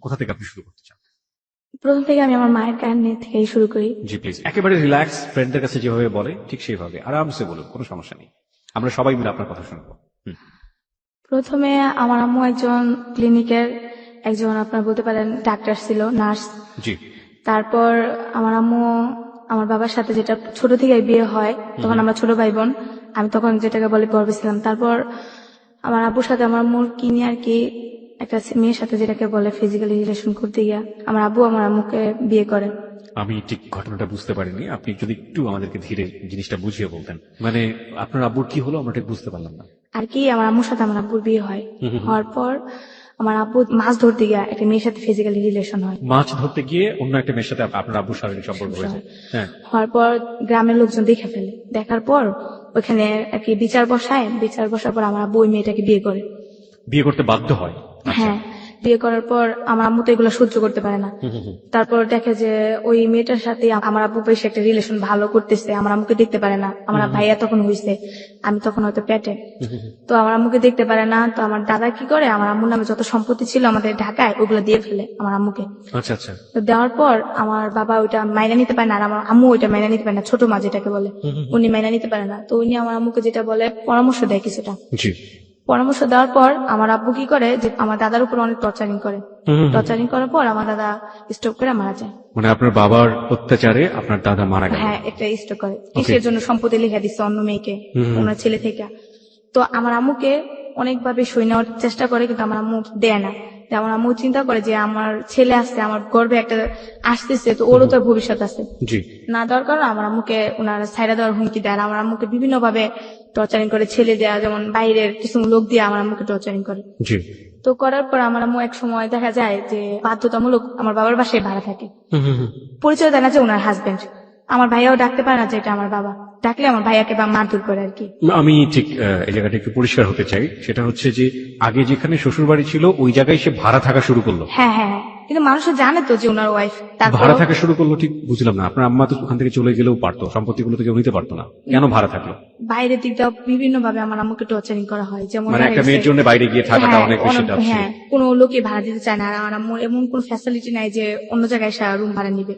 কোথা থেকে আপনি শুরু করতে চান? প্রথম থেকে আমি আমার মায়ের কাহিনী থেকেই শুরু করি। জি প্লিজ, একেবারে রিল্যাক্স, ফ্রেন্ডদের কাছে যেভাবে বলে ঠিক সেইভাবে আরামসে বলুন, কোনো সমস্যা নেই। আমরা সবাই মিলে আপনার কথা শুনবো। প্রথমে আমার আম্মু একজন ক্লিনিকের একজন আপনার বলতে পারেন ডাক্তার ছিল, নার্স। জি। তারপর আমার আম্মু আমার বাবার সাথে যেটা ছোট থেকে বিয়ে হয়, তখন আমরা ছোট ভাই বোন, আমি তখন যেটাকে বলে গর্বে ছিলাম। তারপর আমার আব্বুর সাথে আমার আম্মুর কিনে আর কি একটা মেয়ের সাথে যেটাকে বলে ফিজিক্যালি রিলেশন করতে গিয়া আমার আব্বু আমার আম্মুকে বিয়ে করে। আমি ঠিক ঘটনাটা বুঝতে পারিনি, আপনি যদি একটু আমাদেরকে ধীরে জিনিসটা বুঝিয়ে বলতেন। মানে আপনার আব্বুর কি হলো আমরা ঠিক বুঝতে পারলাম না। আর কি আমার আম্মুর সাথে আমার আব্বুর বিয়ে হয়। হওয়ার পর আমার আব্বু মাছ ধরতে গিয়া একটা মেয়ের সাথে ফিজিক্যালি রিলেশন হয়। মাছ ধরতে গিয়ে অন্য একটা মেয়ের সাথে আপনার আব্বুর শারীরিক সম্পর্ক হয়েছে। হ্যাঁ। হওয়ার পর গ্রামের লোকজন দেখে ফেলে, দেখার পর ওখানে আর কি বিচার বসায়, বিচার বসার পর আমার আব্বু ওই মেয়েটাকে বিয়ে করে। বিয়ে করতে বাধ্য হয়? হ্যাঁ, বিয়ে করার পর আমার আম্মু তো এগুলো সহ্য করতে পারে না। তারপর দেখে যে ওই মেয়েটার সাথে আমার আব্বু বেশি একটা রিলেশন ভালো করতেছে, আমার আম্মুকে দেখতে পারে না। আমার ভাইয়া তখন হয়েছে, আমি তখন হয়তো পেটে, তো আমার আম্মুকে দেখতে পারে না। তো আমার দাদা কি করে, আমার আম্মুর নামে যত সম্পত্তি ছিল আমাদের ঢাকায় ওগুলো দিয়ে ফেলে আমার আম্মুকে। আচ্ছা আচ্ছা। তো দেওয়ার পর আমার বাবা ওইটা মাইনা নিতে পারে না, আর আমার আম্মু ওইটা মাইনা নিতে পারে না, ছোট মা যেটাকে বলে উনি মাইনা নিতে পারে না। তো উনি আমার আম্মুকে যেটা বলে পরামর্শ দেয় কিছুটা। জি। পরামর্শ দেওয়ার পর আমার আব্বু কি করে যে আমার দাদার উপর অনেক টর্চারিং করে। টর্চারিং করার পর আমার দাদা স্ট্রোক করে মারা যায়। মানে আপনার বাবার অত্যাচারে আপনার দাদা মারা গেল? হ্যাঁ, একটা স্ট্রোক করে। কিসের জন্য সম্পত্তি লিখে দিচ্ছে অন্য মেয়েকে, ওনার ছেলে থেকে। তো আমার আম্মুকে অনেকভাবে সই নেওয়ার চেষ্টা করে, কিন্তু আমার আম্মু দেয় না। যে আমার আম্মু চিন্তা করে যে আমার ছেলে আসছে, আমার গর্বে একটা আসতেছে, তো ওরও তো ভবিষ্যৎ আছে। জি। না দেওয়ার কারণে আমার আম্মুকে ওনারা ছাইড়া দেওয়ার হুমকি দেয়। আর আমার আম্মুকে বিভিন্ন ভাবে টর্চারিং করে, ছেলে দেয়া, যেমন বাইরের কিছু লোক দিয়ে আমার আম্মুকে টর্চারিং করে। জি। তো করার পর আমার আম্মু এক সময় দেখা যায় যে বাধ্যতামূলক আমার বাবার বাসায় ভাড়া থাকে। পরিচয় দেয় না যে ওনার হাজবেন্ড। আমার ভাইয়াও ডাকতে পারে না যে এটা আমার বাবা, ডাকলে আমার ভাইয়াকে বা মারধর করে আর কি। আমি ঠিক এই জায়গাটা একটু পরিষ্কার হতে চাই, সেটা হচ্ছে যে আগে যেখানে শ্বশুর বাড়ি ছিল ওই জায়গায় সে ভাড়া থাকা শুরু করলো? হ্যাঁ হ্যাঁ হ্যাঁ, কিন্তু মানুষও জানে তো যে ওনার ওয়াইফ। ভাড়া থাকা শুরু করলো ঠিক বুঝলাম না। আপনার আম্মা তো ওখান থেকে চলে গেলেও পারতো, সম্পত্তিগুলো তো কেউ নিতে পারতো না, কেন ভাড়া থাকলো? বাইরের দিকটা বিভিন্ন ভাবে আমার আম্মুকে টর্চারিং করা হয়, যেমন মানে একটা মেয়ের জন্য বাইরে গিয়ে থাকাটা অনেক বেশি টাফ ছিল। হ্যাঁ, কোনো লোকে ভাড়া দিতে চায় না। আর আমার আম্মুর এমন কোন ফ্যাসিলিটি নাই যে অন্য জায়গায় রুম ভাড়া নিবে।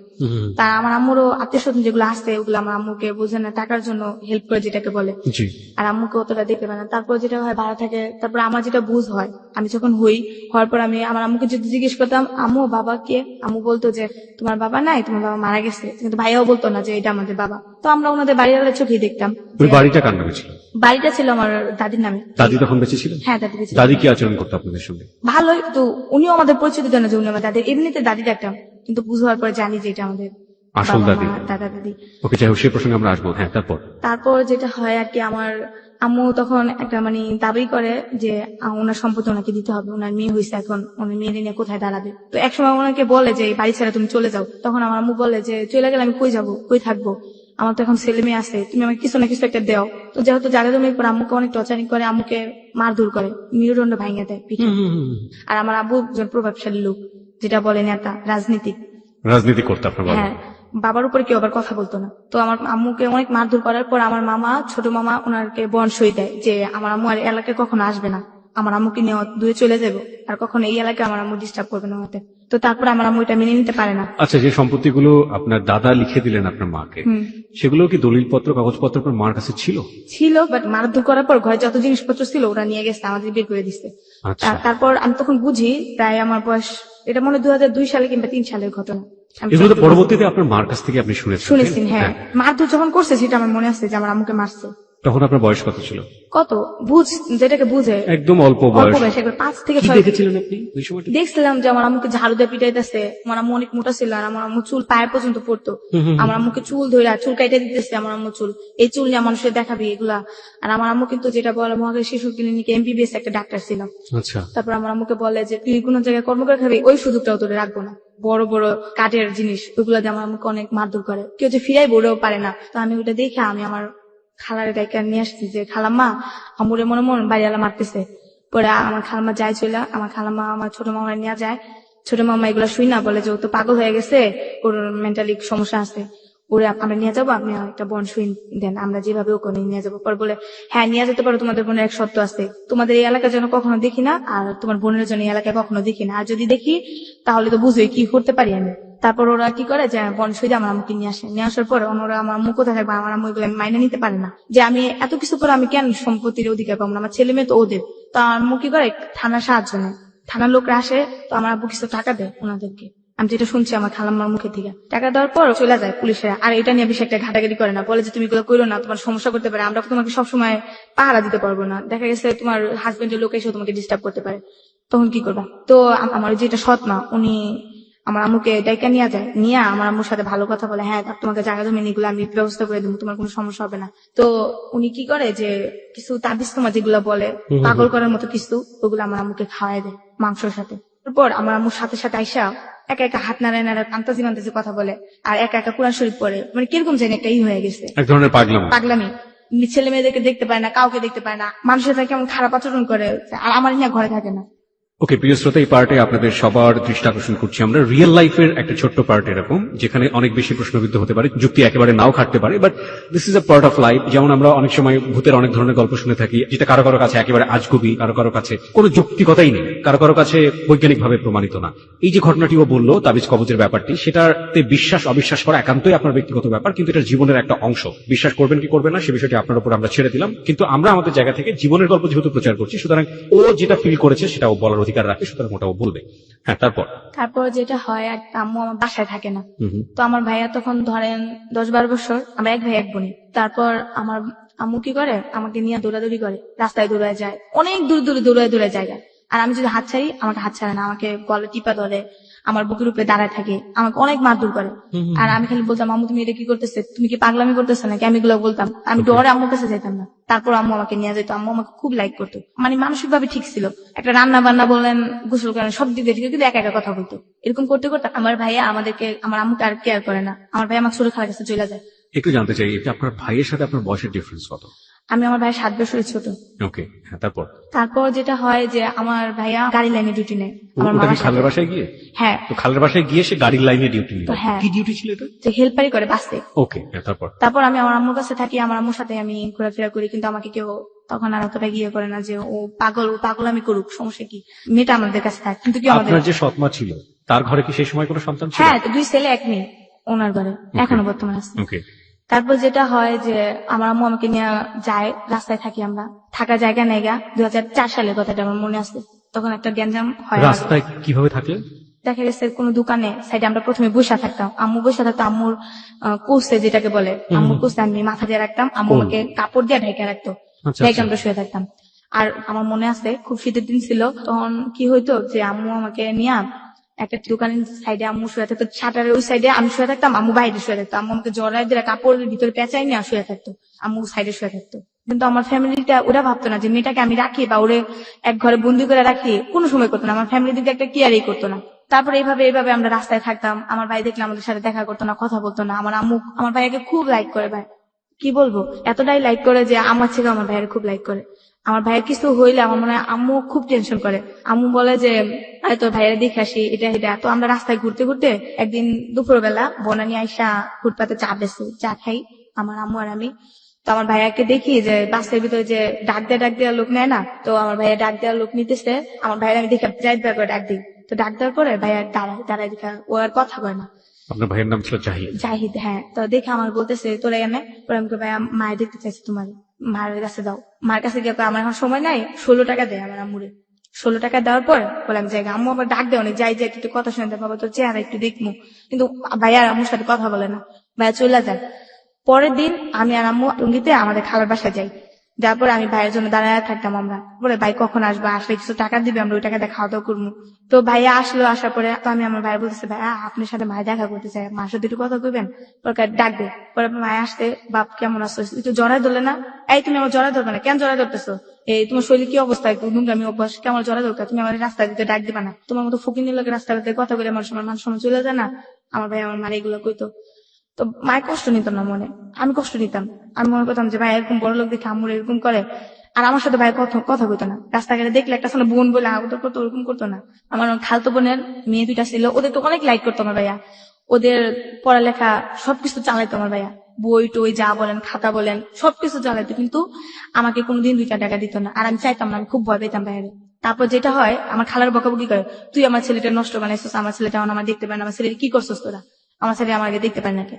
তা আমার আম্মুরও আত্মীয় স্বজন যেগুলো আসছে ওগুলো আমার আম্মুকে বোঝে না, টাকার জন্য হেল্প করে যেটাকে বলে। জি। আর আম্মুকে অতটা দেখতে পারে না। তারপর যেটা হয় ভাড়া থাকে, তারপর আমার যেটা বুঝ হয়, আমি যখন হওয়ার পর আমি আমার আম্মুকে যদি জিজ্ঞেস করতাম আম্মু বাবা কে, আম্মু বলতো যে তোমার বাবা নাই, তোমার বাবা মারা গেছে। কিন্তু ভাইয়াও বলতো না যে এটা আমাদের বাবা। তো আমরা ওনাদের বাড়িওয়ালা চোখেই দেখতাম। ওই বাড়িটা কার নামে ছিল? বাড়িটা ছিল আমার দাদির নামে। দাদি তখন বেঁচে ছিলেন? হ্যাঁ, দাদি বেঁচে। দাদি কি আচরণ করতো আপনাদের সঙ্গে? ভালোই তো, উনিও আমাদের পরিচিত দেন না যে উনি আমার দাদি, এমনিতে দাদি ডাকতাম, কিন্তু বুঝার পরে জানি যে এটা আমাদের আসল দাদি। দাদা দাদি। ওকে, যাই হোক, সে প্রসঙ্গে আমরা আসবো। হ্যাঁ, তারপর যেটা হয় আর কি, আমার আম্মু তখন একটা মানে দাবি করে যে ওনার সম্পত্তি ওনাকে দিতে হবে, ওনার মেয়ে হয়েছে, এখন ওনার মেয়ের নিয়ে কোথায় দাঁড়াবে। তো একসময় ওনাকে বলে যে এই বাড়ি ছেড়ে তুমি চলে যাও। তখন আমার আম্মু বলে যে চলে গেলে আমি কই যাবো, কই থাকবো, আমার তো এখন ছেলে মেয়ে আছে, তুমি আমাকে কিছু না কিছু একটা দেও। তো যেহেতু জায়গা জমির পর আম্মুকে অনেক টর্চারিং করে, আম্মুকে মারধর করে, মেরুদণ্ড ভাঙিয়ে দেয় পিঠে। আর আমার আব্বু একজন প্রভাবশালী লোক, যেটা বলে নেতা, রাজনীতি করতে আপনার বাবা? হ্যাঁ, বাবার উপরে কেউ আবার কথা বলতো না। তো আমার আম্মুকে অনেক মারধর করার পর আমার মামা, ছোট মামা, ওনাকে বনসই দেয় যে আমার আম্মু আর এলাকায় কখনো আসবে না, আমার আম্মুকে নিয়ে দূরে চলে যাবো, আর কখনো এই এলাকায় আমার আম্মু ডিস্টার্ব করবে না আমাকে। তো তারপর আমার আম্মু এটা মেনে নিতে পারে না। আচ্ছা, যে সম্পত্তিগুলো আপনার দাদা লিখে দিলেন আপনার মাকে, সেগুলো কি দলিলপত্র কাগজপত্র আপনার মার কাছে ছিল? ছিল, বাট মারধর করার পর ঘরে যত জিনিসপত্র ছিল ওরা নিয়ে গেছে, আমাদের বের করে দিচ্ছে। তারপর আমি তখন বুঝি, প্রায় আমার বয়স, এটা মনে 2002 সালে কিংবা 3 সালের ঘটনা। এগুলো তো পরবর্তীতে আপনার মার কাছ থেকে আপনি শুনেছেন? হ্যাঁ, মারধর যখন করছে সেটা আমার মনে আছে যে আমার আম্মুকে মারছে। তখন আপনার বয়স কত ছিল? কত যেটাকে বুঝে একদম অল্প বয়স, 5 থেকে 6। দেখেছিলেন আপনি ওই সময়টা? দেখছিলাম যে আমার আম্মুকে ঝাড়ু দিয়ে পিটাইতেছে, আমার আম্মু অনেক মোটা ছিল, আর আমার আম্মু চুল পায়ে পর্যন্ত পড়তো। আমার আম্মুকে চুল ধরে চুল কাইটে দিতেছে, আমার আম্মু চুল, এই চুল নিয়ে মানুষের দেখাবি এগুলা। আর আমার আম্মু কিন্তু যেটা বলে মহাখালী শিশু ক্লিনিকে MBBS একটা ডাক্তার ছিল। আচ্ছা। তারপর আমার আম্মুকে বলে যে তুই কোনো জায়গায় কর্ম করে খাবি, ওই সুযোগটাও তোরে রাখবো না। বড় বড় কাঠের জিনিস ওইগুলা দিয়ে আমার আম্মুকে অনেক মারধর করে, কেউ যে ফিরাই বলেও পারে না। তো আমি ওইটা দেখে আমি আমার খালারে ডাইকা নিয়ে আসছি যে খালাম্মা আমুরে মনে মন বাড়িওয়ালা মারতেছে। পরে আমার খালাম্মা যায় চলে, আমার খালাম্মা আমার ছোট মামার নিয়ে যায়। ছোট মামা এগুলা শুই না বলে যে ও তো পাগল হয়ে গেছে, ওর মেন্টালি সমস্যা আছে। ওরে আমরা নিয়ে যাবো, আপনি একটা বন সই দেন, আমরা যেভাবে ওকে নিয়ে যাবো। পর বলে হ্যাঁ নিয়ে যেতে পারো, তোমাদের বোনের এক শর্ত আছে, তোমাদের এই এলাকার জন্য কখনো দেখি না, আর তোমার বোনের জন্য এই এলাকায় কখনো দেখি না, আর যদি দেখি তাহলে তো বুঝোই কি করতে পারি আমি। তারপর ওরা কি করে যে বন সই দিয়ে আমার আম্মুকে নিয়ে আসে, নিয়ে আসার পর ওরা আমার আম্মু কোথায় থাকবে, আমার আম্মু এগুলো মাইনে নিতে পারে না যে আমি এত কিছু করে আমি কেন সম্পত্তির অধিকার পাবো না, আমার ছেলে মেয়ে তো ওদের। তো আমার আম্মু কি করে থানার সাহায্য নেয়, থানার লোকরা আসে, তো আমার আব্বু কিছু টাকা দেয় ওনাদেরকে, আমি যেটা শুনছি আমার খালাম্মার মুখে থেকে। টাকা দেওয়ার পর চলে যায় পুলিশেরা, আর এটা নিয়ে বেশি একটা ঘাটাঘাটি করে না, বলে যে তুমি এগুলো করো না, তোমার সমস্যা করতে পারে, আমরা তোমাকে সবসময় পাহারা দিতে পারবো না, দেখা গেছে তোমার হাজবেন্ডের লোক এসে তোমাকে ডিস্টার্ব করতে পারে, তখন কি করবা। তো আমার যেটা সৎ মা উনি আমার আম্মুকে ডাইকা নিয়ে যায়, নিয়ে আমার আম্মুর সাথে ভালো কথা বলে, হ্যাঁ তোমাকে জায়গা জমি এগুলো আমি ব্যবস্থা করে দেবো, তোমার কোনো সমস্যা হবে না। তো উনি কি করে যে কিছু তাবিজ তোমার যেগুলো বলে পাগল করার মতো কিছু, ওগুলো আমার আম্মুকে খাওয়াই দেয় মাংসের সাথে। তারপর আমার আম্মুর সাথে সাথে আইসা একা একা হাত নাড়ায় নাড়ায় আন্তাজি মান্তাজি কথা বলে, আর একা একা কোরআন শরীফ পড়ে, মানে কিরকম জানি একটা হয়ে গেছে, এক ধরনের পাগলাম। পাগলামি। ছেলে মেয়েদেরকে দেখতে পায় না, কাউকে দেখতে পায় না, মানুষের সাথে কেমন খারাপ আচরণ করে, আর আমার নিয়ে ঘরে থাকে না। ওকে প্রিয় শ্রোতা, এই পার্টে আপনাদের সবার দৃষ্টি আকর্ষণ করছি আমরা রিয়েল লাইফের একটা ছোট্ট পার্ট এরকম, যেখানে অনেক বেশি প্রশ্নবিদ্ধ হতে পারে, যুক্তি একেবারে নাও খাটতে পারে, but this is a part of life. যেমন আমরা অনেক সময় ভূতের অনেক ধরনের গল্প শুনে থাকি, যেটা কারো কারো কাছে একেবারে আজগুবি, কারো কারো কাছে কোনো যৌক্তিকতাই নেই, কারো কারো কাছে বৈজ্ঞানিকভাবে প্রমাণিত না। এই যে ঘটনাটিও বললো তাবিজ কবজের ব্যাপারটি, সেটাতে বিশ্বাস অবিশ্বাস করা একান্তই আপনার ব্যক্তিগত ব্যাপার, কিন্তু এটা জীবনের একটা অংশ। বিশ্বাস করবেন কি করবেন না সে বিষয়টি আপনার উপর আমরা ছেড়ে দিলাম, কিন্তু আমরা আমাদের জায়গা থেকে জীবনের গল্প যেহেতু প্রচার করছি, সুতরাং ও যেটা ফিল করেছে সেটা ও বলার অধিকার রাখে, সুতরাং ওটাও বলবে। হ্যাঁ তারপর যেটা হয়, আম্মু আমার বাসায় থাকে না, তো আমার ভাইয়া তখন ধরেন 10-12 বছর, আমরা এক ভাই এক বোনে। তারপর আমার আম্মু কি করে, আমাকে নিয়ে দৌড়াদৌড়ি করে, রাস্তায় দৌড়ায় যায়, অনেক দূর দূরে দৌড়ায় জায়গা, আর আমি যদি হাত ছাড়ি আমাকে হাত ছাড়ে না, আমাকে গলা টিপা ধরে, আমার বুকের উপরে দাঁড়ায় থাকে, আমাকে অনেক মারধর করে। আর আমি খালি বলতাম আম্মু তুমি এটা কি করতেছে, তুমি কি পাগলামি করতেছে নাকি, আমি এগুলো বলতাম, আমি ডরে আম্মুর কাছে যেতাম না। তারপর আম্মু আমাকে নিয়ে যেত, আম্মু আমাকে খুব লাইক করতো, মানে মানসিক ভাবে ঠিক ছিল, একটা রান্না বান্না বলেন, গোসল করেন, সব দিক দিয়ে ঠিক, কিন্তু একা একা কথা বলতো। এরকম করতে করতে আমার ভাইয়া আমাদেরকে, আমার আম্মুকে আর কেয়ার করে না, আমার ভাই আমার ছোট খালার কাছে চলে যায়। একটু জানতে চাই যে আপনার ভাইয়ের সাথে আপনার বয়সের ডিফারেন্স কত? আমি আমার ভাই 7 বছরের ছোট। ওকে, হ্যাঁ তারপর যেটা হয় যে আমার ভাইয়া গাড়ি লাইনে ডিউটি নেয় আমার ওটা কি মামার খালের সাথে। বাসায় গিয়ে? হ্যাঁ, তো খালের বাসায় গিয়ে সে গাড়ির লাইনে ডিউটি নিল। তো হ্যাঁ। কি ডিউটি ছিল এটা? যে হেল্পারি করে বাসে। ওকে, হ্যাঁ তারপর আমি আমার আম্মুর কাছে থাকি, আমার আম্মুর সাথে আমি ঘোরাফেরা করি, কিন্তু আমাকে কেউ তখন আর অতটা গিয়ে করে না যে ও পাগল আমি করুক, সমস্যা কি, মেয়েটা আমাদের কাছে থাকে। কিন্তু কি আমাদের আপনার যে সৎমা ছিল তার ঘরে কি সেই সময় কোনো সন্তান ছিল? হ্যাঁ, তো 2 ছেলে 1 মেয়ে ওনার ঘরে এখনো বর্তমানে আছে। ওকে। তারপর যেটা হয় যে আমার আম্মু আমাকে নিয়ে যায়, রাস্তায় থাকি আমরা, থাকা জায়গা নেই গা। 2004 সালের কথাটা আমার মনে আছে, তখন একটা গ্যাঞ্জাম হয়। রাস্তায় কিভাবে থাকলেন? দেখা গেছে কোন দোকানে সাইডে আমরা প্রথমে বসে থাকতাম, আম্মু বসে থাকতো, আম্মুর কোসে যেটাকে বলে, আম্মুর কোসে আমি মাথা দিয়ে রাখতাম, আম্মু আমাকে কাপড় দিয়ে ঢেকে রাখতো, ঢেকে আমরা শুয়ে থাকতাম। আর আমার মনে আছে খুব শীতের দিন ছিল, তখন কি হইতো যে আম্মু আমাকে নিয়ে একটা দোকানের সাইডে আম্মু শুয়ে থাকতো, শাটারের ওই সাইডে আমি শুয়ে থাকতাম, আম্মু বাইরে শুয়ে থাকতো, আম্মু আমাকে জড়াই দিয়ে কাপড়ের ভিতরে পেঁচাই নিয়ে শুয়ে থাকতো, আম্মু সাইডে শুয়ে থাকতো। কিন্তু আমার ফ্যামিলিটা ওরা ভাবতো না যে মেয়েটাকে আমি রাখি বা ওরে এক ঘরে বন্দি করে রাখি, কোনো সময় করতো না, আমার ফ্যামিলির দিকে একটা কেয়ারই করতো না। তারপরে এইভাবে আমরা রাস্তায় থাকতাম, আমার ভাই দেখলে আমাদের সাথে দেখা করতো না, কথা বলতো না। আমার আম্মু আমার ভাইয়াকে খুব লাইক করে, ভাই কি বলবো, এতটাই লাইক করে যে আমার থেকে আমার ভাইয়ের খুব লাইক করে। আমার ভাইয়ের কিছু হইলে আমার মনে হয় আম্মু খুব টেনশন করে, আম্মু বলে যে আরে তোর ভাইয়ের দেখে আসি, এটা এটা। তো আমরা রাস্তায় ঘুরতে ঘুরতে একদিন দুপুরবেলা বনানি আইসা ফুটপাতে চা বেছে, চা খাই আমার আম্মু আর আমি। তো আমার ভাইয়াকে দেখি যে বাসের ভিতরে যে ডাক দেওয়া লোক নেয় না, তো আমার ভাইয়া ডাক দেওয়ার লোক নিতেছে, আমার ভাইয়ের আমি দেখে যাই করে ডাক দিই, তো ডাক দেওয়ার পরে ভাইয়া দাঁড়ায় দেখা, ও আর কথা কয় না। আপনার ভাইয়ের নাম ছিল জাহিদ? হ্যাঁ। তো দেখে আমার বলতেছে তোরা এনে, পরে আমি ভাইয়া মায়ের দেখতে চাইছি, তোমার মায়ের কাছে দাও। মায়ের কাছে গিয়ে আমার এখন সময় নাই, 16 টাকা দেয় আমার আম্মুরে। 16 টাকা দেওয়ার পর বলে আমি যাই, আম্মু আবার ডাক দেওয়া যাই একটু কথা শুনতে, বাবা তোর চেহারা একটু দেখবো, কিন্তু ভাইয়া আম্মুর সাথে কথা বলে না, ভাইয়া চলে যায়। পরের দিন আমি আর আম্মু টঙ্গিতে আমাদের খালার বাসায় যাই, যার পরে আমি ভাইয়ের জন্য দাঁড়ায় থাকতাম, আমরা বলে ভাই কখন আসবে, আসলে কিছু টাকা দিবে, আমরা ওই টাকা দিয়ে খাওয়া দাওয়া করবো। তো ভাইয়া আসলো, আসার পরে তো আমি আমার ভাই বলতেছি ভাইয়া আপনার সাথে ভাই দেখা করতে চাই, মার সাথে একটু কথা কইবেন, পরে ডাকবে। পরে ভাই আসতে, বাপ কেমন আছো, একটু জড়াই ধরলে না, এই তুমি আমার জড়াই ধরবে না, কেন জড়াই ধরতেছো, এই তোমার শরীর কি অবস্থা, একটু নোংরামি অভ্যাস, কেমন জড়াই দরকার, তুমি আমার রাস্তা দিতে ডাক দিবা না, তোমার মতো ফকিনের লোকের রাস্তা দিতে কথা বলে আমার সময় মান সম্মান চলে যায় না। আমার ভাই আমার মার এগুলো কইতো, তো মায়ের কষ্ট নিত না মনে, আমি কষ্ট নিতাম। আমি মনে করতাম যে ভাই এরকম বড় লোক দেখে আম্মুর এরকম করে, আর আমার সাথে ভাই কথা কইতো না। রাস্তাঘাটে দেখলে একটা সামনে বোন বলে আদর করতো, ওরকম করতো না। আমার খালতো বোনের মেয়ে 2টা ছিল, ওদের তো অনেক লাইক করতো আমার ভাইয়া, ওদের পড়ালেখা সবকিছু চালাইতো আমার ভাইয়া, বই টই যা বলেন খাতা বলেন সবকিছু চালাইতো, কিন্তু আমাকে কোনোদিন 2 টাকা দিত না। আর আমি চাইতাম না, আমি খুব ভয় পেতাম ভাইয়ারে। তারপর যেটা হয়, আমার খালার বকাবকি করে, তুই আমার ছেলেটা নষ্ট বানাইছিস, আমার ছেলেটা আমার দেখতে পারে না, আমার ছেলে কি করছিস তোরা, আমার ছেলে আমাকে দেখতে পারে না কে।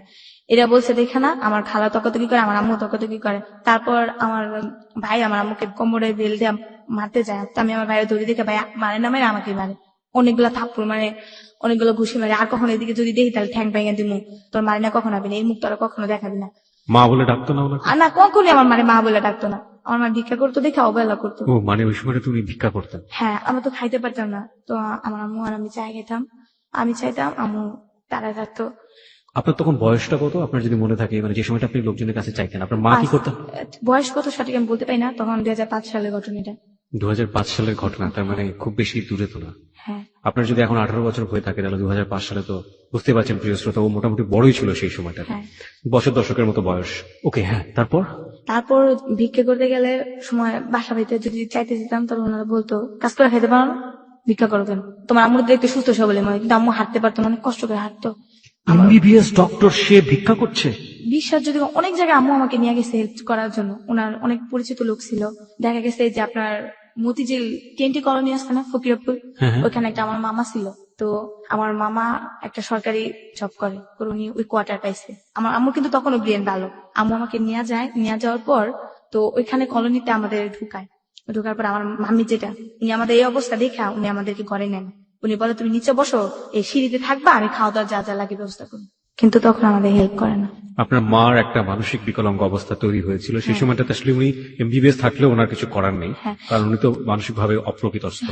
এরা বলছে দেখে না, আমার খালা তর্কাতর্কি করে, আমার আম্মু তর্কাতর্কি করে। তারপর আমার ভাই আমার আম্মুকে কোমরে বেল দিয়ে মারতে যায়, তো আমি আমার ভাইয়ের ধরে দেখে, ভাই মারে না মারে আমাকে মারে, অনেকগুলো থাপ্পড় মানে অনেকগুলো ঘুষি মারে। আর কখনো এদিকে যদি দেখি তাহলে ঠ্যাং ভেঙে দিমু, তোর মারি না কখনো হবে না, এই মুখ তোরা কখনো দেখাবি না। মা বলে ডাকতো না ওনাকে? আর না, কখনই আমার মানে মা বলে ডাকতো না। আমার মা ভিক্ষা করতো দেখে অবহেলা করতো। ও মানে ওই সময় তুমি ভিক্ষা করতেন? হ্যাঁ, আমরা তো খাইতে পারতাম না, তো আমার আম্মু আর আমি চাই খেতাম, আমি চাইতাম, আম্মু তারা থাকতো। আপনার তখন বয়সটা কত, আপনার যদি মনে থাকে, মানে যে সময়টা আপনি লোকজনের কাছে চাইতেন, আপনার মা কি করতেন? বয়স কত সঠিক আমি বলতে পারি না, তখন 2005 সালের ঘটনা এটা। 2005 সালের ঘটনা, তার মানে খুব বেশি দূরে তো না। হ্যাঁ, আপনার যদি এখন 18 বছর হয়ে থাকে, তাহলে 2005 সালে তো বুঝতে পারছেন প্রিয় শ্রোতা, ও মোটামুটি বড়ই ছিল সেই সময়টা, হ্যাঁ। বছর দশকের মতো বয়স। ওকে, হ্যাঁ, তারপর? তারপর ভিক্ষা করতে গেলে সময় বাসা বাড়িতে যদি চাইতে যেতাম, তাহলে ওনারা বলতো কাজ করে খাইতে পারো না, ভিক্ষা করো কেন। তোমার আম্মু দেখতে সুস্থ সবলে মনে, কিন্তু আম্মু হাঁটতে পারতো না, অনেক কষ্ট করে হাঁটতো। এমবিবিএস ডক্টর, সে ভিক্ষা করছে? বিশ্বাস যদি অনেক জায়গায় আম্মু আমাকে নিয়ে গেছে হেল্প করার জন্য, ওনার অনেক পরিচিত লোক ছিল। দেখা গেছে যে আপনার মতিঝিল টিএনটি কলোনি আছে না, ফকিরপুর, ওইখানে একটা আমার মামা ছিল। তো আমার মামা একটা সরকারি জব করে, তো উনি ওই কোয়ার্টার পাইছে। আমার আম্মু কিন্তু তখনও ব্রেন ভালো, আম্মু আমাকে নিয়ে যায়, নিয়ে যাওয়ার পর তো ওইখানে কলোনিতে আমাদের ঢুকায়। ঢোকার পর আমার মাম্মি যেটা, উনি আমাদের এই অবস্থা দেখা উনি আমাদেরকে ঘরে নেন। উনি বলে তুমি নিচে বসো, এই সিঁড়িতে থাকবা, আমি খাওয়া দাওয়া যা যা লাগে ব্যবস্থা করি, কিন্তু তখন আমাদের হেল্প করে না। আপনার মার একটা মানসিক বিকলাঙ্গ অবস্থা তৈরি হয়েছিল সেই সময়টাতে, আসলে উনি এমবিবিএস থাকলেও ওনার কিছু করার নেই, কারণ উনি তো মানসিকভাবে অপ্রকৃতস্থ।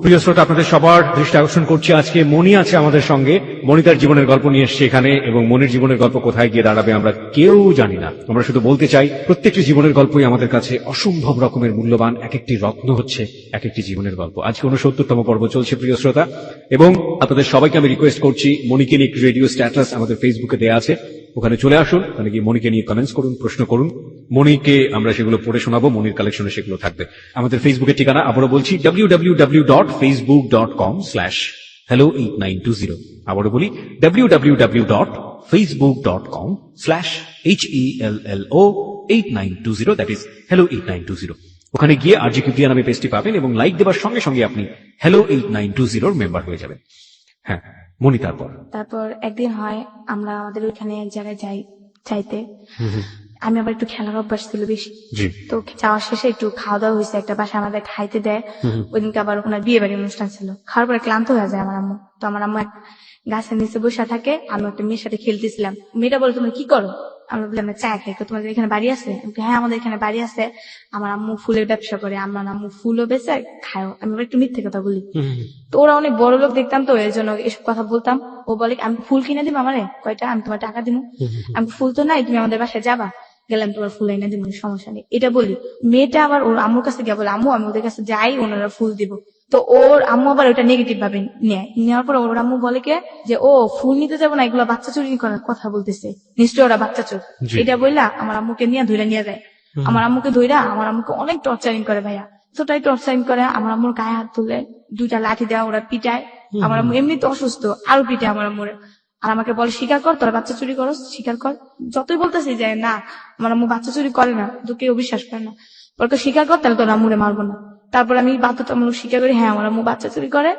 প্রিয় শ্রোতা, আপনাদের সবার দৃষ্টি আকর্ষণ করছি, আজকে মনি আছে আমাদের সঙ্গে। মনি তার জীবনের গল্প নিয়ে এসছে এখানে, এবং মনির জীবনের গল্প কোথায় গিয়ে দাঁড়াবে আমরা কেউ জানি না। আমরা শুধু বলতে চাই, প্রত্যেকটি জীবনের গল্পই আমাদের কাছে অসম্ভব রকমের মূল্যবান, এক একটি রত্ন হচ্ছে এক একটি জীবনের গল্প। আজকে 69তম পর্ব চলছে প্রিয় শ্রোতা, এবং আপনাদের সবাইকে আমি রিকোয়েস্ট করছি, মনিকে নিয়ে একটি রেডিও স্ট্যাটাস আমাদের ফেসবুকে দেওয়া আছে, ওখানে চলে আসুন, ওখানে গিয়ে মনিকে নিয়ে কমেন্টস করুন, প্রশ্ন করুন, মনিকে আমরা সেগুলো পড়ে শোনাবো, মনির কালেকশনে সেগুলো থাকবে। আমাদের ফেসবুকের ঠিকানা আবারও বলছি, www.facebook.com/hello8920। আবারও বলি, www.facebook.com/hello8920, দ্যাট ইজ hello8920। ওখানে গিয়ে RGQP নামে পেজটি পাবেন, এবং লাইক দেওয়ার সঙ্গে সঙ্গে আপনি hello8920 মেম্বার হয়ে যাবেন। হ্যাঁ মনি, তারপর একদিন হয় আমরা আমাদের ওইখানে এক জায়গায় যাই চাইতে, আমি আবার একটু খেলার অভ্যাস ছিল বেশি, তো যাওয়ার শেষে একটু খাওয়া দাওয়া হয়েছে, একটা বাসায় আমাদের খাইতে দেয়। ওই দিনকে আবার ওনার বিয়ে বাড়ির অনুষ্ঠান ছিল, খাওয়ার পরে ক্লান্ত হয়ে যায় আমার আম্মু। তো আমার আম্মু এক গাছের নিচে বসে থাকে, আমি একটা মেয়ের সাথে খেলতেছিলাম। মেয়েটা বলে তুমি কি করো? আমরা বললাম চা খাই। তোমাদের এখানে বাড়ি আছে? হ্যাঁ আমাদের এখানে বাড়ি আছে। আমার আম্মু ফুলের ব্যবসা করে, আমার আম্মু ফুলও বেচে খায়ও। আমি একটু মিথ্যে কথা বলি, তো ওরা অনেক বড় লোক দেখতাম, তো এর জন্য এসব কথা বলতাম। ও বলে আমি ফুল কিনে দিব আমারে কয়টা, আমি তোমার টাকা দিব। আমি ফুল তো নাই, তুমি আমাদের বাসায় যাবা, গেলাম তোমার ফুল এনে দিব, সমস্যা নেই, এটা বলি। মেয়েটা আবার ওর আম্মুর কাছে গিয়ে বলে আম্মু আমি ওদের কাছে যাই, ওনারা ফুল দিব। তো ওর আম্মু আবার ওটা নেগেটিভ ভাবে নেওয়ার পর ওর আম্মু বলে কে যে ও ফুল নিতে যাবো না, এগুলো বাচ্চা চুরি করার কথা বলতেছে, নিশ্চয় ওরা বাচ্চা চোর। এটা বললা আমার আম্মুকে নিয়ে ধরে নিয়ে যায়। আমার আম্মুকে ধইরা আমার আম্মুকে অনেক টর্চারিং করে ভাইয়া, এতটাই টর্চারিং করে, আমার আম্মুর গায়ে হাত তুলে 2টা লাঠি দেওয়া, ওরা পিটায়। আমার আম্মু এমনিতে অসুস্থ, আরো পিটায় আমার আম্মুর। আর আমাকে বলে স্বীকার কর, তোরা বাচ্চা চুরি করস, স্বীকার কর। যতই বলতেছি যে না আমার আম্মু বাচ্চা চুরি করে না, তো কেউ বিশ্বাস করে না, বলতো স্বীকার কর, তাহলে তোর আম্মুরে মারবো না। তারপর আমি বাধ্যতামূলক স্বীকার করি, হ্যাঁ আমার আম্মু বাচ্চা চুরি করে,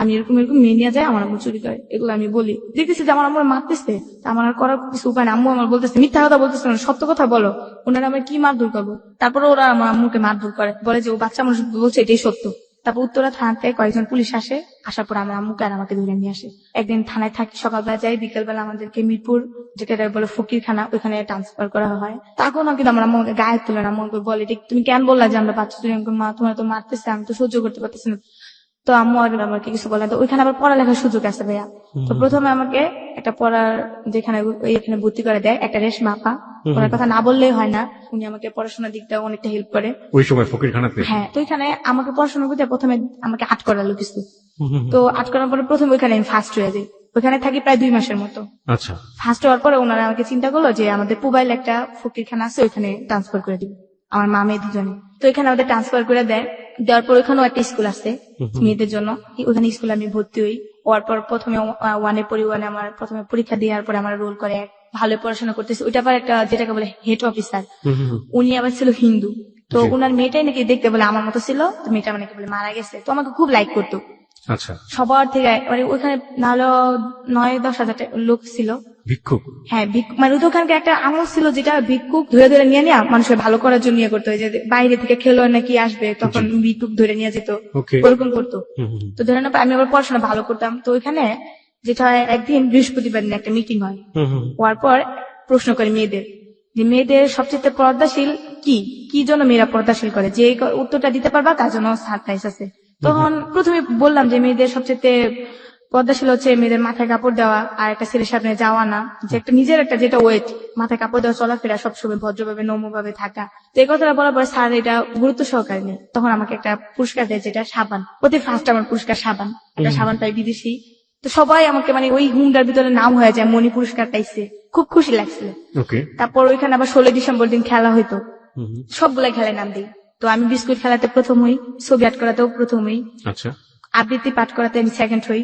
আমি এরকম এরকম মেয়ে নিয়ে যায়, আমার আম্মু চুরি করে, এগুলো আমি বলি। দেখতেছি যে আমার আম্মুর মারতেছে, আমার আর করার কিছু উপায় না। আম্মু আমার বলতেছে মিথ্যা কথা বলতেছে না, সত্য কথা বলো, ওনারা আমার কি মারধর করবো। তারপরে ওরা আমার আম্মুকে মারধর করে, বলে যে ও বাচ্চা মানুষ বলছে এটাই সত্য। তারপর উত্তরা থানাতে কয়েকজন পুলিশ আসে, আসার পর আমার আম্মুকে আর আমাকে ধরে নিয়ে আসে। একদিন থানায় থাকি, সকালবেলা যাই, বিকেলবেলা আমাদেরকে মিরপুর যেটা বলে ফকিরখানা, ওইখানে ট্রান্সফার করা হয়। তখনও কিন্তু আমার আম্মুকে গায়ে তুলে না, আম্মুকে বলে তুমি কেন বললা যে আমরা বাচ্চা চুরি, মা তোমার তো মারতেছে, আমি তো সহ্য করতে পারতেছি না। তো আম্মু আর আমাকে কিছু বলে, তো ওইখানে আবার পড়ালেখার সুযোগ আছে ভাইয়া। তো প্রথমে আমাকে একটা পড়ার যেখানে এখানে ভর্তি করে দেয় একটা রেশমা আপা, ওনার কথা না বললেই হয় না, উনি আমাকে পড়াশোনার দিকটা অনেকটা হেল্প করে ওই সময় ফকিরখানাতে। হ্যাঁ, তো এখানে আমাকে পড়াশোনা করতে প্রথমে আমাকে আট করালো কিছু। তো আট করার পরে প্রথমে ওইখানে আমি ফার্স্ট হয়ে যাই, ওইখানে থাকি প্রায় 2 মাসের মতো। আচ্ছা, ফার্স্ট হওয়ার পরে ওনারা আমাকে চিন্তা করলো যে আমাদের পুবাইল একটা ফকিরখানা আছে, ওইখানে ট্রান্সফার করে দিবে আমার মা মেয়ে দুজনে। তো এখানে আমাদের ট্রান্সফার করে দেয়, দেওয়ার পর ওইখানেও একটা স্কুল আছে মেয়েদের জন্য, ওখানে স্কুলে আমি ভর্তি হই। হওয়ার পর প্রথমে ওয়ানে পড়ি, ওয়ানে আমার প্রথমে পরীক্ষা দেওয়ার পরে আমার রোল করে ভালো পড়াশোনা করতেছে, ওইটা আবার একটা যেটাকে বলে হেড অফিসার, উনি আবার ছিল হিন্দু। তো জি। ওনার মেয়েটাই নাকি দেখতে বলে আমার মতো ছিল, তো মেয়েটা নাকি বলে মারা গেছে, তো আমাকে খুব লাইক করতো আচ্ছা, সবার থেকে। মানে ওখানে নাহলে 9-10 হাজার লোক ছিল। ভিক্ষুক। হ্যাঁ, মানে ওখানকার একটা আমল ছিল যেটা ভিক্ষুক ধরে ধরে নিয়ে নেওয়া মানুষের ভালো করার জন্য ইয়ে করতো, যে বাইরে থেকে খেলো নাকি আসবে তখন ভিক্ষুক ধরে নিয়ে যেত, ওকে। ওরকম করতো। তো ধরে না আমি আবার পড়াশোনা ভালো করতাম, তো ওইখানে যেটা হয় একদিন বৃহস্পতিবার দিন একটা মিটিং হয়, হওয়ার পর প্রশ্ন করে মেয়েদের যে মেয়েদের সবচেয়ে পর্দাশীল কি কি জন্য মেয়েরা পর্দাশীল করে, যে উত্তরটা দিতে পারবা তার জন্য সারপ্রাইজ আছে। তখন প্রথমে বললাম যে মেয়েদের সবচেয়ে পর্দাশীল হচ্ছে মেয়েদের মাথায় কাপড় দেওয়া আর একটা ছেলের সামনে যাওয়া না, যে একটা নিজের একটা যেটা ওয়েট, মাথায় কাপড় দেওয়া, চলাফেরা সবসময় ভদ্রভাবে নম্রভাবে থাকা। তো এই কথাটা বলার পর স্যার এটা গুরুত্ব সহকারে নেই, তখন আমাকে একটা পুরস্কার দেয় যেটা সাবান, প্রতি ফার্স্ট আমার পুরস্কার সাবান, একটা সাবান পাই বিদেশি। তো সবাই আমাকে মানে ওই হুমটার ভিতরে নাম হয়ে যায়, মনি পুরস্কার পাইছে, খুব খুশি লাগছিল। ওকে। তারপর ওইখানে আবার 16 ডিসেম্বর দিন খেলা হইতো, সবগুলা খেলায় নাম দিই। তো আমি বিস্কুট খেলাতে প্রথম হই, ছবি আর্ট করাতেও প্রথম হই, আচ্ছা আবৃত্তি পাঠ করাতে আমি সেকেন্ড হই,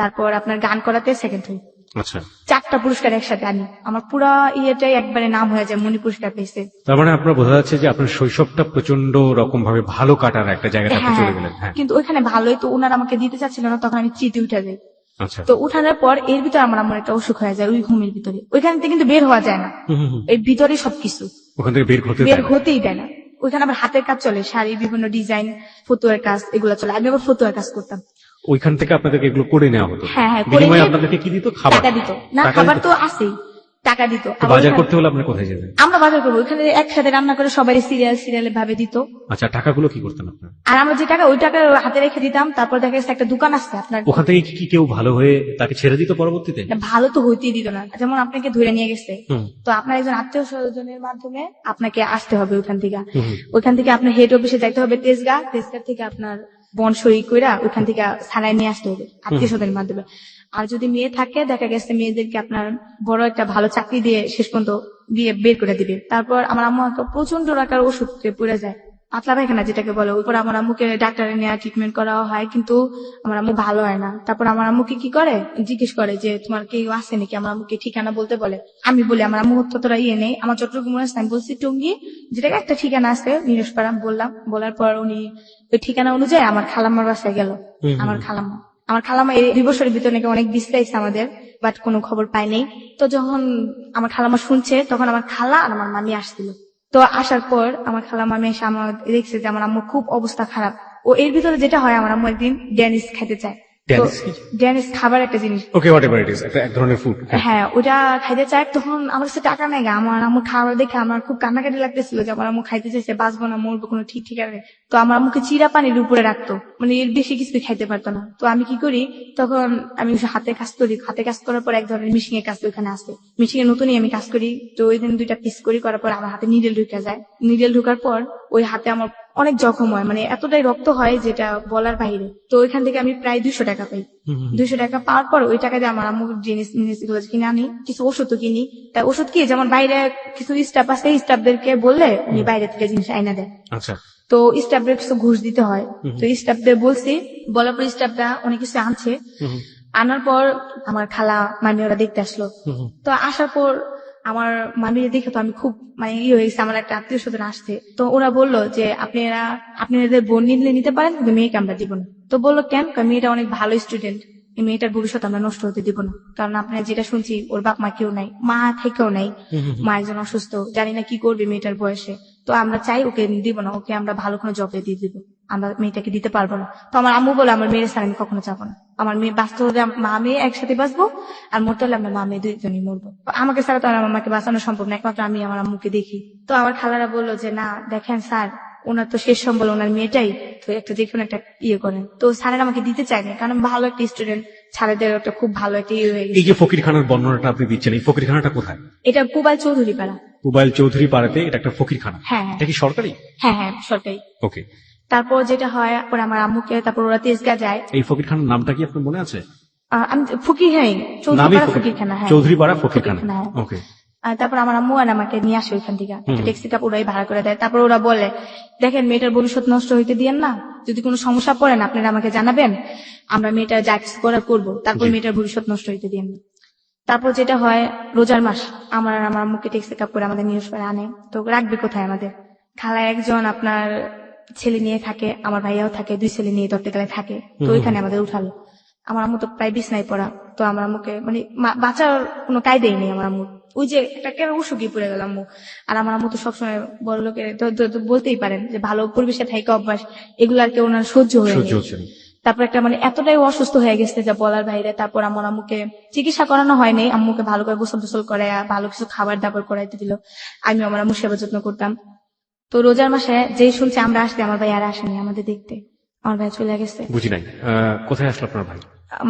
তারপর আপনার গান করাতে সেকেন্ড হই। আচ্ছা। 4টা পুরস্কার একসাথে আনি, আমার পুরা ইয়েটাই একবারে নাম হয়ে যায়, মনি পুরস্কার পেয়েছে। তার মানে আপনার বোঝা যাচ্ছে যে আপনার শৈশবটা প্রচন্ড রকম ভাবে ভালো কাটার একটা জায়গাতে আপনি চলে গেলেন। হ্যাঁ, কিন্তু ওইখানে ভালোই তো ওনারা আমাকে দিতে চাচ্ছিল না, তখন আমি চিঠি উঠে যাই। আচ্ছা। তো উঠানোর পর এর ভিতরে আমার আমার একটা অসুখ হয়ে যায়, ওই ঘুমের ভিতরে, ওইখান থেকে কিন্তু বের হওয়া যায় না, এর ভিতরে সবকিছু ওখান থেকে বের হতে বের দেয় না। হতেই দেয় না। ওইখানে আবার হাতের কাজ চলে, শাড়ি, বিভিন্ন ডিজাইন, ফতুয়ার কাজ, এগুলো চলে। আমি আবার ফতুয়ার কাজ করতাম। ওইখান থেকে আপনাদেরকে এগুলো করে নেওয়া হতো। হ্যাঁ হ্যাঁ, করে বিনিময়ে নিয়ে আপনাদেরকে কি দিত? খাবার। টাকা দিত না, টাকা খাবার দিত? তো আছেই, টাকা দিত। তো আবার বাজার ওইখানে- করতে হলে আপনি কোথায় যেতেন? আমরা বাজার করবো, ওইখানে একসাথে রান্না করে সবাই সিরিয়ালে ভাবে দিত। আচ্ছা, টাকাগুলো কি করতেন আপনার? আর আমরা যে টাকা, ওই টাকা হাতে রেখে দিতাম। তারপর দেখা যাচ্ছে একটা দোকান আছে আপনার, ওখান থেকে কি কেউ ভালো হয়ে তাকে ছেড়ে দিত পরবর্তীতে? না, ভালো তো হইতেই দিত না। যেমন আপনাকে ধরে নিয়ে গেছে, হুম। তো আপনার একজন আত্মীয় স্বজনের মাধ্যমে আপনাকে আসতে হবে ওইখান থেকে। হুম। ওইখান থেকে আপনার হেড অফিসে যাইতে হবে তেজগাঁ থেকে আপনার বনসই কইরা ওইখান থেকে থানায় নিয়ে আসতে হবে আত্মীয় স্বজনের মাধ্যমে। আর যদি মেয়ে থাকে দেখা গেছে মেয়েদেরকে আপনার বড় একটা ভালো চাকরি দিয়ে শেষ পর্যন্ত দিয়ে বের করে দিবে। তারপর আমার আম্মু একটা প্রচন্ড রাখার ওষুধে পড়ে যায়, পাতলা পায়খানা যেটাকে বলে। ওইপর আমার আম্মুকে ডাক্তারে নেওয়া ট্রিটমেন্ট করা হয়, কিন্তু আমার আম্মু ভালো হয় না। তারপর আমার আম্মুকে কি করে, জিজ্ঞেস করে যে তোমার কেউ আছে নাকি, আমার আম্মুকে ঠিকানা বলতে বলে। আমি বলি আমার আম্মু ততটা ইয়ে নেই, আমার চট্টগ্রাম মনে আছে, আমি বলছি টঙ্গী, যেটাকে একটা ঠিকানা আছে নিরসপাড়া বললাম। বলার পর উনি ওই ঠিকানা অনুযায়ী আমার খালাম্মার বাসায় গেল। আমার খালাম্মা এই 2 বছরের ভিতরে নাকি অনেক বিশ্রাইছে আমাদের, বাট কোনো খবর পাই নাই। তো যখন আমার খালাম্মা শুনছে, তখন আমার খালা আর আমার মামি আসছিল। তো আসার পর আমার খালা মামি এসে আমার দেখছে যে আমার আম্মু খুব অবস্থা খারাপ। ও এর ভিতরে যেটা হয়, আমার আম্মু একদিন ড্যানিশ খাইতে চায়। তো ড্যানিশ কি? ড্যানিশ খাবার একটা জিনিস, ওকে, হোয়াট এভার ইট ইজ, এক ধরনের ফুড। হ্যাঁ ওটা খাইতে চায়। তখন আমার কাছে টাকা নাই, আমার আম্মু খাবার দেখে আমার খুব কান্নাকাটি লাগতেছিল যে আমার আম্মু খাইতে চাইছে, বাঁচবো না মরবো কোনো ঠিক ঠিকানা নেই। তো আমার আম্মুকে চিরা পানির উপরে রাখতো, মানে এর বেশি কিছু খাইতে পারতো না। তো আমি কি করি, তখন আমি হাতে কাজ করি, হাতে কাজ করার পর এক ধরনের মিশিং এর কাজ ওইখানে আসে, মিশিং এর নতুনই আমি কাজ করি। তো ওই দিন 2টা পিস করি, করার পর আমার হাতে নিডেল ঢুকে যায়। নিডেল ঢুকার পর ওই হাতে আমার অনেক জখম হয়, মানে এতটাই রক্ত হয় যেটা বলার বাইরে। তো ওইখান থেকে আমি প্রায় 200 টাকা পাই। 200 টাকা পাওয়ার পর ওই টাকা দিয়ে আমার আম্মু জিনিস কিনে আনি, কিছু ওষুধও কিনি। তাই ওষুধ কি, যেমন বাইরে কিছু স্টাফ আছে, স্টাফদেরকে বললে উনি বাইরে থেকে জিনিস আইনা দেয়। আচ্ছা। তো স্টাফদের কিছু ঘুষ দিতে হয়। তো স্টাফদের বলছি, বলার পর স্টাফরা অনেক কিছু আনছে। আনার পর আমার খালা মামি ওরা দেখতে আসলো। তো আসার পর আমার মামির দেখে তো আমি খুব মানে ইয়ে হয়েছে, আমার একটা আত্মীয় স্বজন আসছে। তো ওরা বললো যে আপনাদের বোন নিতে পারেন, কিন্তু মেয়েকে আমরা দিব না। তো বললো কেন, মেয়েটা অনেক ভালো স্টুডেন্ট, এই মেয়েটার ভবিষ্যৎ আমরা নষ্ট হতে দিব না। কারণ আপনারা যেটা শুনছি, ওর বাপ মা কেউ নাই, মা থেকেও নাই, মা একজন অসুস্থ, জানি না কি করবে মেয়েটার বয়সে। তো আমরা চাই ওকে দিব না, ওকে আমরা ভালো কোনো জবে দিয়ে দিব, আমরা মেয়েটাকে দিতে পারবো না। তো আমার আম্মু বলে আমার মেয়ের স্যার আমি কখনো যাবো না, আমার মেয়ে বাঁচতে হলে মা মেয়ে একসাথে বাঁচবো, আর মরতে হলে আমরা মা মেয়ে 2জনই মরবো। আমাকে ছাড়া তো আর আমার মাকে বাঁচানো সম্ভব না, একমাত্র আমি আমার আম্মুকে দেখি। তো আমার খালারা বললো যে না দেখেন স্যার, ওনার তো শেষ সম্বল ওনার মেয়েটাই, তো একটা দেখুন একটা ইয়ে করেন। তো স্যারের আমাকে দিতে চায়নি, কারণ আমি ভালো একটা স্টুডেন্ট, স্যারেদের একটা খুব ভালো একটা ইয়ে হয়ে এই গেছে। যে ফকিরখানার বর্ণনাটা আপনি দিচ্ছেন, এই ফকিরখানাটা কোথায়? এটা পুবাইল চৌধুরী পাড়া। পুবাইল চৌধুরী পাড়াতে এটা একটা ফকিরখানা? হ্যাঁ এটা কি সরকারি? হ্যাঁ হ্যাঁ সরকারি। ওকে। তারপর যেটা হয়, পরে আমার আম্মুকে, তারপর ওরা তেজগাঁ যায়। এই ফকিরখানার নামটা কি আপনার মনে আছে? আমি ফকির, হ্যাঁ নামই চৌধুরীপাড়া ফকিরখানা, হ্যাঁ চৌধুরী পাড়া ফকিরখানা। হ্যাঁ। ওকে। আর তারপর আমার আম্মু আর আমাকে নিয়ে আসে ওইখান থেকে, একটা ট্যাক্সিটা ওরাই ভাড়া করে দেয়। তারপর ওরা বলে, দেখেন মেয়েটার ভবিষ্যৎ নষ্ট হইতে দিয়েন না, যদি কোনো সমস্যা পড়েন আপনারা আমাকে জানাবেন, আমরা মেয়েটার যা কিছু করার করবো, তারপর মেয়েটার ভবিষ্যৎ নষ্ট হইতে দিয়েন না। তারপর যেটা হয়, রোজার মাস, আমার আম্মুকে ট্যাক্সি কাপ করে আমাদের নিউজ করে আনে। তো রাখবে কোথায় আমাদের? খালা একজন আপনার ছেলে নিয়ে থাকে, আমার ভাইয়াও থাকে, 2 ছেলে নিয়ে ধরতে গেলে থাকে। তো ওইখানে আমাদের উঠালো। আমার আম্মু তো প্রায় বিছনায় পড়া। তো আমার আম্মুকে মানে বাঁচার কোনো কায়দাই নেই আমার আম্মু। ওই যে একটা কেন উসুকি পড়ে গেল আম্মু। আর আমার আম্মু তো সবসময় বড় লোকের তো বলতেই পারেন যে ভালো পরিবেশে থাকা অভ্যাস, এগুলো আর কি ওনার সহ্য হয়ে সহ্য নেই। হচ্ছে না। তারপর একটা মানে এতটাই অসুস্থ হয়ে গেছে যা বলার বাইরে। তারপর আমার আম্মুকে চিকিৎসা করানো হয়নি, আম্মুকে ভালো করে গোসল টোসল করে ভালো কিছু খাবার দাবার করাইতে দিল। আমি আমার আম্মুর সেবা যত্ন করতাম। তো রোজার মাসে যেই শুনছে আমরা আসতে, আমার ভাই আর আসেনি আমাদের দেখতে, আমার ভাই চলে গেছে। বুঝি নাই। কোথায় আসলো আপনার ভাই?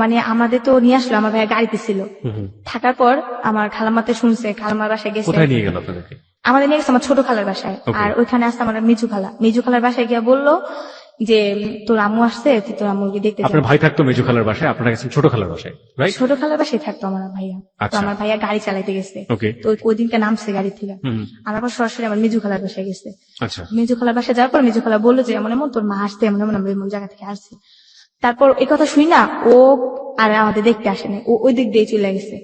মানে আমাদের তো নিয়ে আসলো, আমার ভাইয়া গাড়িতে ছিল। থাকার পর আমার খালামাতে শুনছে, খালামার বাসায় গেছে। কোথায় নিয়ে গেল আপনাদেরকে? আমাদের নিয়ে গেছে আমার ছোট খালার বাসায়। Okay. আর ওইখানে আসছে আমার মেজু খালার বাসায় গিয়ে বললো যে তোর আম্মু আসছে, তুই তোর আম্মুকে দেখতে যা। আপনার ভাই থাকতো মেজু খালার বাসায়, আপনারা গেছেন ছোট খালার বাসায়, রাইট? ছোট খালার বাসায় থাকতো আমার ভাইয়া। তো আচ্ছা। আমার ভাইয়া গাড়ি চালাইতে গেছে। ওকে। তো ওই দিনকে নামছে গাড়ি থেকে। আমার পর সরাসরি আমার মেজু খালার বাসায় গেছে। আচ্ছা। মেজু খালার বাসায় যাওয়ার পর মেজু খালা বললো যে এমন এমন তোর মা আসতে, এমন এমন আমরা এমন জায়গা থেকে আসছে। তারপর এই কথা শুই না, ও আর আমাদের দেখতে আসেনি, ও ওই দিক দিয়ে চলে গেছে।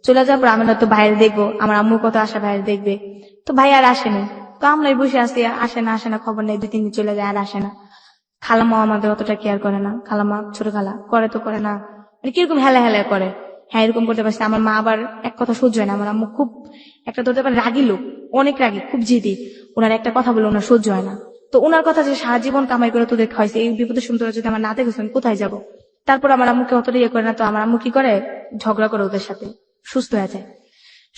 চলে যাওয়ার পর আমরা তো বাইরে দেখবো, আমার আম্মুর কত আশা বাইরে দেখবে। তো ভাই আর আসেনি। তো আমরাই বসে আসি, আসে না খবর নেই, 2-3 দিন চলে যায় আর আসে না। খালামাও আমাদের অতটা কেয়ার করে না। খালামা ছোট খালা করে তো করে না, মানে কিরকম হেলা করে। হ্যাঁ এরকম করতে পারছে। আমার মা আবার এক কথা সহ্য হয় না। আমার আম্মু খুব একটা ধরতে পারে রাগী লোক, অনেক রাগী, খুব জিদি। ওনার একটা কথা বলে ওনার সহ্য হয় না। তো ওনার কথা যে সারা জীবন কামাই করে তোদের খাইছে, এই বিপদের সময় তোরা যদি আমার না দেখেছ আমি কোথায় যাবো? তারপর আমার আম্মুকে অতটা ইয়ে করে না। তো আমার আম্মু কি করে, ঝগড়া করে ওদের সাথে, সুস্থ হয়ে যায়।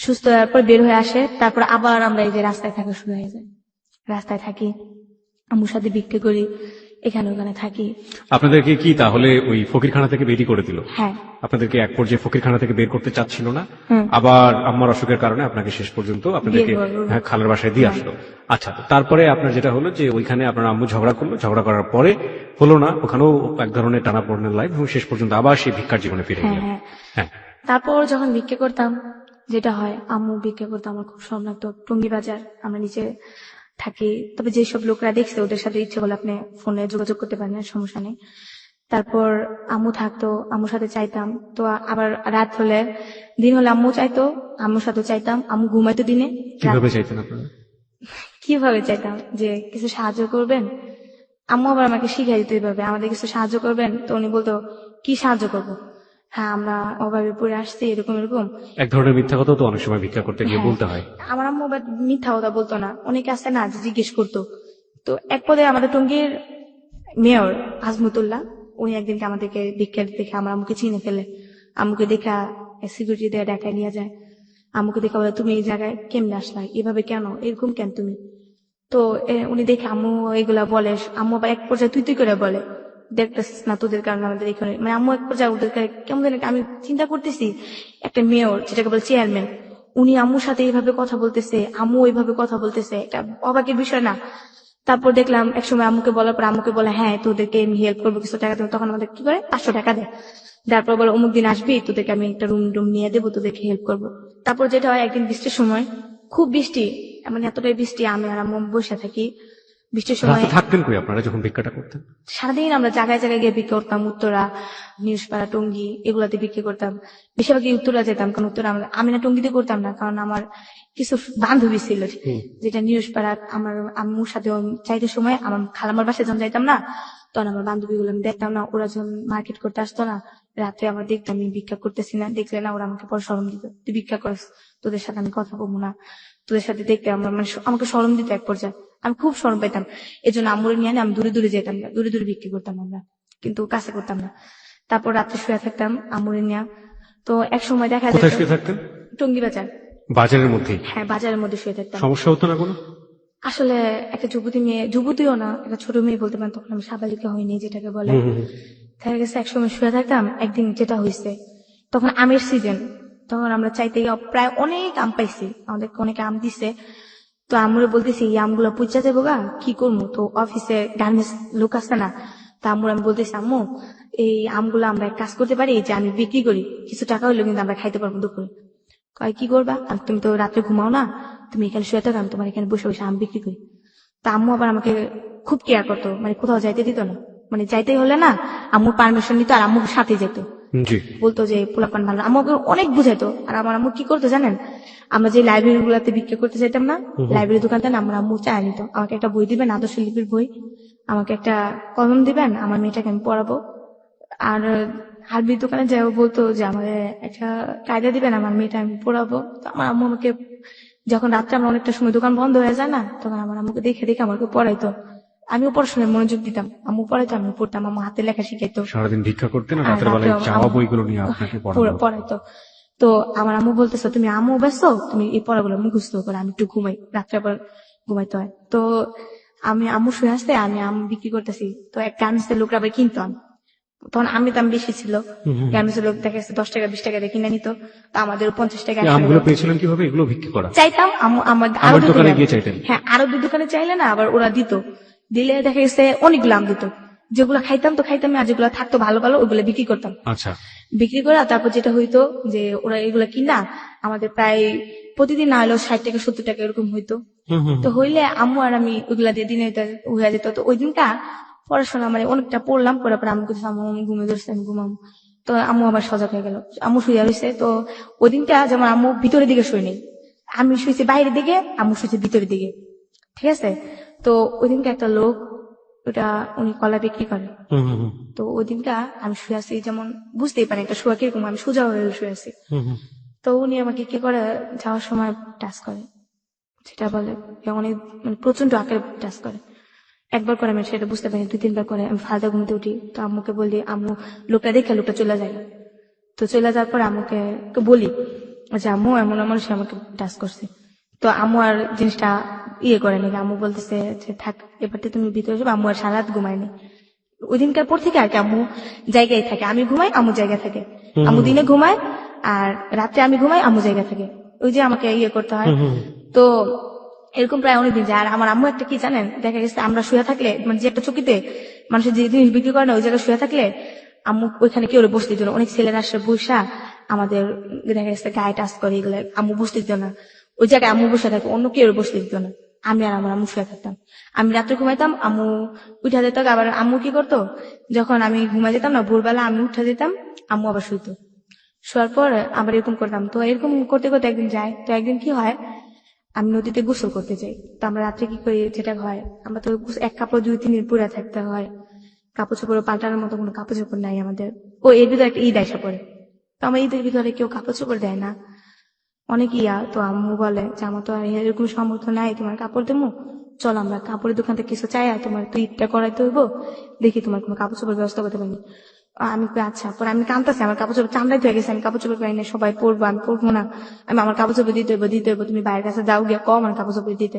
সুস্থ হওয়ার পর বের হয়ে আসে। তারপর আবার আমরা এই যে রাস্তায় থাকা শুরু হয়ে যায়। রাস্তায় থাকি, আম্মুর সাথে বিক্রি করি, এখানে ওখানে থাকি। আপনাদেরকে কি তাহলে ওই ফকিরখানা থেকে বেরি করে দিল? হ্যাঁ। আপনাদেরকে এক পর্যায়ে ফকিরখানা থেকে বের করতে চাচ্ছিল না, আবার আম্মার অসুখের কারণে আপনাকে শেষ পর্যন্ত আপনাদেরকে বিয়ে করলো। খালার বাসায় দিয়ে আসলো। আচ্ছা, তারপরে আপনার যেটা হলো যে ওইখানে আপনার আম্মু ঝগড়া করলো, ঝগড়া করার পরে হলো না, ওখানেও এক ধরনের টানাপোড়েনের লাইফ, এবং শেষ পর্যন্ত আবার সেই ভিক্ষার জীবনে ফিরে হ্যাঁ গেলেন। হ্যাঁ। হ্যাঁ। তারপর যখন ভিক্ষা করতাম, যেটা হয় আম্মু ভিক্ষা করতাম, আমার খুব শরম লাগতো। টঙ্গী বাজার আমরা নিচে থাকি। তবে যেসব লোকরা দেখছে ওদের সাথে ইচ্ছে হলে আপনি ফোনে যোগাযোগ করতে পারেন, সমস্যা নেই। তারপর আম্মু থাকতো, আম্মুর সাথে চাইতাম। তো আবার রাত হলে, দিন হলে আম্মু চাইতো, আম্মুর সাথে চাইতাম। আম্মু ঘুমাইতো দিনে। কিভাবে চাইতেন আপনারা? কিভাবে চাইতাম যে কিছু সাহায্য করবেন। আম্মু আবার আমাকে শিখাই দিত এইভাবে, আমাদের কিছু সাহায্য করবেন। তো উনি বলতো কি সাহায্য করবো? হ্যাঁ আমরা অভাবে পড়ে আসছি, এরকম এরকম। এক ধরনের মিথ্যা কথা তো অনেক সময় ভিক্ষা করতে গিয়ে হ্যাঁ। বলতে হয়। আমার আম্মু আবার মিথ্যা কথা বলতো না, অনেকে আছে না যে জিজ্ঞেস করতো। তো এক পদে আমাদের টঙ্গীর মেয়র আজমতুল্লাহ, উনি একদিনকে আমাদেরকে ভিক্ষা দেখে আমার আম্মুকে চিনে ফেলে। আম্মুকে দেখা সিকিউরিটি দিয়ে ঢাকায় নিয়ে যায়। আম্মুকে দেখা বলে তুমি এই জায়গায় কেমনে আসলা, এভাবে কেন, এরকম কেন তুমি? তো উনি দেখে আম্মু এগুলা বলে। আম্মু আবার এক পর্যায়ে তুই করে বলে, দেখতেছিস না তোদের কারণে আমাদের এখানে, মানে আম্মু এক পর্যায়ে ওদেরকে কেমন জানি, আমি চিন্তা করতেছি একটা মেয়র যেটাকে বলে চেয়ারম্যান, উনি আম্মুর সাথে এইভাবে কথা বলতেছে, আম্মু ওইভাবে কথা বলতেছে, একটা অবাকের বিষয় না? তারপর দেখলাম একসময় আম্মুকে বলার পর আম্মুকে বলে হ্যাঁ তোদেরকে আমি হেল্প করবো, কিছু টাকা দেবো। তখন আমাদের কি করে 500 টাকা দেয়। তারপর বলে অমুক দিন আসবি, তোদেরকে আমি একটা রুম নিয়ে দেবো, তোদেরকে হেল্প করবো। তারপর যেটা হয়, একদিন বৃষ্টির সময়, খুব বৃষ্টি, মানে এতটাই বৃষ্টি, আমি আর আম্মু বসে থাকি। বৃষ্টির সময় রাতে থাকতেন কই আপনারা যখন ভিক্ষাটা করতেন? সারাদিন আমরা জায়গায় জায়গায় গিয়ে বিক্রি করতাম, উত্তরা, নিউজপাড়া, টঙ্গী, এগুলাতে বিক্রি করতাম। বেশিরভাগই উত্তরা যেতাম, কারণ উত্তরা আমি না টঙ্গীতে করতাম না, কারণ আমার কিছু বান্ধবী ছিল যেটা নিউজপাড়া, আমার আম্মুর সাথে চাইতে সময় আমার খালামার বাসায় যখন যাইতাম না, তখন আমার বান্ধবী গুলো আমি দেখতাম না, ওরা যখন মার্কেট করতে আসতো না, রাতে আমার দেখতাম আমি ভিক্ষা করতেছি না, দেখলে না ওরা আমাকে পরে শরম দিত, তুই ভিক্ষা করস, তোদের সাথে আমি কথা বলবো না, তোদের সাথে দেখতে আমার মানে আমাকে শরম দিত এক পর্যায়ে। আমি খুব শরম পেতাম, এই জন্য আম্মুরে নিয়ে আমি দূরে দূরে যেতাম না, দূরে দূরে বিক্রি করতাম আমরা, কিন্তু কাছে করতাম না। তারপর রাত্রে শুয়ে থাকতাম আম্মুরে নিয়ে। তো এক সময় দেখা কোথায় যায় শুয়ে থাকতেন? টঙ্গী বাজার। বাজারের মধ্যে? হ্যাঁ বাজারের মধ্যে শুয়ে থাকতাম। সমস্যা হতো না কোনো? আসলে একটা যুবতী মেয়ে, যুবতীও না, একটা ছোট মেয়ে বলতে পারেন, তখন আমি সাবালিকা হইনি যেটাকে বলে। দেখা গেছে একসময় শুয়ে থাকতাম, একদিন যেটা হয়েছে, তখন আমের সিজন, তখন আমরা চাইতে গিয়ে প্রায় অনেক আম পাইছি, আমাদেরকে অনেক আম দিছে। তো আমরা বলতেছি এই আমগুলো পুজা যাবো গা, কি করবো? তো অফিসে গার্মেন্টস লোক আছে না, তা আম্মুর আমি বলতেছি আম্মু এই আমগুলো আমরা এক কাজ করতে পারি, যে আমি বিক্রি করি, কিছু টাকা হইলো কিন্তু আমরা খাইতে পারবো দুপুরে। কয় কি করবা, আর তুমি তো রাত্রে ঘুমাও না, তুমি এখানে শুয়ে থাকো, আমি তোমার এখানে বসে বসে আম বিক্রি করি। তা আম্মু আবার আমাকে খুব কেয়ার করতো, মানে কোথাও যাইতে দিত না, মানে যাইতেই হলে না আম্মু পারমিশন নিত আর আম্মুর সাথে যেত, জি। বলতো যে পোলাপান ভালো। আমাকে অনেক বুঝাইতো। আর আমার আম্মু কি করতো জানেন, আমরা যে লাইব্রেরি গুলাতে বিক্রি করতে চাইতাম না, লাইব্রেরি দোকানটা না আমার আম্মু চায় নিত, আমাকে একটা বই দিবেন, আদর্শ লিপির বই, আমাকে একটা কলম দিবেন, আমার মেয়েটাকে আমি পড়াবো। আর আরবির দোকানে যাও বলতো যে আমাকে একটা কায়দা দিবেন, আমার মেয়েটা আমি পড়াবো। তো আমার আম্মু আমাকে, যখন রাত্রে আমার অনেকটা সময় দোকান বন্ধ হয়ে যায় না, তখন আমার আম্মুকে দেখে দেখে আমাকে পড়াইতো, আমিও পড়াশোনায় মনোযোগ দিতাম, আম্মু পড়াইতো আমি পড়তাম, আম্মু হাতে লেখা শিখাইতো। সারাদিন ভিক্ষা করতেন আর আর রাতের রাত্রে বেলায় চাওয়া আম্মু বইগুলো নিয়ে আপনাকে পড়ানো। পড়াইতো। তো আমার আম্মু বলতেছো তুমি আম্মু ব্যস্ত, তুমি এই পড়াগুলো মুখস্থ করে, আমি একটু ঘুমাই, রাত্রে আবার ঘুমাইতে হয়। তো আমি আম্মু শুয়ে আসতে আমি আম বিক্রি করতেছি, তো এক গার্মেন্টসের লোকরা আবার কিনতো আম। তখন আমি দাম বেশি ছিল, গার্মেন্টসের লোক দেখা যাচ্ছে 10 টাকা 20 টাকা দিয়ে কিনে নিত, তো আমাদের 50 টাকা এই 100 আমগুলো টাকা পেয়েছিলেন কিভাবে, এগুলো বিক্রি করা? চাইতাম। আমার আরো আমার দোকানে গিয়ে চাইতেন? হ্যাঁ, আরো দুই দোকানে চাইলে না আবার ওরা দিত, দিলে দেখা গেছে অনেকগুলো আম দিত, যেগুলো খাইতাম তো খাইতাম, আর যেগুলো থাকতো ভালো ভালো ওইগুলো বিক্রি করতাম। আচ্ছা। বিক্রি করা তারপর যেটা হইতো যে ওরা এগুলা কিনা আমাদের প্রায় প্রতিদিন না হলেও 60 টাকা 70 টাকা এরকম হইতো। তো হইলে আম্মু আর আমি ওইগুলা দিয়ে দিনে হয়ে যেত। তো ওই দিনটা পড়াশোনা মানে অনেকটা পড়লাম, পড়ার পর আম্মু কিছু আম্মু ঘুমিয়ে ধরছে, আমি ঘুমাবো। তো আম্মু আবার সজাগ হয়ে গেল, আম্মু শুয়ে রয়েছে। তো ওই দিনটা যেমন আম্মু ভিতরের দিকে শুয়ে নেই, আমি শুয়েছি বাইরের দিকে, আম্মু শুয়েছে ভিতরের দিকে, ঠিক আছে। তো ওই দিনকে একটা লোক, ওটা উনি কলা বিক্রি করে, তো ওই দিনটা আমি শুয়ে আছি, যেমন বুঝতেই পারি একটা শোয়া কিরকম, আমি সোজা হয়ে শুয়ে আছি। তো উনি আমাকে কি করে যাওয়ার সময় টাচ করে, সেটা বলে যে অনেক মানে প্রচন্ড আকারে টাচ করে। একবার করে আমি সেটা বুঝতে পারি, 2-3 বার করে আমি ফালতু ঘুমতে উঠি। তো আম্মুকে বলি, আম্মু লোকটা দেখে লোকটা চলে যায়। তো চলে যাওয়ার পর আম্মুকে তো বলি যে আম্মু এমন এমন সে আমাকে টাচ করছে। তো আম্মু আর জিনিসটা ইয়ে করে নাকি, আম্মু বলতেছে যে থাক এবারটা তুমি ভিতরে যাবে। আম্মু আর সারা রাত ঘুমায়নি ওই দিনকার পর থেকে আর কি, আম্মু জায়গায় থাকে, আমি ঘুমাই আম্মু জায়গায় থাকে, আম্মু দিনে ঘুমায় আর রাত্রে আমি ঘুমাই আম্মু জায়গা থাকে, ওই যে আমাকে ইয়ে করতে হয়। তো এরকম প্রায় অনেকদিন যায়। আর আমার আম্মু একটা কি জানেন, দেখা গেছে আমরা শুয়ে থাকলে, মানে যে একটা চকিতে মানুষের যে জিনিস বিক্রি করে না, ওই জায়গায় শুয়ে থাকলে আম্মু ওইখানে কেউ বসতে দিত না, অনেক ছেলেরা আসে বসা আমাদের দেখা গেছে গায়ে টাচ করে, এগুলো আম্মু বসতে দিত না, ওই জায়গায় আম্মু বসে থাকে, অন্য কেউ বসতে দিত না। আমি আর আমার আম্মু শুয়ে থাকতাম, আমি রাত্রে ঘুমাইতাম, আম্মু উঠা যেত। আবার আম্মু কি করতো, যখন আমি ঘুমাই যেতাম না ভোরবেলা আমি উঠা যেতাম, আম্মু আবার শুইতো, শোয়ার পর আবার এরকম করতাম। তো এরকম করতে করতে একদিন যায়, তো একদিন কি হয়, আমি নদীতে গোসল করতে যাই। তো আমরা রাত্রে কি করি, যেটা হয়, আমরা তো এক কাপড় 2-3 দিন পুরা থাকতে হয়, কাপড় চোপড় পাল্টানোর মতো কোনো কাপড় চোপড় নাই আমাদের। ও এর ভিতরে একটা ঈদ আইসা পড়ে, তো আমার ঈদের ভিতরে কেউ কাপড় চোপড় দেয় না, অনেক ইয়া। তো আম্মু বলে যে আমার তো আর এরকম সামর্থ্য নাই তোমার কাপড় দেবো, চল আমরা কাপড়ের দোকান থেকে কিছু চাই, আর তোমার তো ঈদটা করাইতে হইব, দেখি তোমার কোনো কাপড় চোপড় ব্যবস্থা করতে পারি। আমি কই, আচ্ছা। পরে আমি কাঁদতেছি, আমার কাপড় চোপড় চামড়াই হয়ে গেছে, আমি কাপড় চোপড় পাই না, সবাই পরবো আমি পরবো না, আমি আমার কাপড় চোপড় দিতে হইব, তুমি বাইরের কাছে যাও গিয়ে কম আমার কাপড় চোপড় দিতে।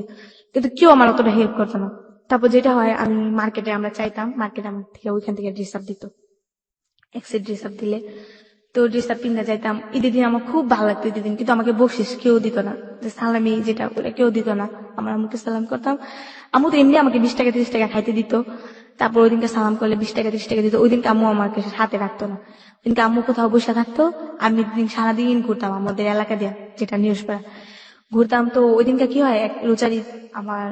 কিন্তু কেউ আমার অতটা হেল্প করতো না। তারপর যেটা হয়, আমি মার্কেটে আমরা চাইতাম, মার্কেটে আমার থেকে ওইখান থেকে ড্রেস আপ দিত, এক সেট ড্রেস আপ দিলে তো ড্রেস আপ পিন্ধা যাইতাম। ঈদের দিন আমার খুব ভালো লাগতো ঈদের দিন, কিন্তু আমাকে বকশিস কেউ দিত না, যে সালামি যেটা ওটা কেউ দিত না। আমার আম্মুকে সালাম করতাম, আম্মু তো এমনি আমাকে 20 টাকা 30 টাকা খাইতে দিত। তারপর ওই দিনকে সালাম করলে 20 টাকা 30 টাকা দিত। ওই দিনকে আম্মু আমাকে হাতে রাখতো না, ওইদিনকে আম্মু কোথাও বসে থাকতো, আমি দিন সারাদিন ঘুরতাম আমাদের এলাকা দিয়ে, যেটা নিউজপাড়া ঘুরতাম। তো ওই দিনকে কি হয়, এক রোজারি আমার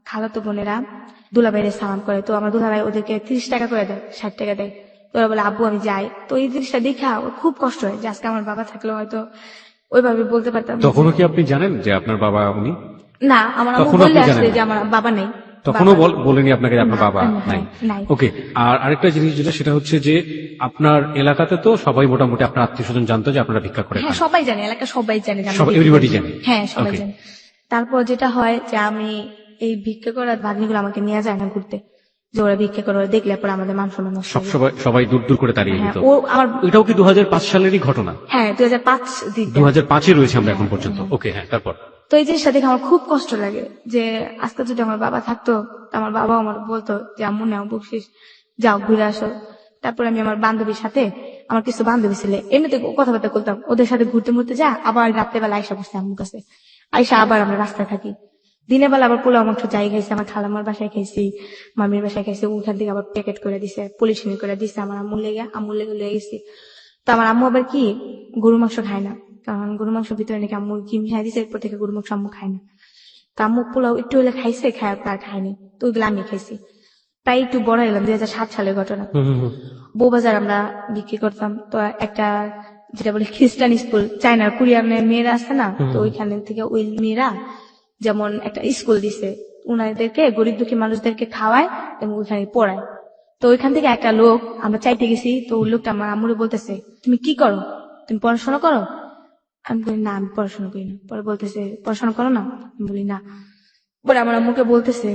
খালাতো বোনেরা দুলাভাইরে সালাম করে, তো আমার দুলাভাই ওদেরকে 30 টাকা করে দেয়, 60 টাকা দেয়। তো ওরা বলে আব্বু আমি যাই। তো এই জিনিসটা দেখা ওর খুব কষ্ট হয়, যে আজকে আমার বাবা থাকলে হয়তো ওইভাবে বলতে পারতাম না তখনও যে- কি আপনি জানেন যে আপনার বাবা উনি? না, আমার আম্মু তখনও বললে আপনি আসলে জানেন যে না? আমার বাবা নেই। তখনও বাবা- বলেনি আপনাকে যে আপনার না, বাবা নাই? নাই। ওকে। আর আরেকটা জিনিস যেটা, সেটা হচ্ছে যে আপনার এলাকাতে তো সবাই মোটামুটি আপনার আত্মীয় স্বজন জানতো যে আপনারা ভিক্ষা করে হ্যাঁ খান। সবাই জানে, এলাকা সবাই জানে যে আমি সব ভিক্ষা এভরিবডি করি। জানে? হ্যাঁ সবাই Okay. জানে। তারপর যেটা হয় যে আমি এই ভিক্ষা করার ভাগ্নিগুলো আমাকে নিয়ে যায় না ঘুরতে, যে ওরা ভিক্ষা করে, ওরা দেখলে পরে আমাদের মান সম্মান নষ্ট হয়ে যায়। সবাই দূর দূর করে তাড়িয়ে হ্যাঁ দিত। ও আমার এটাও কি 2005 সালেরই ঘটনা? হ্যাঁ 2005 দিকটা। 2005-এ রয়েছে আমরা এখন পর্যন্ত। ওকে, হ্যাঁ, তারপর? তো এই জিনিসটা দেখে আমার খুব কষ্ট লাগে, যে আজকে যদি আমার বাবা থাকতো, তো আমার বাবা আমার বলতো যে আম্মু নাও বকশিস, যাও ঘুরে আসো। তারপর আমি আমার বান্ধবীর সাথে, আমার কিছু বান্ধবী ছিল এমনিতে কথাবার্তা বলতাম, ওদের সাথে ঘুরতে মুরতে যা, আবার রাত্রেবেলা আইসা বসতে আম্মুর কাছে, আইসা আবার আমরা রাস্তায় থাকি। দিনের বেলা আবার পোলাও মাংস যাই খাইছি, আমার খালামার বাসায় খাইছি, মামির বাসায় খাইছি, ওখান থেকে আবার প্যাকেট করে দিছে, পলিথিন করে দিছে আমার আম্মুর লেগে লয়ে গেছি। তো আমার আম্মু আবার কি গরু মাংস খায় না, কারণ গরু মাংসের ভিতরে নাকি আম্মু কি মিশাই দিছে, এরপর থেকে গরু মাংস আম্মু খায় না। তো আম্মু পোলাও একটু হলে খাইছে, খায় তার খায়নি, তো ওইগুলো আমি খাইছি। প্রায় একটু বড় এলাম 2007 সালের ঘটনা। বউবাজার আমরা বিক্রি করতাম, তো একটা যেটা বলে খ্রিস্টান স্কুল, চায়নার কোরিয়ানের মেয়েরা আছে না, তো ওইখানে থেকে ওই মেয়েরা যেমন একটা স্কুল দিছে, উনাদেরকে গরিব দুঃখী মানুষদেরকে খাওয়ায় এবং ওইখানে পড়ায়। তো ওইখান থেকে একটা লোক আমরা চাইতে গেছি, তো ওই লোকটা আমার আম্মুরে বলতেছে, তুমি কি করো, তুমি পড়াশোনা করো? আমি বলি না, আমি পড়াশোনা করি না। পরে বলতেছে, পড়াশোনা করো না? আমি বলি না। পরে আমার আম্মুকে বলতেছে,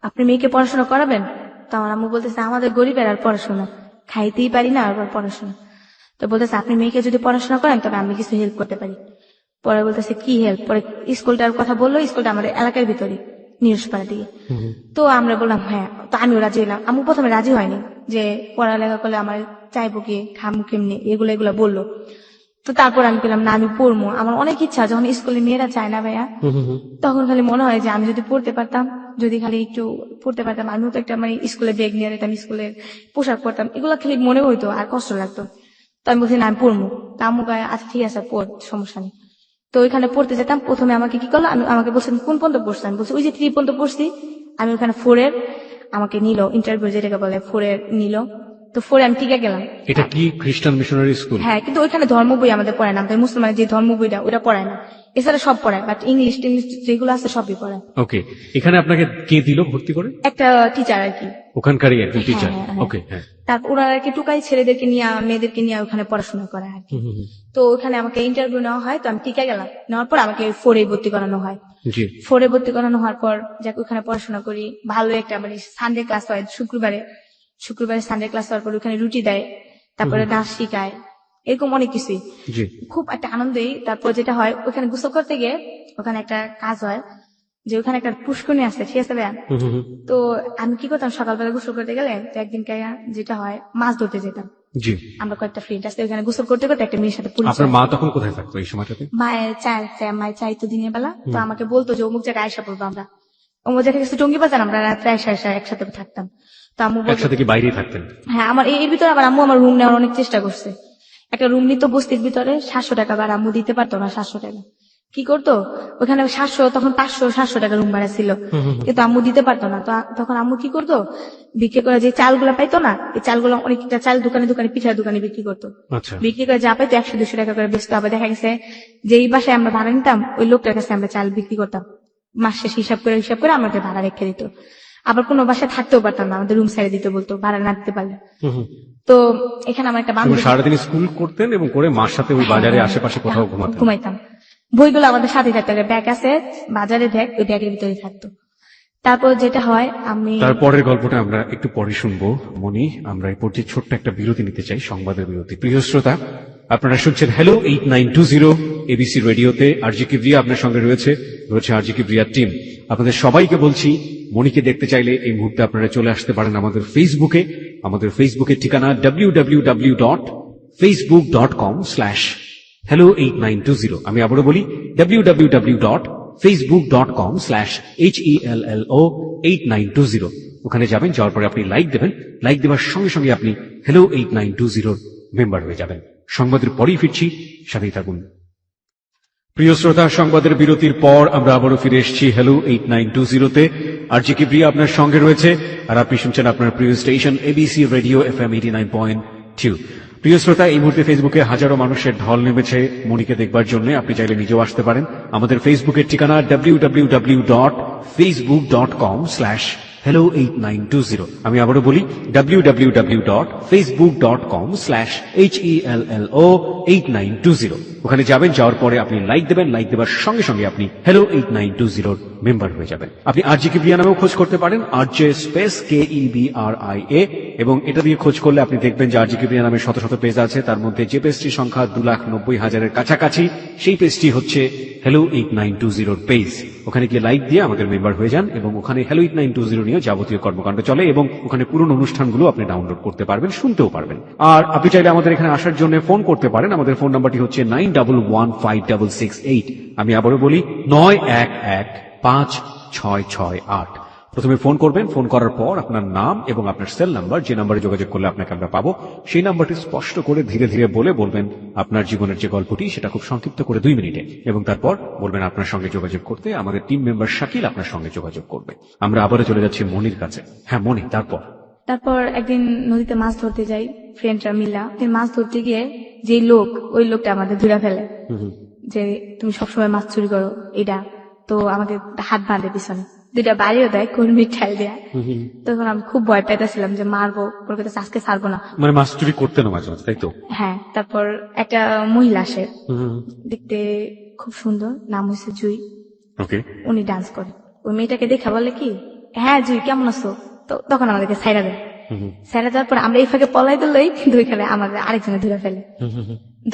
আপনি মেয়েকে পড়াশোনা করাবেন? তো আমার আম্মু বলতেছে, আমাদের গরিবের আর পড়াশোনা, খাইতেই পারি না আর পড়াশোনা। তো বলতেছে, আপনি মেয়েকে যদি পড়াশোনা করেন তবে আমি কিছু হেল্প করতে পারি। পরে বলতেছে, কি হেল্প? পরে স্কুলটার কথা বললো, স্কুলটা আমাদের এলাকার ভিতরে নিরসপাড়া দিকে। তো আমরা বললাম হ্যাঁ। তো আমিও রাজি হইলাম। আম্মু প্রথমে রাজি হয়নি যে পড়ালেখা করলে আমার চাইবো কি, খামু কেমনি, এগুলো বললো। তো তারপর আমি বললাম না, আমি পড়বো, আমার অনেক ইচ্ছা। যখন স্কুলে মেয়েরা চায় না ভাইয়া, তখন খালি মনে হয় যে আমি যদি পড়তে পারতাম, যদি খালি একটু পড়তে পারতাম, আমিও তো একটা মানে স্কুলে ব্যাগ নিয়ে যেতাম, স্কুলের পোশাক পরতাম, এগুলো খালি মনে হইতো আর কষ্ট লাগতো। তো আমি বলছি না, আমি পড়বো। তা আম্মু কয় আচ্ছা ঠিক আছে পড়, সমস্যা নেই। তো ওইখানে পড়তে যেতাম। প্রথমে আমাকে কি করলো, আমাকে বলছেন কোন পর্যন্ত পড়ছি, আমি বলছি ওই যে 3 পর্যন্ত পড়ছি। আমি ওখানে 4 আমাকে নিল, ইন্টারভিউ যেটাকে বলে 4 নিল। তো 4 আমি টিকে গেলাম। এটা কি খ্রিস্টান মিশনারি স্কুল? হ্যাঁ, কিন্তু ওইখানে ধর্ম বই আমাদের পড়ায় না, আমাদের মুসলমানের যে ধর্ম বইটা ওটা পড়ায় না, এছাড়া সব পড়ায়, বাট ইংলিশ যেগুলো আছে সবই পড়ায়। ওকে, এখানে আপনাকে কে দিল ভর্তি করে? একটা টিচার আর কি, ওখানকারই একজন টিচার। হ্যাঁ। ওকে, হ্যাঁ। তারপর ওরা আর কি টুকাই ছেলেদেরকে নিয়ে মেয়েদেরকে নিয়ে ওখানে পড়াশোনা করায় আর কি। তো ওখানে আমাকে ইন্টারভিউ নেওয়া হয়, তো আমি টিকে গেলাম। নেওয়ার পর আমাকে 4 ভর্তি করানো হয়। জি। 4 ভর্তি করানো হওয়ার পর যাক ওখানে পড়াশোনা করি, ভালো একটা মানে সানডে ক্লাস হয়, শুক্রবারে সানডে ক্লাস হওয়ার পর ওখানে রুটি দেয়, তারপরে নাচ শিখায়, এরকম অনেক কিছুই। জি। খুব একটা আনন্দই। তারপর যেটা হয়, ওখানে গোসল করতে গিয়ে ওখানে একটা কাজ হয় যে ওখানে একটা পুষ্করণী আছে, ঠিক আছে ভাইয়া? তো আমি কি করতাম, সকালবেলা গোসল করতে গেলে তো একদিন যেটা হয়, মাছ ধরতে যেতাম। জি। আমরা কয়েকটা ফ্রেন্ড আছে, ওখানে গোসল করতে করতে একটা মেয়ের সাথে পরিচয়। আপনার মা তখন কোথায় থাকতো এই সময়টাতে? মায়ের চাইতো দিনের বেলা, তো আমাকে বলতো যে অমুক জায়গায় আয়সা পড়বো আমরা, অমুক জায়গায় গেছে টঙ্গি বাজার, আমরা রাত্রে আয়সা একসাথে থাকতাম। তো আম্মু বলতো, একসাথে কি বাইরেই থাকতেন? হ্যাঁ, আমার এর ভিতরে আবার আম্মু আমার রুম নেওয়ার অনেক চেষ্টা করছে। একটা রুম নিত বস্তির ভিতরে 700 টাকা, আর আম্মু দিতে পারতো না 700 টাকা। কি করতো, ওখানে 700, তখন 500-700 টাকা রুম ভাড়া ছিল, কিন্তু আম্মু দিতে পারতো না। তো তখন আম্মু কি করতো, বিক্রি করে যে চালগুলা পাইতো না, এই চালগুলো অনেকটা চাল দোকানে পিঠার দোকানে বিক্রি করতো। আচ্ছা। বিক্রি করে যা পাইতো 100-200 টাকা করে বেচতো। আবার দেখা গেছে যে এই বাসায় আমরা ভাড়া নিতাম, ওই লোকটার কাছে আমরা চাল বিক্রি করতাম, মাস শেষ হিসাব করে আমাদের ভাড়া রেখে দিত। আবার কোনো বাসায় থাকতেও পারতাম না, আমাদের রুম ছেড়ে দিতে বলতো ভাড়া না দিতে পারলে। তো এখানে আমার একটা বান্ধবী, সারাদিন স্কুল করতেন এবং করে মার সাথে ওই বাজারে আশেপাশে কোথাও ঘুমাইতাম। বইগুলো আমাদের সাথে থাকতো, ব্যাগ আছে বাজারে, ব্যাগ ওই ব্যাগের ভিতরে থাকতো। তারপর যেটা হয়, আমি তারপরের গল্পটা আমরা একটু পরে শুনবো মনি। আমরা এই পর্যায়ে ছোট্ট একটা বিরতি নিতে চাই, সংবাদের বিরতি। প্রিয় শ্রোতা, আপনারা শুনছেন হ্যালো 8920 এবিসি রেডিওতে। আরজি কিবরিয়া আপনার সঙ্গে রয়েছে আরজি কিবরিয়ার টিম। আপনাদের সবাইকে বলছি, মনিকে দেখতে চাইলে এই মুহূর্তে আপনারা চলে আসতে পারেন আমাদের ফেসবুকে। আমাদের ফেসবুকের ঠিকানা www.facebook.com/hello8920। আমি আবারও বলি www.facebook.com/hello8920। ওখানে যাবেন, যাওয়ার পরে আপনি লাইক দেবেন, লাইক দেওয়ার সঙ্গে সঙ্গে আপনি হ্যালো 8920 মেম্বার হয়ে যাবেন। সংবাদের পরেই ফিরছি, সাথেই থাকুন। প্রিয় শ্রোতা, সংবাদের বিরতির পর আমরা আবারও ফিরে এসেছি হ্যালো 8920-তে। আরজি কিবরিয়া আপনার সঙ্গে রয়েছে, আর আপনি শুনছেন আপনার প্রিয় স্টেশন এবিসি রেডিও FM 89.2। প্রিয় শ্রোতা, এই মুহূর্তে ফেসবুকে হাজারো মানুষের ঢল নেমেছে মনিকে দেখবার জন্য। আপনি চাইলে নিজেও আসতে পারেন। আমাদের ফেসবুকের ঠিকানা www.facebook.com/hello8920। আমি আবারও বলি www.facebook.com/hello8920। ওখানে যাবেন, যাওয়ার পরে আপনি লাইক দেবেন, লাইক দেওয়ার সঙ্গে সঙ্গে আপনি হ্যালো 8920 মেম্বার হয়ে যাবেন। আপনি আরজি কিবরিয়া নামেও খোঁজ করতে পারেন, RJ স্পেস KEBRIA, এবং এটা দিয়ে খোঁজ করলে আপনি দেখবেন যে আরজি কিবরিয়া নামে শত শত পেজ আছে। তার মধ্যে যে পেজটির সংখ্যা 2,90,000-এর কাছাকাছি, সেই পেজটি হচ্ছে হ্যালো 8920 পেজ। ওখানে গিয়ে লাইক দিয়ে আমাদের মেম্বার হয়ে যান, এবং ওখানে হ্যালো 8920 নিয়ে যাবতীয় কর্মকাণ্ড চলে, এবং ওখানে পুরনো অনুষ্ঠানগুলো আপনি ডাউনলোড করতে পারবেন, শুনতেও পারবেন। আর আপনি চাইলে আমাদের এখানে আসার জন্য ফোন করতে পারেন। আমাদের ফোন নাম্বারটি হচ্ছে 91156668। আমি আবারও বলি 91156668। প্রথমে ফোন করবেন, ফোন করার পর আপনার নাম এবং আপনার সেল নাম্বার, যে নাম্বারে যোগাযোগ করলে আপনাকে আমরা পাবো, সেই নাম্বারটি স্পষ্ট করে ধীরে ধীরে বলবেন আপনার জীবনের যে গল্পটি সেটা খুব সংক্ষিপ্ত করে 2 মিনিটে, এবং তারপর বলবেন আপনার সঙ্গে যোগাযোগ করতে আমাদের টিম মেম্বার শাকিল আপনার সঙ্গে যোগাযোগ করবে। আমরা আবারও চলে যাচ্ছি মনির কাছে। হ্যাঁ মনি, তারপর একদিন নদীতে মাছ ধরতে যাই ফ্রেন্ডরা মিলা। মাছ ধরতে গিয়ে যে ওই লোকটা আমাদের ধরে ফেলে যে তুমি সবসময় মাছ চুরি করো এটা, তো আমাদের হাত বাঁধে পিছনে, 2টা বাড়িও দেয়, কর্মীর ঠাই দেয়া। তখন আমি খুব ভয় পেতেছিলাম যে মারবো, কলকাতা আজকে ছাড়বো না, মানে মাছ চুরি করতে না মাঝে মাঝে, তাই তো? হ্যাঁ। তারপর একটা মহিলা আসে, দেখতে খুব সুন্দর, নাম হচ্ছে জুই। উনি ডান্স করে। ওই মেয়েটাকে দেখা বলে কি, হ্যাঁ জুই কেমন আছো, তো তখন আমাদেরকে ছাইড়া দেয়। ছাইড়া দেওয়ার পর আমরা এই ফাঁকে পলাই দিলেই কিন্তু ওইখানে আমাদের আরেকজনে ধরে ফেলে।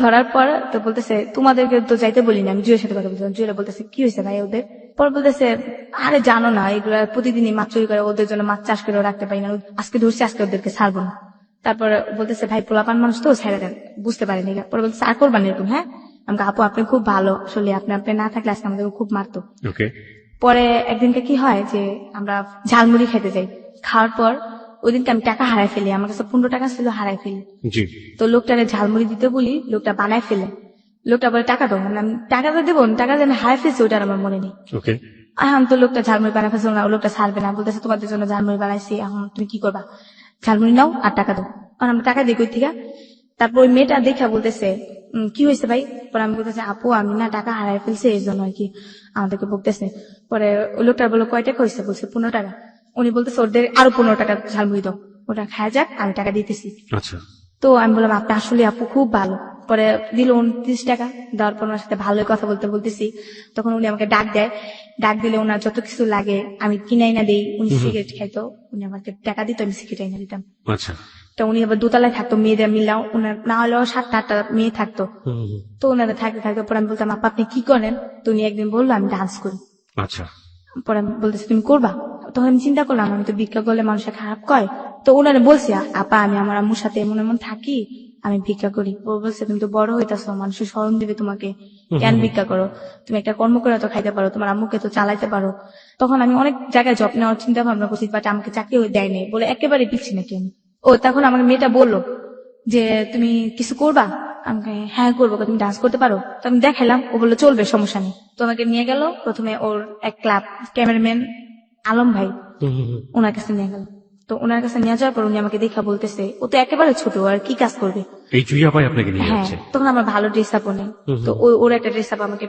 ধরার পর তো বলতেছে তোমাদেরকে তো যাইতে বলিনি, আমি জুয়ের সাথে কথা বলছিলাম। জুয়েরা বলতেছে কি হয়েছে ভাই ওদের? পর বলতেছে আরে জানো না এগুলা প্রতিদিনই মাছ চুরি করে, ওদের জন্য মাছ চাষ করে রাখতে পারি না, আজকে ধরছি, আজকে ওদেরকে ছাড়বো না। তারপর বলতেছে ভাই পোলাপান মানুষ তো ছাইড়া দেন, বুঝতে পারেনি। পরে বলতেছে আর করবান এরকম? হ্যাঁ আমাকে আপু আপনি খুব ভালো, আসলে আপনি না থাকলে আজকে আমাদের খুব মারতো। পরে একদিনকে কি হয় যে আমরা ঝালমুড়ি খেতে যাই, খাওয়ার পর ওই দিনকে আমি টাকা হারাই ফেলি, আমার কাছে 15 টাকা ছিল, হারাই ফেলি। তো লোকটারে ঝালমুড়ি দিতে বলি, লোকটা বানায় ফেলে। লোকটা বলে টাকা দাও, মানে আমি টাকাটা দেবো, টাকা যে আমি হারাই ফেলছি ওটার আমার মনে নেই। এখন তো লোকটা ঝালমুড়ি বানায় ফেলছিল না, লোকটা ছাড়বে না, বলতেছে তোমাদের জন্য ঝালমুড়ি বানাইছি, এখন তুমি কি করবা, ঝালমুড়ি নাও আর টাকা দাও। আর আমরা টাকা দিই কই থেকে। তারপর ওই মেয়েটা দেখা বলতেছে কি হয়েছে ভাই? পরে আমি বলতেছি আপু আমি না টাকা হারাই ফেলছি, এই জন্য আর কি আমাদেরকে বকতেছে। পরে ওই লোকটা বললো কয় টাকা হয়েছে? বলছে 15 টাকা। উনি বলতেছে ওদের আরো 15 টাকা ঝালমুড়ি দাও, ওটা খায় যাক, আমি টাকা দিতেছি। তো আমি বললাম আপনি আসলে আপু খুব ভালো। পরে দিল 29 টাকা। দেওয়ার পর ওনার সাথে ভালোই কথা বলতেছি, তখন উনি আমাকে ডাক দেয়। ডাক দিলে ওনার যত কিছু লাগে আমি কিনাই না দিই। উনি সিগারেট খাইতো, উনি আমাকে টাকা দিত, আমি সিগারেট আইনা দিতাম। তো উনি আবার দোতলায় থাকতো, মেয়েদের মিলাও ওনার না হলেও 7-8টা মেয়ে থাকতো। তো ওনারা থাকতে থাকতে পরে আমি বলতাম আপা আপনি কি করেন? তো উনি একদিন বললো আমি ডান্স করি। পরে আমি বলতেছি তুমি করবা? তখন আমি চিন্তা করলাম আমি তো ভিক্ষা করলে মানুষের খারাপ কয়, তো ওনারে বলছি আপা আমি আমার আম্মুর সাথে এমন এমন থাকি, আমি ভিক্ষা করি। ও বলছে তুমি তো বড় হইতাছো, মানুষের শরম দিবে তোমাকে, কেন ভিক্ষা করো? তুমি একটা কর্ম করে তো খাইতে পারো, তোমার আম্মুকে তো চালাইতে পারো। তখন আমি অনেক জায়গায় জব নেওয়ার চিন্তা ভাবনা করছি, বাট আমাকে চাকরি দেয়নি বলে একেবারে পিছি নাকি আমি। ও তখন আমাকে মেয়েটা বললো যে তুমি কিছু করবা? আমাকে হ্যাঁ করবো, তুমি ডান্স করতে পারো? তো আমি দেখালাম, ও বললো চলবে, সমস্যা নেই। তো আমাকে নিয়ে গেল প্রথমে ওর এক ক্লাব, ক্যামেরাম্যান আলম ভাই, ওনার কাছে নিয়ে গেল। তো ওনার কাছে নিয়ে যাওয়ার পর উনি আমাকে দেখা বলতেছে ও তো একেবারে ছোট, আর কি কাজ করবে? হ্যাঁ তখন আমার ভালো ড্রেস আপও নেই, তো ওর একটা ড্রেস আপ আমাকে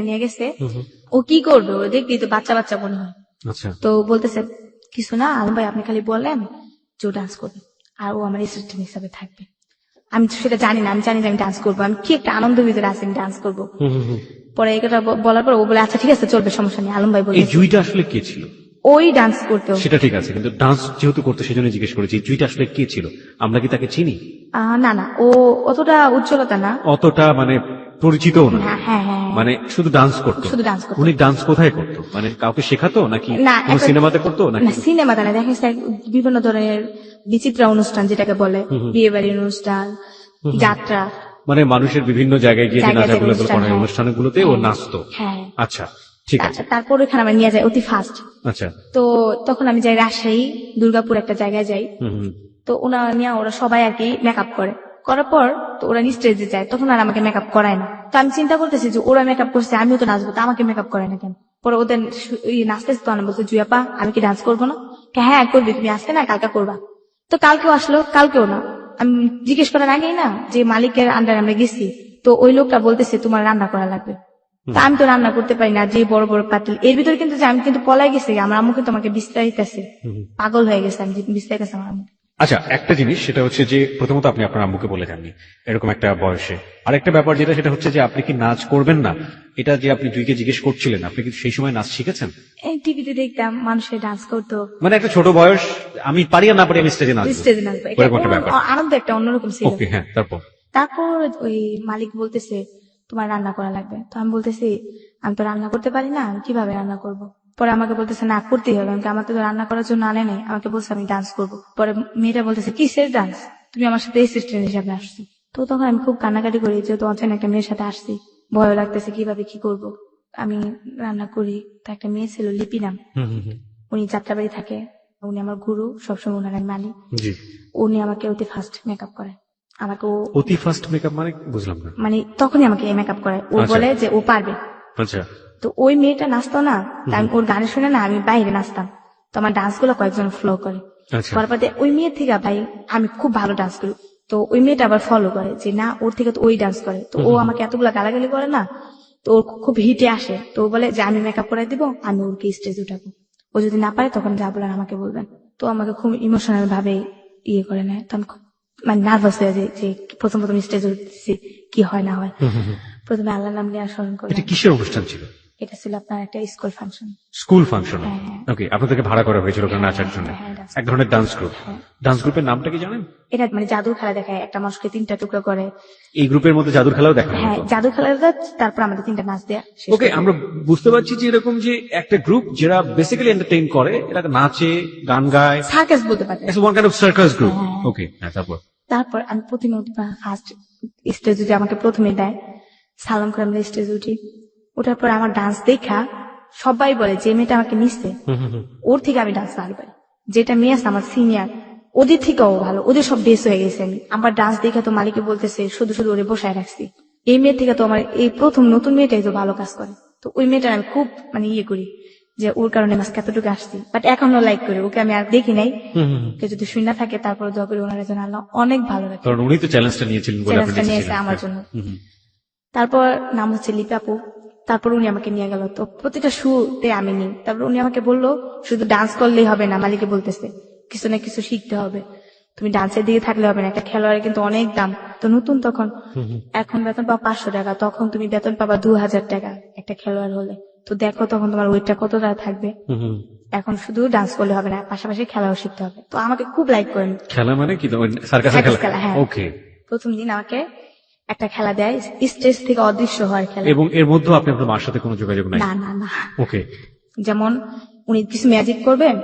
নিয়ে গেছে। ও কি করবে? ও দেখবি তো বাচ্চা বাচ্চা মনে হয়। তো বলতেছে কিছু না আলম ভাই, আপনি খালি বলেন যে ও ডান্স করবে আর ও আমার অ্যাসিস্ট্যান্ট হিসাবে থাকবে। আমি সেটা জানি না, আমি জানি যে আমি ডান্স করবো, আমি কি একটা আনন্দ ভিতরে আছি, আমি ডান্স করবো। পরে এই কথা বলার পর ও বলে আচ্ছা ঠিক আছে চলবে, সমস্যা নেই। আলম ভাই বলে জুইটা আসলে কে ছিল? ওই ডান্স করতে, সেটা ঠিক আছে, কিন্তু ডান্স যেহেতু করতে সেজন্য জিজ্ঞেস করেছি জুইটা আসলে কে ছিল, আমরা কি তাকে চিনি? না না, ও অতটা উজ্জ্বলতা না, অতটা মানে পরিচিত না। হ্যাঁ, মানে শুধু ডান্স করতো? শুধু ডান্স করতো। উনি ডান্স কোথায় করতো? মানে কাউকে শেখাতো নাকি সিনেমাতে করতো? না সিনেমাতে না, দেখা যাচ্ছে বিভিন্ন ধরনের বিচিত্র অনুষ্ঠান যেটাকে বলে, বিয়ে বাড়ির অনুষ্ঠান, যাত্রা, মানে মানুষের বিভিন্ন জায়গায় গিয়ে নাচাগুলো করার অনুষ্ঠানগুলোতে ও নাচতো। আচ্ছা ঠিক আছে। তারপর ওখানে আমার নিয়ে যায় অতি ফাস্ট। আচ্ছা, তো তখন আমি যাই রাজশাহী দুর্গাপুর একটা জায়গায় যাই। তো ওরা সবাই আর কি মেকআপ করার পর তো ওরা স্টেজে যায়, তখন আর আমাকে মেকআপ করায় না। তো আমি চিন্তা করতেছি যে ওরা মেকআপ করছে, আমিও তো নাচবো, তো আমাকে মেকআপ করায় না কেন? পরে ওদের নাচতেছে, তো আমি বলছি জুয়াপা আমি কি ডান্স করবো না? হ্যাঁ করবি, তুমি আসতে না কালকে করবা। তো কালকেও আসলো, কালকেও না। আমি জিজ্ঞেস করার আগেই না যে মালিকের আন্ডারে আমরা গেছি, তো ওই লোকটা বলতেছে তোমার রান্না করা লাগবে। তা আমি তো রান্না করতে পারি না, যে বড় বড় পাতিল, এর ভিতরে কিন্তু আমি কিন্তু পলাই গেছি, আমার আম্মু কিন্তু আমাকে বিস্তারিতেছে, পাগল হয়ে গেছে, আমি বিস্তারিতেছে আমার আম্মু। আচ্ছা, একটা জিনিস সেটা হচ্ছে যে প্রথমত আপনি আপনার আম্মুকে বলে যাননি এরকম একটা বয়সে। আরেকটা ব্যাপার যেটা সেটা হচ্ছে যে আপনি কি নাচ করবেন না, এটা যে আপনি জুইকে জিজ্ঞেস করছিলেন, আপনি কি সেই সময় নাচ শিখেছেন? এই টিভিতে দেখতাম মানুষের ডান্স করতো, মানে একটা ছোট বয়স, আমি পারি আর না পারি আমি স্টেজে নাচবো, আনন্দ একটা অন্যরকম ছিল। ওকে, হ্যাঁ তারপর ওই মালিক বলতেছে তোমার রান্না করা লাগবে। তো আমি বলতেছি আমি তো রান্না করতে পারি না, আমি কিভাবে রান্না করব? পরে আমাকে বলতেছে না করতেই হবে, আমার তো রান্না করার জন্য আনে নেই, আমাকে বলছে আমি ডান্স করবো। পরে মেয়েটা বলতেছে কিসের ডান্স, তুমি আমার সাথে অ্যাসিস্ট্যান্ট হিসাবে আসছো। তো তখন আমি খুব কান্নাকাটি করি, যেহেতু অচেনা একটা মেয়ের সাথে আসছি, ভয় লাগতেছে কিভাবে কি করব। আমি রান্না করি, তো একটা মেয়ে ছিল লিপি নাম, উনি যাত্রাবাড়ি থাকে, উনি আমার গুরু, সবসময় ওনার আমি মানি। জি। উনি আমাকে অতি ফার্স্ট মেকআপ করে, আমাকে ও অতি ফার্স্ট মেকআপ মানে বুঝলাম না। মানে তখনই আমাকে মেকআপ করে, ও আচ্ছা। বলে যে ও পারবে। আচ্ছা। তো ওই মেয়েটা নাচতো না, তা আমি ওর গানে শুনে না আমি বাইরে নাচতাম, তো আমার ডান্স গুলো কয়েকজন ফলো করে। আচ্ছা। করার পর দিয়ে ওই মেয়ের থেকে ভাই আমি খুব ভালো ডান্স করি, তো ওই মেয়েটা আবার ফলো করে যে না ওর থেকে তো ওই ডান্স করে, তো ও আমাকে এতগুলা গালাগালি করে না, তো ওর খুব হিটে আসে, তো ও বলে যে আমি মেকআপ করে দিব, আমি ওকে স্টেজ উঠাবো, ও যদি না পারে তখন যা বলার আমাকে বলবেন। তো আমাকে খুব ইমোশনাল ভাবে ইয়ে করে নেয়, তো আমি খুব মানে নার্ভাস হয়ে যায় যে প্রথম প্রথম স্টেজ উঠতেছি কি হয় না হয়। প্রথমে আল্লাহ নাম নিয়ে স্মরণ এটা করলাম। কিসের অনুষ্ঠান ছিল? এটা ছিল আপনার একটা স্কুল ফাংশন। School function. হ্যাঁ, হ্যাঁ। ওকে, আপনাদেরকে ভাড়া করা হয়েছিল ওখানে নাচার জন্য। হ্যাঁ, dance এক ধরনের ডান্স গ্রুপ। ডান্স গ্রুপের নামটা কি জানেন? এটা মানে জাদু খেলা দেখায়, একটা মানুষকে 3টা টুকরো করে। এই গ্রুপের মধ্যে জাদুর খেলাও দেখানো হ্যাঁ, হতো। জাদু খেলা দেয়, তারপর আমাদের 3টা নাচ দেয়া শেষ ওকে, করে। আমরা বুঝতে পারছি যে এরকম যে একটা গ্রুপ যারা বেসিক্যালি এন্টারটেইন করে, এরা নাচে, গান গায়, সার্কাস বলতে পারে। It's one kind of circus group. হ্যাঁ। ওকে, হ্যাঁ, তারপর? তারপর আমি প্রথমে ফার্স্ট স্টেজ উঠে আমাকে প্রথমে দেয়, সালাম করে আমরা স্টেজ উঠি। ওঠার পর আমার ডান্স দেখা সবাই বলে যে মেয়েটা আমাকে নিচ্ছে ওর থেকে আমি ডান্স ভালো পারি, যেটা মেয়ে আছে আমার সিনিয়র ওদের থেকেও ভালো, ওদের সব বেস হয়ে গেছে। আমি আমার ডান্স দেখা তো মালিকে বলতেছে শুধু শুধু ওরে বসায় রাখছি, এই মেয়ের থেকে তো আমার এই প্রথম নতুন মেয়েটাই তো ভালো কাজ করে। তো ওই মেয়েটার আমি খুব মানে ইয়ে করি যে ওর কারণে মাস্ক এতটুকু আসছি, বাট এখনো লাইক করি ওকে, আমি আর দেখি নাই। কেউ যদি শুনে না থাকে তারপরে দোয়া করি ওনার জন্য আল্লাহ অনেক ভালো রাখে, কারণ উনি তো চ্যালেঞ্জটা নিয়েছিলেন বলে আপনি চ্যালেঞ্জটা নিয়েছে নিয়েছিলেন। আমার জন্য। তারপর নাম হচ্ছে লিপাপু। তারপর উনি আমাকে নিয়ে গেল, তো প্রতিটা শুতে আমি নিই। তারপর উনি আমাকে বললো শুধু ডান্স করলেই হবে না, মালিকে বলতেছে কিছু না কিছু শিখতে হবে, তুমি ডান্সের দিকে থাকলে হবে না, একটা খেলোয়াড়ের কিন্তু অনেক দাম, তো নতুন তখন, এখন বেতন পাবা 500 টাকা, তখন তুমি বেতন পাবা 2000 টাকা একটা খেলোয়াড় হলে, তো দেখো তখন তোমার ওয়েটটা কত টাকা থাকবে। এখন শুধু ডান্স করলে হবে না, পাশাপাশি খেলাও শিখতে হবে। তো আমাকে খুব লাইক করেন। খেলা মানে কি? সার্কাসের সার্কাস খেলা? খেলা, হ্যাঁ। ওকে। প্রথম দিন আমাকে একটা খেলা দেয়, স্টেজ থেকে অদৃশ্য হওয়ার খেলা। এবং এর মধ্যে আপনি আপনার মার সাথে কোনো যোগাযোগ নাই? না না না, ওকে। যেমন উনি কিছু ম্যাজিক করবেন,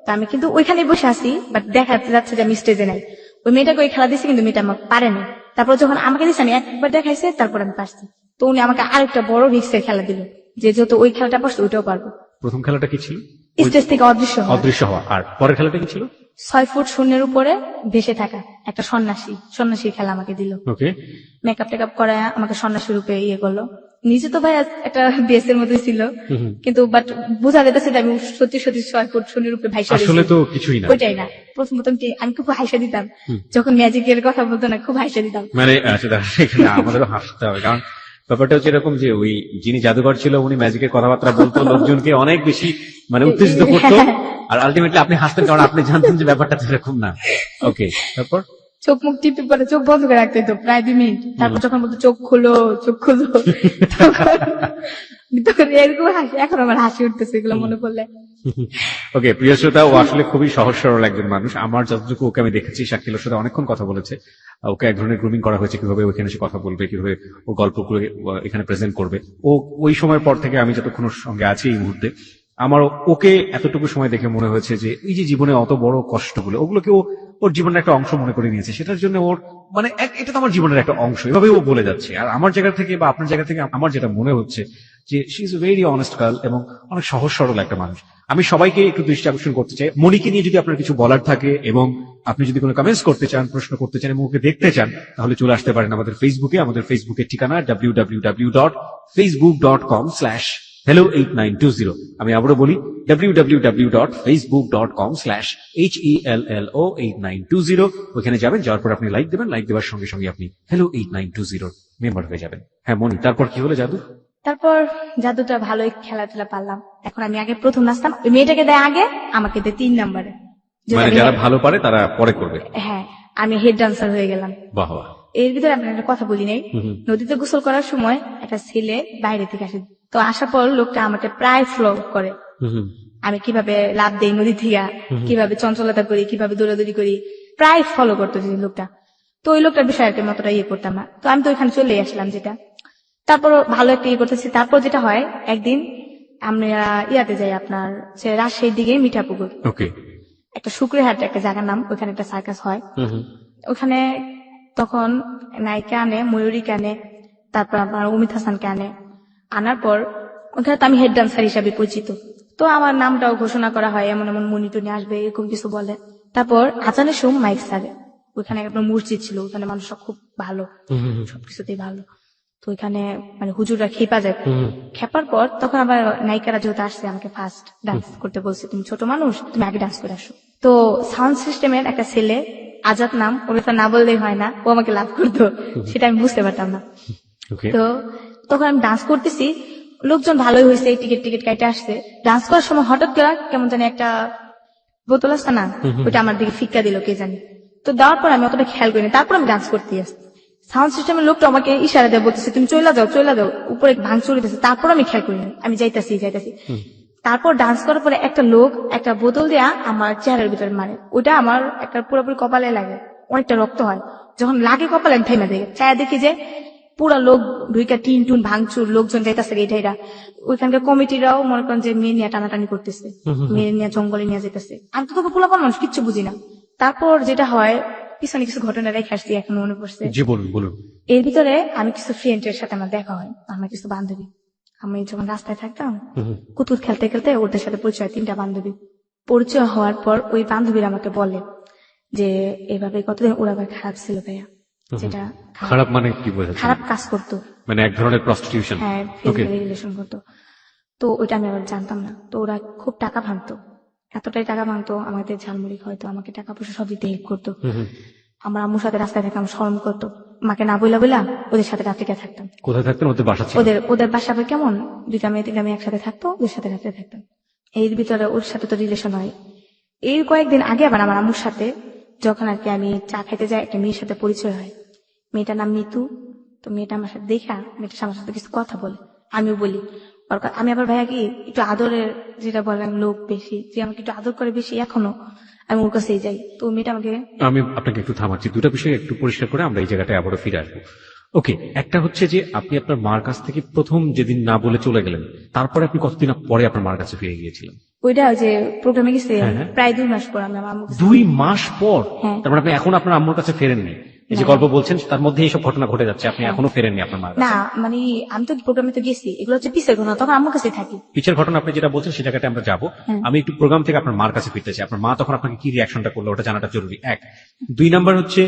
তো আমি কিন্তু ওইখানে বসে আছি, বাট দেখা যাচ্ছে যে আমি স্টেজে নাই। ওই মেয়েটাকে ওই খেলা দিচ্ছে কিন্তু মেয়েটা আমার পারেনি, তারপর যখন আমাকে দিচ্ছে আমি একবার দেখাইছে, তারপর আমি পারছি। তো উনি আমাকে আরেকটা বড় রিক্সের খেলা দিল, যে যেহেতু ওই খেলাটা পারছে ওইটাও পারবো। প্রথম খেলাটা কি ছিল? স্টেজ থেকে অদৃশ্য হওয়া। অদৃশ্য হওয়া। আর পরের খেলাটা কি ছিল? 6 ফুট শূন্যের উপরে ভেসে থাকা, একটা সন্ন্যাসীর খেলা আমাকে দিল। ওকে। মেকআপ টেকআপ করা আমাকে সন্ন্যাসী রূপে ইয়ে করলো। নিজে তো ভাই একটা বেসের মধ্যে ছিল, কিন্তু বাট বোঝা যেতেছে যে আমি সত্যি সত্যি 6 ফুট শূন্যের রূপে ভাইসা আসলে তো কিছুই না। ওইটাই না। প্রথম আমি খুব হাসা দিতাম যখন ম্যাজিকের কথা বলতো না, খুব হাসা দিতাম। মানে এখানে আমাদেরও হাসতে হবে, কারণ ব্যাপারটা হচ্ছে এরকম যে ওই যিনি জাদুঘর ছিল উনি ম্যাজিকের কথাবার্তা বলতো, লোকজনকে অনেক বেশি মানে উত্তেজিত করতো, আর আলটিমেটলি আপনি হাসতেন কারণ আপনি জানতেন যে ব্যাপারটা তো এরকম না। ওকে, তারপর? চোখ মুখ টিপে পরে চোখ বন্ধ করে রাখতে হতো প্রায় 2 মিনিট, তারপর যখন বলতো চোখ খুলো তখন এরকম হাসি, এখন আমার হাসি উঠতেছে এগুলো মনে পড়লে। ওকে, প্রিয় শ্রোতা, ও আসলে খুবই সহজ সরল একজন মানুষ। আমার যতটুকু ওকে আমি দেখেছি, শাকিলের সাথে অনেকক্ষণ কথা বলেছে। ওকে এক ধরনের গ্রুমিং করা হয়েছে, কিভাবে ওইখানে সে কথা বলবে, কিভাবে ও গল্পগুলো এখানে প্রেজেন্ট করবে। ও ওই সময়ের পর থেকে আমি যতক্ষণ ওর সঙ্গে আছি এই মুহূর্তে, আমার ওকে এতটুকু সময় দেখে মনে হয়েছে যে এই যে জীবনে অত বড় কষ্টগুলো, ওগুলোকে ও ওর জীবনের একটা অংশ মনে করে নিয়েছে। সেটার জন্য ওর মানে এটা তো আমার জীবনের একটা অংশ, এভাবে ও বলে যাচ্ছে। আর আমার জায়গা থেকে বা আপনার জায়গা থেকে আমার যেটা মনে হচ্ছে যে she is a very honest girl এবং অনেক সহজ সরল একটা মানুষ। আমি সবাইকে একটু দৃষ্টি আকর্ষণ করতে চাই, মনিকে নিয়ে যদি আপনার কিছু বলার থাকে এবং আপনি যদি কোনো কমেন্টস করতে চান, প্রশ্ন করতে চান এবং ওকে দেখতে চান, তাহলে চলে আসতে পারেন আমাদের ফেসবুকে। আমাদের ফেসবুকের ঠিকানা www.facebook.com/hello8920। আমি আবারও বলি www.facebook.com/hello8920। ওইখানে যাবেন, যাওয়ার পর আপনি লাইক দেবেন, লাইক দেওয়ার সঙ্গে সঙ্গে আপনি hello8920 মেম্বার হয়ে যাবেন। হ্যাঁ মনি, তারপর কি হলো জাদু? তারপর জাদুটা ভালোই খেলাধুলা পারলাম। এখন আমি আগে প্রথম নাচতাম, ওই মেয়েটাকে দেয় আগে, আমাকে দেয় 3 নম্বরে। মানে যারা ভালো পারে তারা পরে করবে। হ্যাঁ, আমি হেড ডান্সার হয়ে গেলাম। বাহ বাহ। এর ভিতরে আপনার একটা কথা বলি নাই, নদীতে গোসল করার সময় একটা ছেলে বাইরে থেকে আসে, তো আসার পর লোকটা আমাকে প্রায় ফলো করে, আমি কিভাবে লাভ দেই নদী থেকে, কিভাবে চঞ্চলতা করি, কিভাবে দৌড়াদৌড়ি করি, প্রায় ফলো করতো যে লোকটা। তো ওই লোকটার বিষয়ে আর কি অতটা ইয়ে করতাম না, তো আমি তো ওইখানে চলে আসলাম। যেটা তারপর ভালো একটা ইয়ে করতেছি। তারপর যেটা হয়, একদিন আমরা ইয়াতে যাই আপনার রাজশাহীর দিকে মিঠাপুকুর, ওকে, একটা শুক্রহাট একটা জায়গার নাম, ওখানে একটা সার্কাস হয়। ওখানে তখন নায়িকা আনে, ময়ূরীকে আনে, তারপর আপনার অমিত হাসানকে আনার পর ওখানে তো আমি হেড ডান্সার হিসাবে পরিচিত। তো আমার নামটাও ঘোষণা করা হয়, এমন এমন মনিটনে আসবে এরকম কিছু বলে। তারপর আজানের সময় মাইক সারে, ওইখানে একটা মসজিদ ছিল, ওখানে মানুষরা খুব ভালো, সবকিছুতেই ভালো। তো ওইখানে মানে হুজুররা খেপা যায়, খেপার পর তখন আবার নায়িকারা যেহেতু আসছে আমাকে ফার্স্ট ডান্স করতে বলছে, তুমি ছোট মানুষ তুমি আগে ডান্স করে আসো। তো সাউন্ড সিস্টেমের একটা ছেলে আজাদ নাম, ওর কথা না বললেই হয় না, ও আমাকে লাভ করতো, সেটা আমি বুঝতে পারতাম না। তো তখন আমি ডান্স করতেছি, লোকজন ভালোই হয়েছে, টিকিট কাটে আসছে। ডান্স করার সময় হঠাৎ করে কেমন জানি একটা বোতল আসছে না, ওইটা আমার দিকে ফিক্কা দিল কে জানি। তো দেওয়ার পর আমি অতটা খেয়াল করিনি, তারপর আমি ডান্স করতে আসছি। সাউন্ড সিস্টেমের লোকটা আমাকে ইশারা দিয়ে বলতেছে তুমি চলে যাও, উপরে ভাঙচুর দিতেছে। তারপর আমি খেয়াল করিনি, আমি যাইতাছি। তারপর ডান্স করার পরে একটা লোক একটা বোতল দেয়া আমার চেহারার ভিতরে মারে, ওটা আমার একটা পুরোপুরি কপালে লাগে, অনেকটা রক্ত হয়। যখন লাগে কপালে আমি থেমে দেখে চায়া দেখি যে পুরা লোক ঢুইকা টিন টুন ভাঙচুর, লোকজন যাইতেছে এটা। ওইখানকার কমিটিরাও মনে করেন যে মেয়ে নিয়ে টানাটানি করতেছে, মেয়ে নিয়ে জঙ্গলে নিয়ে যেতেছে। আমি তো তোকে পোলাপান মানুষ কিচ্ছু বুঝি না। তারপর যেটা হয়, পিছনে কিছু ঘটনা রেখে আসছি, এখন মনে পড়ছে। বলুন। এর ভিতরে আমি কিছু ফ্রেন্ডের সাথে আমার দেখা হয়, আমার কিছু বান্ধবী। আমি যখন রাস্তায় থাকতাম কুতুর খেলতে খেলতে ওদের সাথে পরিচয়, 3টা বান্ধবী। পরিচয় হওয়ার পর ওই বান্ধবীরা আমাকে বলে যে এভাবে কতদিন ওরা আবার খারাপ ছিল ভাইয়া, যেটা খারাপ মানে কি বোঝাচ্ছে? খারাপ কাজ করতো, মানে এক ধরনের প্রস্টিটিউশন। হ্যাঁ, ফিজিক্যালি রিলেশন করতো। তো ওইটা আমি আবার জানতাম না। তো ওরা খুব টাকা ভাঙতো, এতটাই টাকা ভাঙতো, আমাদের ঝালমুড়ি হয়তো আমাকে টাকা পয়সা সব দিতে হেল্প করতো। আমার আম্মুর সাথে রাস্তায় থাকতাম, শরম করতো, মাকে না বইলা ওদের সাথে রাত্রিকা থাকতাম। কোথায় থাকতেন? ওদের বাসা ছিল? ওদের বাসা কেমন, 2টা মেয়ে 3টা মেয়ে একসাথে থাকতো, ওদের সাথে রাত্রে থাকতাম। এর ভিতরে ওর সাথে তো রিলেশন হয়। এর কয়েকদিন আগে আবার আমার আম্মুর সাথে যখন আর কি আমি চা খাইতে যাই, একটা মেয়ের সাথে পরিচয় হয়। মেয়েটার নাম মিতু। তো মেয়েটা আমার সাথে দেখা, মেয়েটার আমার সাথে কিছু কথা বলে, আমিও বলি। আমি আবার ভাইয়া কি একটু আদরের, যেটা বলেন লোক বেশি, যে আমাকে একটু আদর করে বেশি, এখনো আমি ওর কাছেই যাই। তো মেয়েটা আমাকে, আমি আপনাকে একটু থামাচ্ছি, দুটো বিষয় একটু পরিষ্কার করে আমরা এই জায়গাটায় আবারও ফিরে আসবো। ওকে, একটা হচ্ছে যে আপনি আপনার মার কাছ থেকে প্রথম যেদিন না বলে চলে গেলেন, তারপরে আপনি কতদিন পরে আপনার মার কাছে ফিরে গিয়েছিলেন? ওইটা যে প্রোগ্রামে গেছে প্রায় 2 মাস পর আমি আমার আম্মুর কাছে। 2 মাস পর? হ্যাঁ। তার মানে আপনি এখন আপনার আম্মুর কাছে ফেরেননি? এই যে গল্প বলছেন তার মধ্যে এইসব ঘটনা ঘটে যাচ্ছে, আপনি এখনো ফেরেননি আপনার মার কাছে? না, মানে আমি তো প্রোগ্রামে তো গেছি, এগুলো হচ্ছে পিসের ঘটনা, তখন আম্মুর কাছে থাকি। পিছের ঘটনা আপনি যেটা বলছেন সে জায়গাটা আমরা যাবো। আমি একটু প্রোগ্রাম থেকে আপনার মার কাছে ফিরতে চাই। আপনার মা তখন আপনাকে কি রিয়াকশনটা করলো ওটা জানাটা জরুরি, 1। 2 নাম্বার হচ্ছে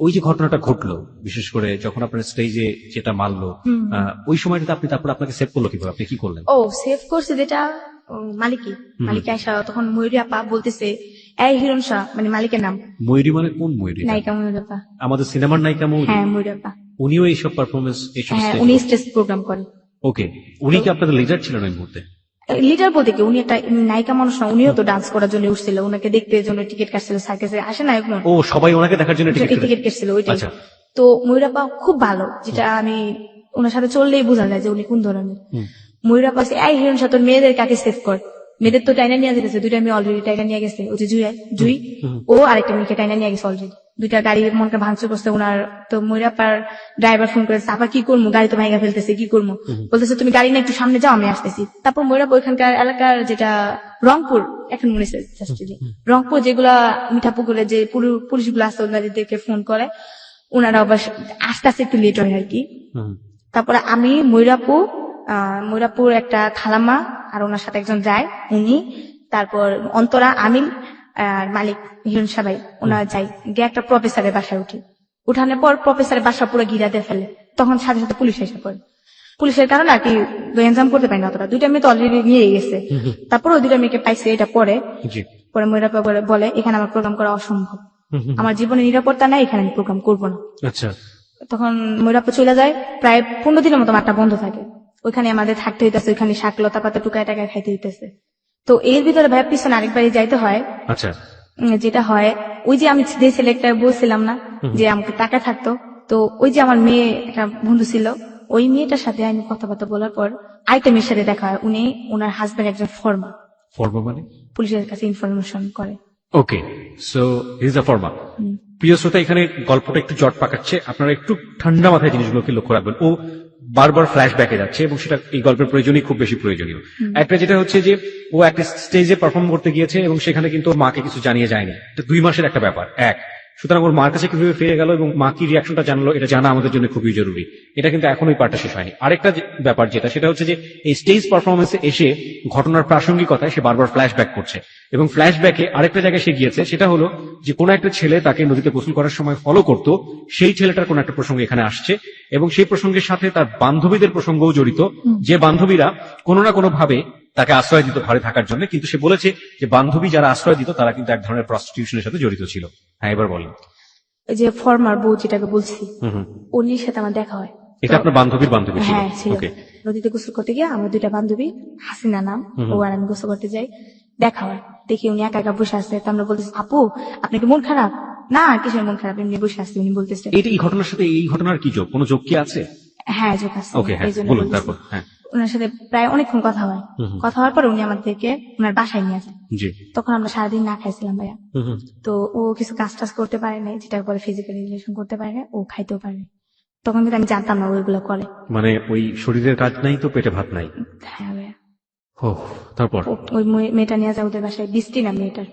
ওই যে ঘটনাটা ঘটলো, বিশেষ করে যখন আপনার স্টেজে যেটা মারলো, ওই সময়টাতে আপনি তারপর আপনাকে সেভ করলো কিভাবে, আপনি কি করলেন? ও সেভ করছে যেটা মালিক আয়সা, তখন ময়ূরী আপা বলতেছে এই হিরণ শাহ, মানে মালিকের নাম। ময়ূরী মানে কোন ময়ূরী? নায়িকা ময়ূরী আপা, আমাদের সিনেমার নায়িকা ময়ূরী? হ্যাঁ, ময়ূরী আপা। উনিও এইসব পারফরমেন্স, এইসব হ্যাঁ, উনি স্টেজ প্রোগ্রাম করেন। ওকে, উনি কি আপনাদের লিডার ছিলেন ওই মুহূর্তে? লিডার বলতে কি, উনি একটা নায়িকা মানুষ না, উনিও তো ডান্স করার জন্য উঠছিল, উনাকে দেখতে জন্য টিকিট কাটছিল, সার্কাসে আসে না এখন। ও, সবাই ওনাকে দেখার জন্য টিকিট কাটছিল, ওইটাই। তো ময়ূরী আপা খুব ভালো, যেটা আমি ওনার সাথে চললেই বোঝা যায় যে উনি কোন ধরনের। ময়ূরী আপা এই হিরণ শাহ তোর মেয়েদের কাকে সেভ কর, মেয়েদের তো টাইনা নিয়ে যেতেছে, 2টা মেয়ে অলরেডি টাইনা নিয়ে গেছে, ওই যে জুই ও আরেকটা মেয়েকে টাইনা নিয়ে গেছে অলরেডি, 2টা গাড়ি মনকে ভাঙচুর করছে ওনার। তো ময়ূরী আপার ড্রাইভার ফোন করেছে, আপা কি করবো, গাড়ি তো ভাঙা ফেলতেছে, কি করবো? বলতেছে তুমি গাড়ি না একটু সামনে যাও, আমি আসতেছি। তারপর ময়ূরী আপা ওইখানকার এলাকার যেটা রংপুর, এখন মনে হচ্ছে রংপুর, যেগুলা মিঠাপুকুরে যে পুলিশগুলো আছে ওনাদেরকে ফোন করে, ওনারা আবার আস্তে আস্তে একটু লেট হয় আর কি। তারপরে আমি ময়ূরাপুর একটা খালাম্মা আর ওনার সাথে একজন যায়, উনি, তারপর অন্তরা, আমিল আর মালিক হিরণ সাবাই, ওনারা যাই গিয়ে একটা প্রফেসরের বাসায় উঠি। উঠানোর পর প্রফেসরের বাসা পুরো গিরাতে ফেলে, তখন সাথে সাথে পুলিশ এসে পড়ে। পুলিশের কারণে আর কি এনজাম করতে পারি না অতটা, 2টা মেয়ে তো অলরেডি নিয়ে গেছে। তারপর ওই 2টা মেয়েকে পাইছে, এটা পরে ময়ূরাপা বলে এখানে আমার প্রোগ্রাম করা অসম্ভব, আমার জীবনে নিরাপত্তা নাই, এখানে আমি প্রোগ্রাম করবো না। আচ্ছা। তখন ময়ূরাপা চলে যায়, প্রায় 15 দিনের মতো মাঠটা বন্ধ থাকে, ওইখানে আমাদের থাকতে হইতেছে, ওইখানে শাক লতা পাতা টুকায় টাকায় খাইতে হইতেছে। তো এর ভিতরে ভাইয়া পিছনে আরেকবারই যাইতে হয়। আচ্ছা। যেটা হয়, ওই যে আমি যে ছেলেটা বলছিলাম না যে আমাকে টাকা থাকতো, তো ওই যে আমার মেয়ে একটা বন্ধু ছিল, ওই মেয়েটার সাথে আমি কথাবার্তা বলার পর আরেকটা মেয়ের সাথে দেখা হয়, উনি ওনার হাজবেন্ড একজন ফর্মা মানে পুলিশের কাছে ইনফরমেশন করে। ওকে, সো হি ইজ আ ফর্মা। প্রিয় শ্রোতা, এখানে গল্পটা একটু জট পাকাচ্ছে, আপনারা একটু ঠান্ডা মাথায় জিনিসগুলোকে লক্ষ্য রাখবেন। ও বারবার ফ্ল্যাশব্যাকে যাচ্ছে এবং সেটা এই গল্পের প্রয়োজনই খুব বেশি প্রয়োজনীয়। একটা যেটা হচ্ছে যে ও একটা স্টেজে পারফর্ম করতে গিয়েছে এবং সেখানে কিন্তু ওর মাকে কিছু জানিয়ে যায়নি, এটা 2 মাসের একটা ব্যাপার। 1 সুতরাং ওর মার কাছে কিভাবে ফিরে গেল এবং মা কি রিয়াকশনটা জানলো, এটা জানা আমাদের জন্য খুবই জরুরি। এটা কিন্তু এখন ওই পার্টটা শেষ হয়নি। আরেকটা ব্যাপার যেটা, সেটা হচ্ছে যে এই স্টেজ পারফরমেন্সে এসে ঘটনার প্রাসঙ্গিকতায় সে বারবার ফ্ল্যাশব্যাক করছে, এবং ফ্ল্যাশব্যাকে আরেকটা জায়গায় সে গিয়েছে, সেটা হলো যে কোনো একটা ছেলে তাকে নদীতে গোসল করার সময় ফলো করতো, সেই ছেলেটার কোনো একটা প্রসঙ্গ এখানে আসছে, এবং সেই প্রসঙ্গের সাথে তার বান্ধবীদের প্রসঙ্গও জড়িত, যে বান্ধবীরা কোনো না কোনো ভাবে তাকে আশ্রয় দিত ঘরে থাকার জন্য, কিন্তু সে বলেছে যে বান্ধবী যারা আশ্রয় দিত তারা কিন্তু এক ধরনের প্রস্টিটিউশনের সাথে জড়িত ছিল। হ্যাঁ, এবার বলেন। ওই যে ফর্মার বউ যেটাকে বলছি, হুম। উনির সাথে আমার দেখা হয়। এটা আপনার বান্ধবীর বান্ধবী ছিল? হ্যাঁ ছিল। ওকে। নদীতে গোসল করতে গিয়ে আমার দুইটা বান্ধবী, হাসিনা নাম, ও আর আমি গোসল করতে যাই, দেখা হয়। দেখি উনি একা একা বসে আছে, তো আমরা বলতেছি আপু আপনি কি মন খারাপ? না কিসের মন খারাপ, এমনি বসে আসছে। উনি বলতেছে এটা এই ঘটনার সাথে এই ঘটনার কি যোগ, কোনো যোগ কি আছে? হ্যাঁ যোগ আছে। ওকে, হ্যাঁ এই জন্য বলুন বলতেছি। তারপর। হ্যাঁ ওনার সাথে প্রায় অনেকক্ষণ কথা হয়। কথা হওয়ার পর উনি আমাদেরকে ওনার বাসায় নিয়ে আসেন। জি। তখন আমরা সারাদিন না খাইছিলাম ভাইয়া। হুম। তো ও কিছু কাজ টাজ করতে পারে নাই, যেটা বলে ফিজিক্যাল রিলেশন করতে পারে না, ও খাইতেও পারে না। তখন কিন্তু আমি জানতাম না ওইগুলো করে। মানে ওই শরীরের কাজ নাই তো পেটে ভাত নাই। হ্যাঁ ভাইয়া। ও, তারপর? ওই মেয়েটা নিয়ে যায় ওদের বাসায়, বৃষ্টি না মেয়েটার।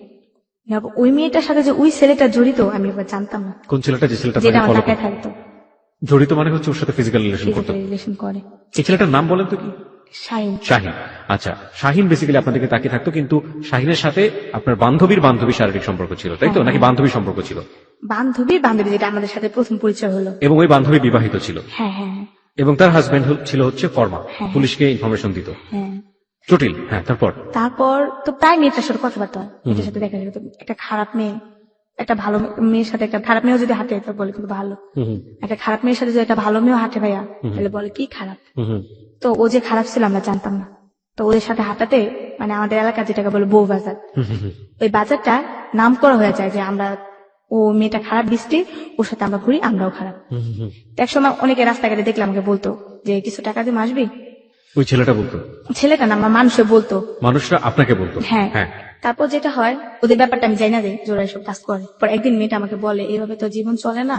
ওই মেয়েটার সাথে যে ওই ছেলেটা জড়িত আমি এবার জানতাম না। কোন ছেলেটা? যে ছেলেটা যেটা আপনাকে আমার follow টাকায় করতো? থাকতো, জড়িত মানে হচ্ছে ওর সাথে ফিজিক্যাল রিলেশন করতো। ফিজিক্যাল রিলেশন করে। এই ছেলেটার নাম বলেন তো কি? শাহিন। শাহিন। আচ্ছা, শাহিন বেসিক্যালি আপনাদেরকে তাকিয়ে থাকতো, কিন্তু শাহিনের সাথে আপনার বান্ধবীর বান্ধবী শারীরিক সম্পর্ক ছিল, তাই তো? নাকি বান্ধবী সম্পর্ক ছিল? বান্ধবী যেটা আমাদের সাথে প্রথম পরিচয় হলো। এবং ওই বান্ধবী বিবাহিত ছিল, হ্যাঁ হ্যাঁ হ্যাঁ। এবং তার হাজবেন্ড ছিল হচ্ছে ফরমা, হ্যাঁ। পুলিশকে ইনফরমেশন দিত। হ্যাঁ। জটিল। হ্যাঁ, তারপর? তারপর তো প্রায় মেয়েটার সাথে কথাবার্তা হয়, মেয়েটার সাথে দেখা যেত। একটা খারাপ মেয়ে একটা ভালো মেয়ের সাথে, একটা খারাপ মেয়েও যদি হাঁটে তো বলে কিন্তু ভালো। একটা খারাপ মেয়ের সাথে যদি একটা ভালো মেয়েও হাঁটে ভাইয়া, তাহলে বলে কি খারাপ। তো ও যে খারাপ ছিল আমরা জানতাম না। তো ওদের সাথে হাঁটাতে মানে আমাদের এলাকা যেটাকে বলে বউ বাজার, ওই বাজারটা নাম করা হয়ে যায় যে আমরা, ও মেয়েটা খারাপ বৃষ্টি, ওর সাথে আমরা ঘুরি, আমরাও খারাপ। একসময় অনেকে রাস্তাঘাটে দেখলে আমাকে বলতো যে কিছু টাকা দিয়ে আসবি। ওই ছেলেটা বলতো? ছেলেটা না, আমার মানুষে বলতো। মানুষরা আপনাকে বলতো? হ্যাঁ। হ্যাঁ। তারপর যেটা হয়, ওদের ব্যাপারটা আমি জানি না যে জোড়া এসব কাজ করে। পর একদিন মেয়েটা আমাকে বলে এইভাবে তো জীবন চলে না।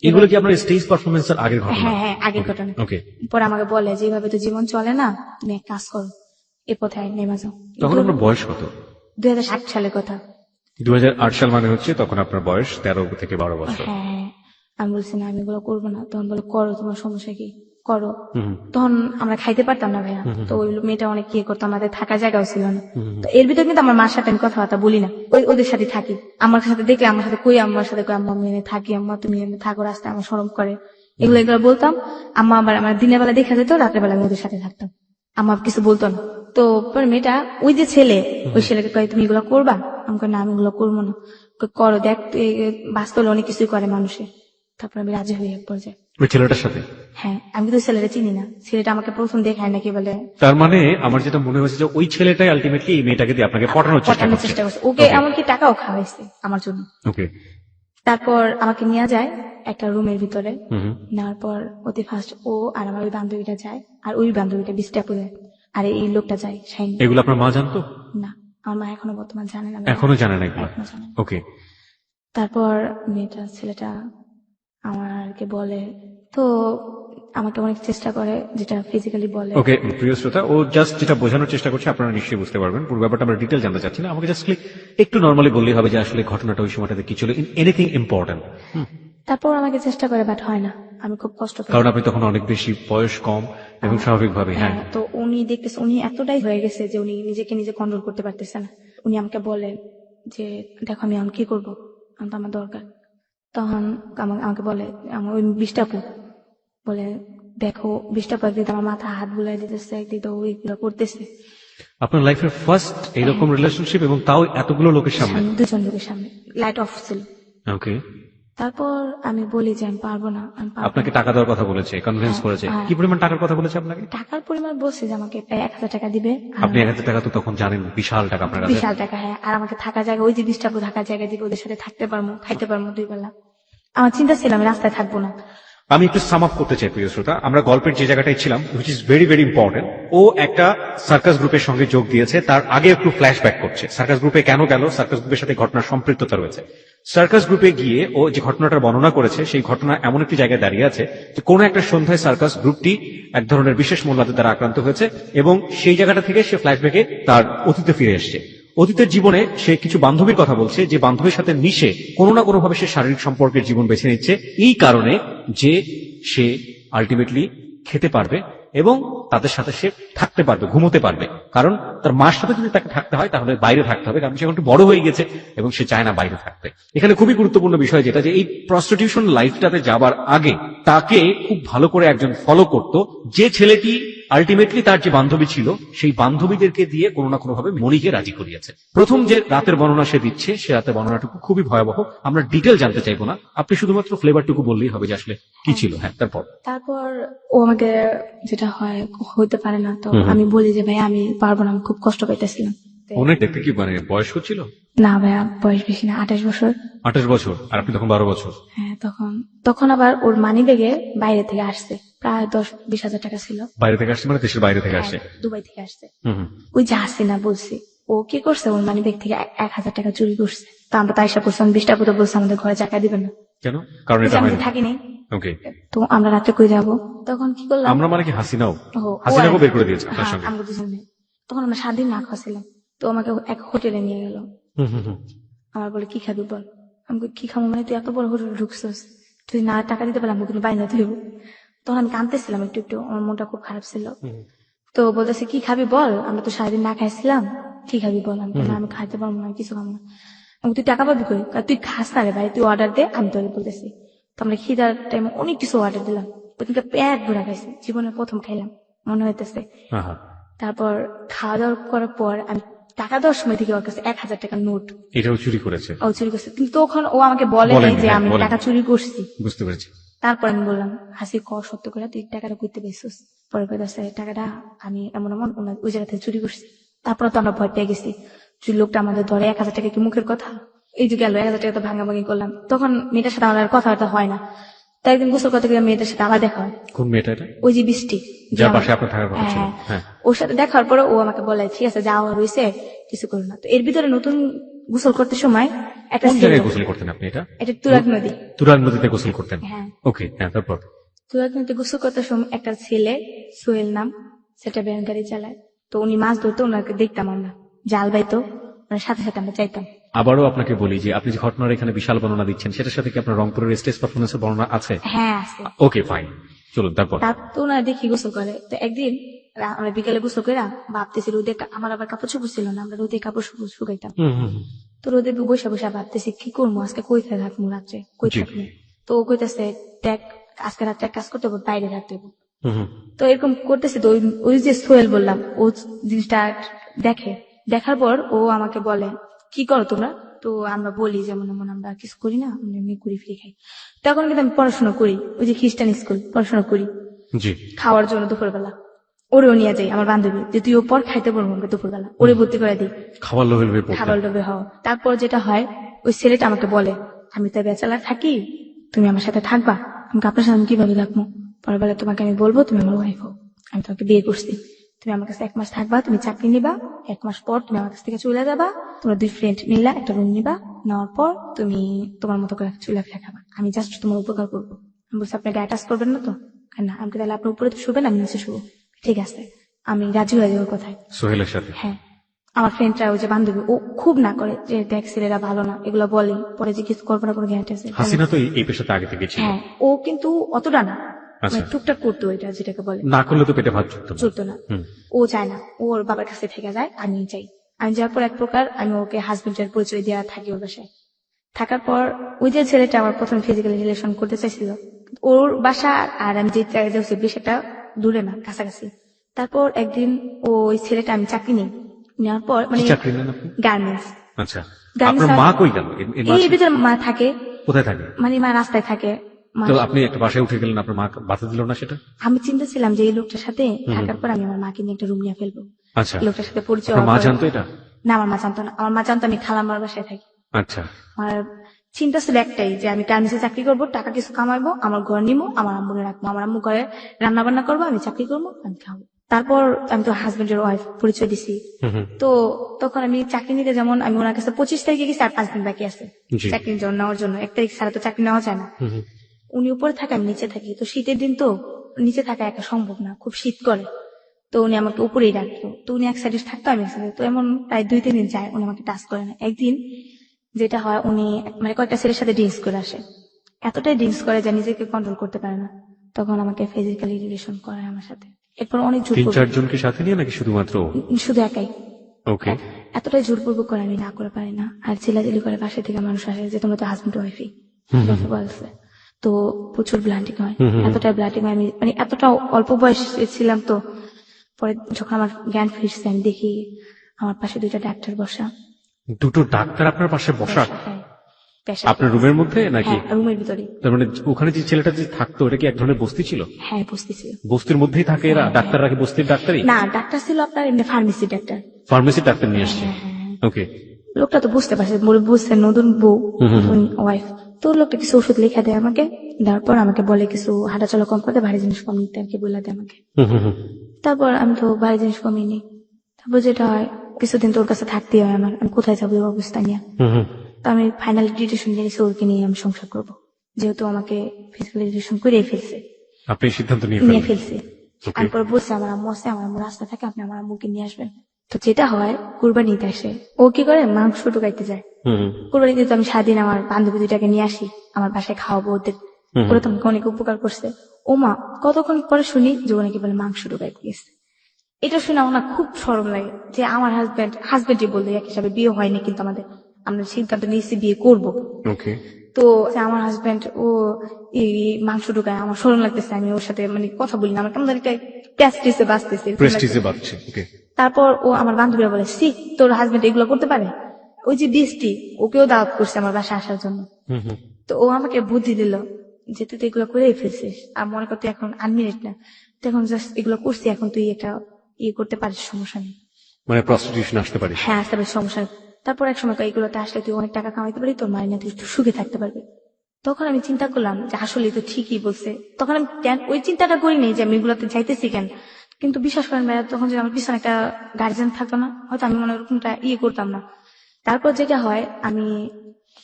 এগুলো কি আপনার স্টেজ পারফরমেন্সের আগের ঘটনা? হ্যাঁ হ্যাঁ আগের ঘটনা। ওকে। পরে আমাকে বলে যে এইভাবে তো জীবন চলে না, তুমি এক কাজ করো, এ পথে নেমে যাও। তখন আপনার বয়স কত? 2007 সালের কথা। 2008 সাল মানে হচ্ছে তখন আপনার বয়স 13 থেকে 12 বছর। হ্যাঁ হ্যাঁ। আমি বলছি না আমি এগুলো করবো না। তখন বলে করো, তোমার সমস্যা কি, করো। তখন আমরা খাইতে পারতাম না ভাইয়া। তো ওই মেয়েটা অনেক কি করতো, আমাদের থাকার জায়গাও ছিল না। তো এর ভিতরে কিন্তু আমার মার সাথে আমি কথাবার্তা বলি না, ওদের সাথে থাকি। আমার সাথে দেখলে আমার সাথে কই, আমার সাথে কই আম্মা আমি এনে থাকি, আম্মা তুমি এনে থাকো, রাস্তায় আমার শরম করে। এগুলো বলতাম। আম্মা আবার আমার দিনের বেলা দেখা যেত, রাতের বেলা আমি ওদের সাথে থাকতাম। আম্মা কিছু বলতো না। তো পরে মেয়েটা ওই যে ছেলে, ওই ছেলেকে কয় তুমি এগুলো করবা? আমাকে না আমি এগুলো করবো না। করো, দেখ বাস্তবে অনেক কিছুই করে মানুষে। তারপর আমি রাজি হই এক পর্যায়ে ওই ছেলেটার সাথে। হ্যাঁ, আমি কিন্তু ছেলেটা চিনি না। ছেলেটা আমাকে প্রথম দেখায় নাকি বলে। তার মানে আমার যেটা মনে হয়েছে যে ওই ছেলেটাই আলটিমেটলি এই মেয়েটাকে দিয়ে আপনাকে পটানোর চেষ্টা করছে। ওকে এমনকি টাকাও খাওয়াইছে আমার জন্য। ওকে। তারপর আমাকে নিয়ে যায় একটা রুমের ভিতরে। নেওয়ার পর অতি ফার্স্ট ও আর আমার ওই বান্ধবীটা যায়, আর ওই বান্ধবীটা বিস্টাপু যায়, আর এই লোকটা যায় শাইন। এগুলো আপনার মা জানতো? না, আমার মা এখনো বর্তমান জানে না। এখনো জানে না এগুলো? এখনো জানে না। ওকে। তারপর মেয়েটা ছেলেটা আমাকে বলে, তো আমাকে অনেক চেষ্টা করে, যেটা ফিজিক্যালি বলে। ওকে, প্রিয় শ্রোতা, ও জাস্ট যেটা বোঝানোর চেষ্টা করছে আপনারা নিশ্চয়ই বুঝতে পারবেন। পুরো ব্যাপারটা আমরা ডিটেল জানতে চাচ্ছি না, আমাকে জাস্ট একটু নর্মালি বললেই হবে যে আসলে ঘটনাটা ওই সময়টাতে কি ছিল, এনিথিং ইম্পর্টেন্ট। তারপর আমাকে চেষ্টা করে, বাট হয় না। আমি খুব কষ্ট পাই, কারণ আপনি তখন অনেক বেশি বয়স কম এবং স্বাভাবিকভাবে। হ্যাঁ। তো উনি দেখতেছে, উনি এতটাই হয়ে গেছে যে উনি নিজেকে নিজে কন্ট্রোল করতে পারতেছে না। উনি আমাকে বলেন যে দেখো আমি এখন কি করবো, আমি তো আমার দরকার। তখন আমাকে বলে, আমার ওই বিষ্টাপু বলে, দেখো বিষ্টাপু একদিন আমার মাথা হাত বুলাই দিতেছে, একদিন তো ওইগুলো করতেছে। আপনার লাইফের ফার্স্ট এরকম রিলেশনশিপ, এবং তাও এতগুলো লোকের সামনে? 2জন লোকের সামনে, লাইট অফ ছিল। ওকে। তারপর আমি বলি যে আমি পারবো না, আমি পারবো না। আপনাকে টাকা দেওয়ার কথা বলেছে, কনভিন্স করেছে? কি পরিমাণ টাকার কথা বলেছে আপনাকে? টাকার পরিমাণ বলছে যে আমাকে প্রায় 1000 টাকা দিবে। আপনি 1000 টাকা তো তখন জানেন বিশাল টাকা আপনার কাছে। বিশাল টাকা, হ্যাঁ। আর আমাকে থাকা জায়গা, ওই যে বিষ্টাপু থাকার জায়গা দিবে, ওদের সাথে থাকতে পারবো, খাইতে পারবো 2 বেলা। আমার চিন্তা ছিল আমি রাস্তায় থাকবো না। আমি একটু সাম আপ করতে চাই প্রিয় শ্রোতা, আমরা গল্পের যে জায়গাটায় ছিলাম, which is very very important. ও একটা সার্কাস গ্রুপের সঙ্গে যোগ দিয়েছে, তার আগে একটু ফ্ল্যাশব্যাক করছে। সার্কাস গ্রুপে কেন গেল, সার্কাস গ্রুপের সাথে ঘটনার সম্পৃক্ততা রয়েছে। সার্কাস গ্রুপে গিয়ে ও যে ঘটনাটার বর্ণনা করেছে, সেই ঘটনা এমন একটি জায়গায় দাঁড়িয়ে আছে যে কোনো একটা সন্ধ্যায় সার্কাস গ্রুপটি এক ধরনের বিশেষ মোল্লাদের দ্বারা আক্রান্ত হয়েছে, এবং সেই জায়গাটা থেকে সে ফ্ল্যাশব্যাকে তার অতীতে ফিরে এসছে। অতীতের জীবনে সে কিছু বান্ধবীর কথা বলছে, যে বান্ধবীর সাথে মিশে কোনো না কোনো ভাবে সে শারীরিক সম্পর্কের জীবন বেছে নিচ্ছে, এই কারণে যে সে আলটিমেটলি খেতে পারবে এবং তাদের সাথে সে থাকতে পারবে, ঘুমোতে পারবে। কারণ তার মার সাথে যদি তাকে থাকতে হয় তাহলে বাইরে থাকতে হবে, কারণ সে এখন একটু বড় হয়ে গেছে এবং সে চায় না বাইরে থাকতে। এখানে খুবই গুরুত্বপূর্ণ বিষয় যেটা, যে এই প্রস্টিটিউশন লাইফটাতে যাবার আগে তাকে খুব ভালো করে একজন ফলো করতো, যে ছেলেটি আলটিমেটলি তার যে বান্ধবী ছিল সেই বান্ধবীদেরকে দিয়ে কোনো না কোনো ভাবে মনিকে রাজি করিয়েছে। প্রথম যে রাতের বর্ণনা সে দিচ্ছে, সে রাতের বর্ণনাটুকু খুবই ভয়াবহ। আমরা ডিটেল জানতে চাইবো না, আপনি শুধুমাত্র ফ্লেভারটুকু বললেই হবে যে আসলে কি ছিল। হ্যাঁ, তারপর ও আমাকে যেটা হয় হইতে পারে না, তো আমি বলি যে ভাই আমি পারবো না, আমি খুব কষ্ট পাইতেছিলাম। অনেক দেখতে কি মানে বয়স হচ্ছিল? না ভাইয়া, বয়স বেশি না, 28 বছর। 28 বছর, আর আপনি তখন 12 বছর। হ্যাঁ, তখন আবার ওর মানি ব্যাগে বাইরে থেকে আসছে প্রায় 10-20 হাজার টাকা ছিল। বাইরে থেকে আসছে মানে দেশের বাইরে থেকে আসছে? হ্যাঁ, দুবাই থেকে আসছে। হুম। ওই যে হাসিনা বলছি, ও কি করছে, ওর মানি ব্যাগ থেকে 1000 টাকা চুরি করছে। তো আমরা তাই করছিলাম, 20 টাকা বলছে আমাদের ঘরে জায়গা দিবেন না। কেন? কারণ এটা আমি হয় না। থাকিনি। ওকে। তো আমরা রাতে কই যাবো, তখন কি করলাম, আমরা মানে কি হাসিনাও ও হাসিনাকেও বের করে দিয়েছে আপনার হ্যাঁ, সঙ্গে? আমরা দুজনে। তখন আমরা 7 দিন না খাওয়াছিলাম। তো আমাকে এক হোটেলে নিয়ে গেল। হুম। আমার বলে কি খাবি বল। আমি বলি, কি খাবো মানে, তুই এত বড় হোটেলে ঢুকছিস, তুই না টাকা দিতে পারলাম কিন্তু বাইরে ধরব। তখন আমি কাঁদতেছিলাম একটু একটু, আমার মনটা খুব খারাপ ছিল। তো বলতেছে কি খাবি বল, আমরা তো 7 দিন না খাইছিলাম, কি খাবি বল। আমি বললাম, আমি খাইতে পারবো না, কিছু খাবো না। আমি বলি, তুই টাকা পাবি কই? তুই খাস না রে ভাই, তুই অর্ডার দে, আমি তোকে বলতেছি। তো আমরা খিদার টাইমে অনেক কিছু অর্ডার দিলাম, ওদিনকে পেট ভরা খাইছি, জীবনে প্রথম খাইলাম মনে হইতেছে। তারপর খাওয়া দাওয়া করার পর আমি টাকা দেওয়ার সময় থেকে ওর কাছে 1000 টাকার নোট, এটাও চুরি করেছে? ও চুরি করছে, কিন্তু তখন ও আমাকে বলে নাই যে আমি টাকা চুরি করছি। বুঝতে পেরেছি। তারপর আমি বললাম, হাসি ক সত্য করে তুই টাকাটা করতে পেয়েছিস? পরে কইতাছে টাকাটা আমি এমন ওই জায়গা থেকে চুরি করছি। তারপরে তো আমরা ভয় পেয়ে গেছি, যে লোকটা আমাদের ধরে 1000 টাকা কি মুখের কথা, এই যে গেল 1000 টাকা তো ভাঙাভাঙি করলাম। তখন মেয়েটার সাথে আমার আর কথাবার্তা হয় না। তাই একদিন গোসল করতে গিয়ে মেয়েটার সাথে আবার দেখা হয়। কোন মেয়েটা এটা? ওই যে বৃষ্টি, যার পাশে আপনার থাকার কথা ছিল। হ্যাঁ, ওর সাথে দেখার পরে ও আমাকে বলে ঠিক আছে যাওয়া রয়েছে, কিছু করো না। তো এর ভিতরে নতুন গোসল করতে সময় একটা কোন জায়গায় গোসল করতেন আপনি? এটা তুরাগ নদী। তুরাগ নদীতে গোসল করতেন? হ্যাঁ। ওকে, হ্যাঁ, তারপর? তুরাগ নদীতে গোসল করতে সময় একটা ছেলে, সোহেল নাম, সেটা ভ্যান গাড়ি চালায়। তো উনি মাছ ধরতো, ওনাকে দেখতাম আমরা, জাল বাইতো, ওনার সাথে সাথে আমরা চাইতাম। আবারও আপনাকে বলি যে আপনি যে ঘটনার এখানে বিশাল বর্ণনা দিচ্ছেন, সেটার সাথে কি আপনার রংপুরের স্টেজ পারফরমেন্সের বর্ণনা আছে? হ্যাঁ আছে। ওকে, ফাইন, চলুন তারপর। তো ওনারা দেখি গোসল করে। তো একদিন আমরা বিকালে গোসল করে ভাবতেছি, রোদে আমার আবার কাপড় চোপড় ছিল না, আমরা রোদে কাপড় শুকাইতাম। তো রোদে বসে বসে ভাবতেছি কি করবো, আজকে কই থাকবো রাত্রে, কই থাকবো। তো ও কইতাছে দেখ আজকে রাত্রে কাজ করতে হবে, বাইরে থাকতে হবে। তো এরকম করতেছি, তো ওই যে সোহেল বললাম, ও জিনিসটা দেখার পর ও আমাকে বলে কি করো তোমরা? তো আমরা বলি যেমন আমরা কিছু করি না, আমরা এমনি ঘুরি ফিরে খাই। তখন কিন্তু আমি পড়াশোনা করি, ওই যে খ্রিস্টান স্কুল পড়াশোনা করি খাওয়ার জন্য। দুপুরবেলা ওরেও নিয়ে যাই আমার বান্ধবী, যে তুই ও পর খাইতে পারবো আমাকে, দুপুরবেলা ওরে ভর্তি করে দিই খাবার লোভে হও। তারপর যেটা হয়, ওই ছেলেটা আমাকে বলে আমি তো ব্যাচেলার থাকি, তুমি আমার সাথে থাকবা। আমাকে আপনার সাথে আমি কিভাবে থাকবো? পরের বেলা তোমাকে আমি বলবো তুমি আমার ওয়াইফ হও, আমি তোমাকে বিয়ে করছি, তুমি আমার কাছে 1 মাস থাকবা, তুমি চাকরি নিবা, 1 মাস পর তুমি আমার কাছ থেকে চলে যাবা, তোমরা 2 ফ্রেন্ড নিলা, একটা রুম নিবা, নেওয়ার পর তুমি তোমার মতো করে চুলাফেরা খাবা, আমি জাস্ট তোমার উপকার করবো। আমি বলছি আপনি গায়ে টাচ করবেন না তো? না। আমাকে তাহলে আপনার উপরে তো শুবেন, আমি নিচে শুবো। ঠিক আছে, আমি রাজি হয়ে যাবো কথায় সোহেলের সাথে। হ্যাঁ, আমার ফ্রেন্ডরা ওই যে বান্ধবী, ও খুব না করে যে দেখ ছেলেরা ভালো না, এগুলো বলে, পরে যে কিছু করবো না কোনো গ্যারান্টি আছে? হাসিনা তো এই পেশাতে আগে থেকে ছিল। হ্যাঁ, ও কিন্তু অতটা না, টুকটাক করতো, এটা যেটাকে বলে না করলে তো পেটে ভাত চলতো না। ও চায় না, ওর বাবার কাছে থেকে যায়, আমি চাই। আমি যাওয়ার পর এক প্রকার আমি ওকে হাজবেন্ডের পরিচয় দেওয়া থাকি ওর বাসায়। থাকার পর ওই যে ছেলেটা আমার প্রথম ফিজিক্যাল রিলেশন করতে চাইছিল, ওর বাসা আর আমি যে জায়গায় বেশিটা দূরে না, কাছাকাছি। তারপর একদিন ওই ছেলেটা, আমি চাকরি নেই, নেওয়ার পর মানে গার্মেন্টস। আচ্ছা, আপনার মা কই গেল? এই ভিতরে মা থাকে। কোথায় থাকে? মানে মা রাস্তায় থাকে। তো আপনি একটা বাসায় উঠে গেলেন, আপনার মা বাধা দিল না সেটা? আমি চিন্তা ছিলাম যে এই লোকটার সাথে থাকার পর আমি আমার মাকে নিয়ে একটা রুম নিয়ে ফেলবো। আচ্ছা, লোকটার সাথে পরিচয়। মা জানতো এটা? না, আমার মা জানতো না। আমার মা জানতো আমি খালাম্মার বাসায় থাকি। আচ্ছা, আমার চিন্তা ছিল একটাই, যে আমি গার্মেন্টসে চাকরি করবো, টাকা কিছু কামাবো, আমার ঘর নিবো, আমার আম্মুকে রাখবো, আমার আম্মু ঘরে রান্না বান্না করবো, আমি চাকরি করবো, আমি খাবো। তারপর আমি তো হাজবেন্ডের ওয়াইফ পরিচয় দিছি। তো তখন আমি চাকরি নিতে, যেমন আমি ওনার কাছে 25 তারিখে গেছি, আর 5 দিন বাকি আছে চাকরি নেওয়ার জন্য। 1 তারিখ ছাড়া তো চাকরি নেওয়া যায় না। উনি উপরে থাকে, আমি নিচে থাকি। তো শীতের দিন তো নিচে থাকা একা সম্ভব না, খুব শীত করে। তো উনি আমাকে উপরেই রাখতো, তো উনি এক সাইডে থাকতো, আমি এক সাইডে। তো এমন প্রায় 2-3 দিন যায় উনি আমাকে টাচ করে না। একদিন যেটা হয়, উনি মানে কয়েকটা ছেলের সাথে ড্রিঙ্কস করে আসে, এতটাই ড্রিঙ্কস করে যে নিজেকে কন্ট্রোল করতে পারে না, তখন আমাকে ফিজিক্যালি রিলেশন করে আমার সাথে। এরপর অনেক তিন জোরপূর্বক, চারজনকে সাথে নিয়ে নাকি শুধুমাত্র? শুধু একাই। ওকে। এতটাই জোরপূর্বক করে আমি না করে পারি না, আর চিল্লাচিল্লি করে পাশে থেকে মানুষ আসে যে তোমরা তো হাজবেন্ড ওয়াইফই বলছে। তো প্রচুর ব্লান্টিং হয়, এতটাই ব্লান্টিং হয়, আমি মানে এতটা অল্প বয়সে ছিলাম। তো পরে যখন আমার জ্ঞান ফিরছে, আমি দেখি আমার পাশে 2টা ডাক্তার বসা। দুটো ডাক্তার আপনার পাশে বসা? হ্যাঁ, পেশা। আপনার রুমের মধ্যে নাকি? হ্যাঁ, রুমের ভিতরে। তার মানে ওখানে যে ছেলেটা যে থাকতো এটা কি এক ধরনের বস্তি ছিল? হ্যাঁ, বসতেছিল। বস্তির মধ্যেই থাকে এরা? ডাক্তাররা কি বস্তির ডাক্তারই? না, ডাক্তার ছিল আপনার এমনি ফার্মেসি ডাক্তার। ফার্মেসি ডাক্তার নিয়ে আসছে। ওকে। লোকটা তো বুঝতে পারছে, বুঝছে নতুন বউ, ওয়াইফ। তো লোকটা কিছু ওষুধ লিখে দেয় আমাকে, দেওয়ার পর আমাকে বলে কিছু হাঁটাচলা কম করতে, ভারী জিনিস কম নিতে, আর কি বলে দেয় আমাকে। তারপর আমি তো ভারী জিনিস কমিয়ে নিই। তারপর যেটা হয়, কিছুদিন তোর কাছে থাকতেই হয় আমার, আমি কোথায় যাবো এই অবস্থা নিয়ে। তো আমি ফাইনাল ডিসিশন নিয়েছি ওকে নিয়ে আমি সংসার করবো, যেহেতু আমাকে ফিজিক্যাল রিলেশন করে ফেলছে। আপনি সিদ্ধান্ত নিয়ে নিয়ে ফেললেন? ফেলছে। আমি পরে বলছি আমার আম্মু আছে, আমার আম্মু রাস্তা থাকে, আপনি আমার আম্মুকে নিয়ে আসবেন। তো যেটা হয়, কুরবানিতে আসে ও কি করে, মাংস ঢুকাইতে যায়। কুরবানিতে তো আমি সারাদিন আমার বান্ধবী 2টাকে নিয়ে আসি, আমার বাসায় খাওয়াবো ওদের, ওরা তো আমাকে অনেক উপকার করছে। ও মা, কতক্ষণ পরে শুনি যে ও নাকি বলে মাংস ঢুকাইতে গেছে। এটা শুনে আমার না খুব শরম লাগে যে আমার হাজবেন্ডই বললে, এক হিসাবে বিয়ে হয়নি, কিন্তু আমরা সিদ্ধান্ত নিয়েছি বিয়ে করবো। ওকে। তো আমার হাজবেন্ড ও এই মাংস ঢুকায়, আমার শরম লাগতেছে, আমি ওর সাথে মানে কথা বলি না, আমার কেমন একটা প্রেস্টিজে বাঁচতেছে। প্রেস্টিজে বাঁচছে। ওকে। তারপর ও আমার বান্ধবীরা বলে, সি তোর হাজবেন্ড এগুলো করতে পারে? ওই যে বৃষ্টি, ওকেও দাওয়াত করছে আমার বাসায় আসার জন্য। তো ও আমাকে বুদ্ধি দিল যে তুই তো এগুলো করেই ফেলছিস, আর মনে করতে এখন আনমিনিট না, তুই এখন জাস্ট এগুলো করছি, এখন তুই একটা ইয়ে করতে পারিস, সমস্যা নেই। মানে প্রস্টিটিউশন আসতে পারিস? হ্যাঁ, আসতে পারিস, সমস্যা নেই। তারপর এক সময় এগুলোতে আসলে তুই অনেক টাকা কামাইতে পারবি, তোর মায়ের না তুই একটু সুখে থাকতে পারবি। তখন আমি চিন্তা করলাম যে আসলে তো ঠিকই বলছে। তখন আমি ওই চিন্তাটা করিনি যে আমি এগুলোতে যাইতেছি কেন, কিন্তু বিশ্বাস করেন ভাইয়া, তখন যদি আমার পিছনে একটা গার্জেন থাকতো না, হয়তো আমি মনে হয় ওরকমটা ইয়ে করতাম না। তারপর যেটা হয়, আমি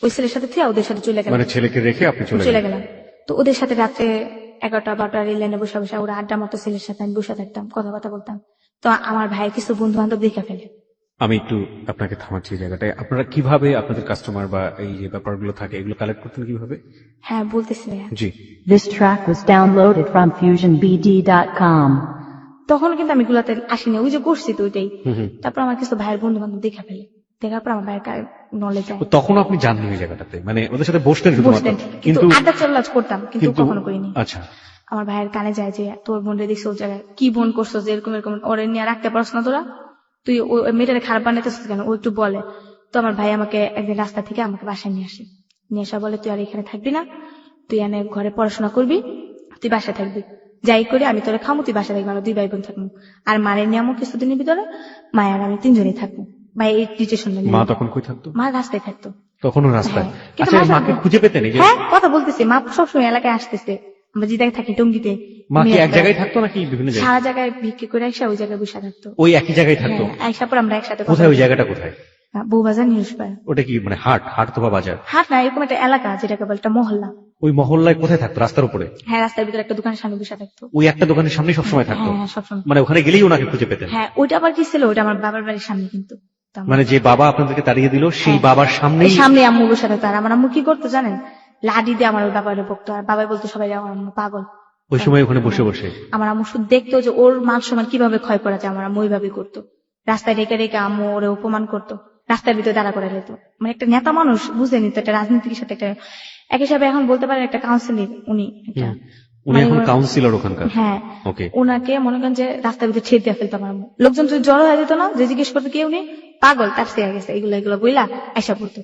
ওই ছেলের সাথে থেকে ওদের সাথে চলে গেলাম। মানে ছেলেকে রেখে আপনি চলে গেলাম। তো ওদের সাথে রাত্রে 11টা-12টা রেল লাইনে বসে বসে ওরা আড্ডা মতো ছেলের সাথে আমি বসে থাকতাম, কথাবার্তা বলতাম। তো আমার ভাইয়ের কিছু বন্ধু বান্ধব দেখে ফেলে। আমি একটু আপনাকে থামাচ্ছি এই জায়গাটায়। আপনারা কিভাবে আপনাদের কাস্টমার বা এই যে ব্যাপারগুলো থাকে এগুলো কালেক্ট করতেন কিভাবে? হ্যাঁ, বলতেছি ভাইয়া। জি। This track was downloaded from FusionBD.com. তখন কিন্তু আমি এগুলাতে আসিনি, ওই যে করছি তো ওইটাই। তারপর আমার কিছু ভাইয়ের বন্ধু বান্ধব দেখে ফেলে, দেখার পর আমার ভাইয়ের নলেজ যায়। তখন আপনি জাননি ওই জায়গাটাতে, মানে ওদের সাথে বসতেন শুধুমাত্র, বসতেন, কিন্তু আড্ডা চল্লাচ করতাম, কিন্তু কখনো করিনি। আচ্ছা। আমার ভাইয়ের কানে যায় যে তোর বোন রে দেখছো ওই জায়গায়, কি বোন করছো যে এরকম এরকম, ওরে নিয়ে রাখতে পারছ না তোরা, তুই ওই মেয়েটারে খারাপ বানাইতেছিস কেন, ও একটু বলে। তো আমার ভাই আমাকে একদিন রাস্তা থেকে আমাকে বাসায় নিয়ে আসে, নিয়ে আসা বলে তুই আর এখানে থাকবি না, তুই এনে ঘরে পড়াশোনা করবি, তুই বাসায় থাকবি, যাই করে আমি তোরে খামো, তুই বাসায় থাকবি, আমরা 2 ভাই বোন থাকবো। আর মায়ের নিয়মও কিছুদিনের ভিতরে মায়ের আমি 3জনই থাকবো। ভাই এই ডিসিশন মা তখন কই থাকতো? মা রাস্তায় থাকতো। তখনও রাস্তায়? হ্যাঁ, কিন্তু আচ্ছা, মাকে খুঁজে পেতেন? এই যে হ্যাঁ, কথা বলতেছি, মা সবসময় এলাকায় আসতেছে, আমরা যে জায়গায় থাকি টঙ্গিতে। মা কি এক জায়গায় থাকতো নাকি বিভিন্ন জায়গায়? সারা জায়গায় ভিক্ষে করে আসা ওই জায়গায় বসে থাকতো। ওই একই জায়গায় থাকতো? হ্যাঁ, আইসা পর আমরা একসাথে কোথায় ওই জায়গাটা কোথায়? বউবাজার নিউজপাড়া। ওটা কি মানে হাট তো বা বাজার? হাট না, এরকম একটা এলাকা যেটাকে বলে একটা মহল্লা। ওই মহল্লায় কোথায় থাকতো? রাস্তার উপরে? হ্যাঁ, রাস্তার ভিতরে একটা দোকানের সামনে বসে থাকতো। ওই একটা দোকানের সামনে সবসময় থাকতো? হ্যাঁ, সবসময়। মানে ওখানে গেলেই ওনাকে খুঁজে পেতেন? হ্যাঁ, ওইটা আবার কি ছিল, ওইটা আমার বাবার বাড়ির সামনে, কিন্তু মানে যে বাবা আপনাদেরকে তাড়িয়ে দিল সেই বাবার সামনেই? সামনে আম্মু বসে থাকতো। আর আমার আম্মু কি করতো জানেন, লাডি দিয়ে আমার ওই বাবারে বকতো, আর বাবাই বলতো সবাই আমার আম্মু পাগল। ওই সময় ওখানে বসে বসে আমার আম্মু শুধু দেখতো যে ওর মান সম্মান কিভাবে ক্ষয় করা যায়, আমার আম্মু ওইভাবে করতো। রাস্তায় রেখে রেখে আম্মু ওরে অপমান করতো, রাস্তার ভিতরে দাঁড়া করে যেত। মানে একটা নেতা মানুষ, বুঝেনি তো, একটা রাজনীতির সাথে একটা এক হিসাবে এখন বলতে পারেন একটা কাউন্সিলর উনি। উনি এখন কাউন্সিলর ওখানকার? হ্যাঁ। ওকে। ওনাকে মনে করেন যে রাস্তার ভিতরে ছেড়ে দিয়ে ফেলতো আমার আম্মু। লোকজন যদি জড়ো হয়ে যেত না, যে জিজ্ঞেস করতো কে উনি, পাগল, তার সে গেছে, এগুলো বইলা আইসা পড়তো